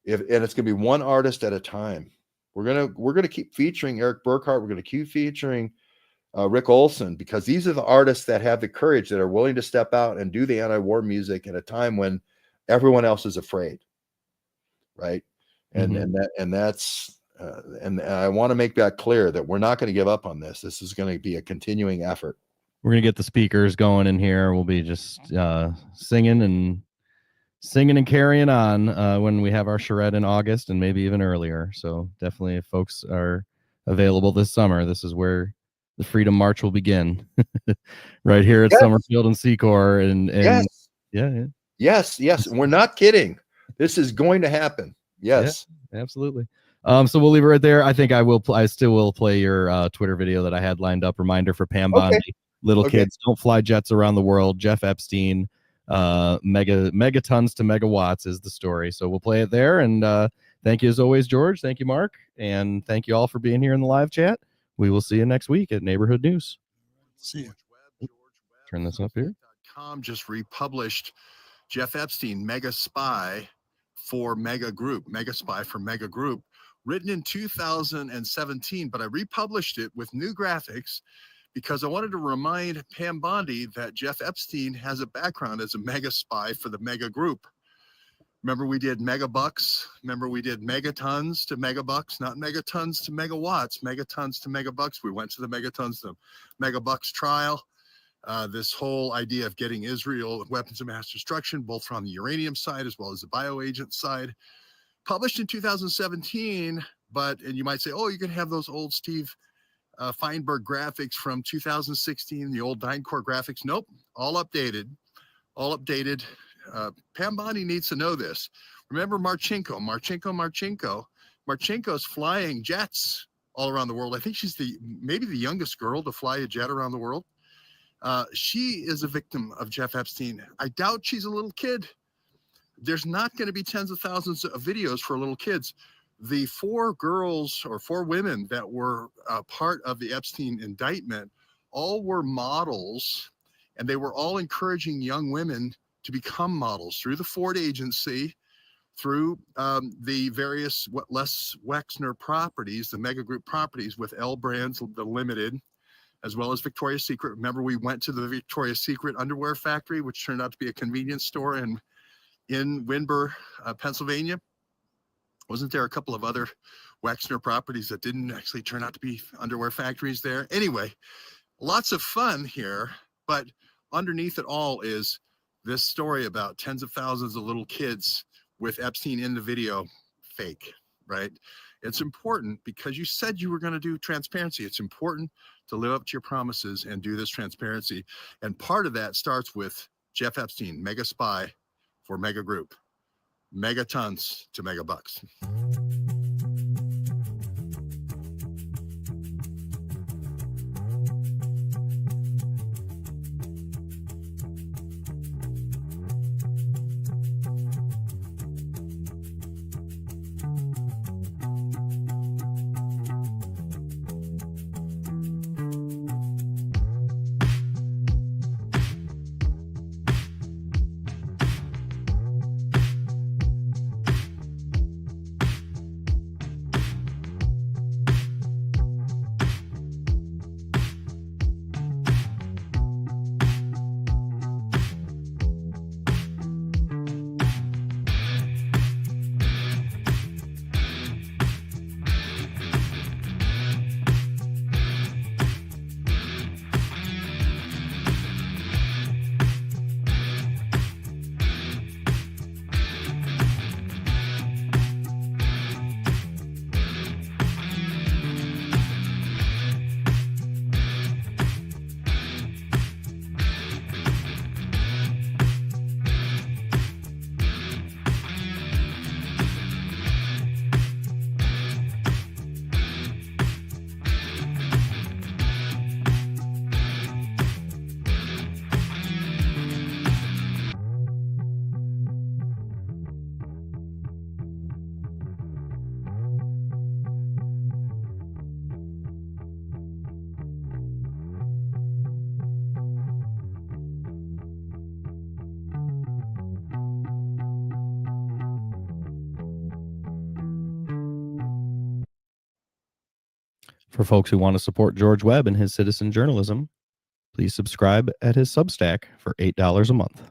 and it's going to be one artist at a time. We're going to keep featuring Eric Burkhart. We're going to keep featuring Rick Olson, because these are the artists that have the courage, that are willing to step out and do the anti-war music at a time when everyone else is afraid, right? And I want to make that clear, that we're not going to give up on this. This is going to be a continuing effort. We're going to get the speakers going in here. We'll be just singing and carrying on when we have our charrette in August, and maybe even earlier. So definitely, if folks are available this summer, this is where the Freedom March will begin. Right here at Summerfield and Secor. And yes. We're not kidding. This is going to happen. Yes, absolutely. So we'll leave it right there. I think I still will play your Twitter video that I had lined up. Reminder for Pam Bondi. Little kids don't fly jets around the world. Jeff Epstein, megatons to megawatts is the story. So we'll play it there. And thank you as always, George. Thank you, Mark. And thank you all for being here in the live chat. We will see you next week at Neighborhood News. See you. Turn this up here. Just republished Jeff Epstein, Mega Spy for Mega Group, Mega Spy for Mega Group, written in 2017, but I republished it with new graphics because I wanted to remind Pam Bondi that Jeff Epstein has a background as a mega spy for the Mega Group. Remember, we did megabucks. Remember, we did megatons to megabucks, not megatons to megawatts, megatons to megabucks. We went to the megatons to megabucks trial. This whole idea of getting Israel weapons of mass destruction, both from the uranium side as well as the bioagent side, published in 2017. And you might say, oh, you can have those old Steve Feinberg graphics from 2016, the old DynCorp graphics. Nope, all updated. Pam Bondi needs to know this. Remember Marchenko. Marchenko's flying jets all around the world. I think she's maybe the youngest girl to fly a jet around the world. She is a victim of Jeff Epstein. I doubt she's a little kid. There's not going to be tens of thousands of videos for little kids. The 4 girls or 4 women that were part of the Epstein indictment all were models, and they were all encouraging young women to become models through the Ford Agency, through the various Les Wexner properties, the Mega Group properties with L Brands, the Limited, as well as Victoria's Secret. Remember, we went to the Victoria's Secret underwear factory, which turned out to be a convenience store in Windber, Pennsylvania. Wasn't there a couple of other Wexner properties that didn't actually turn out to be underwear factories there? Anyway, lots of fun here, but underneath it all is this story about tens of thousands of little kids with Epstein in the video fake, right? It's important because you said you were going to do transparency. It's important to live up to your promises and do this transparency. And part of that starts with Jeff Epstein, mega spy for Mega Group. Megatons to mega bucks. For folks who want to support George Webb and his citizen journalism, please subscribe at his Substack for $8 a month.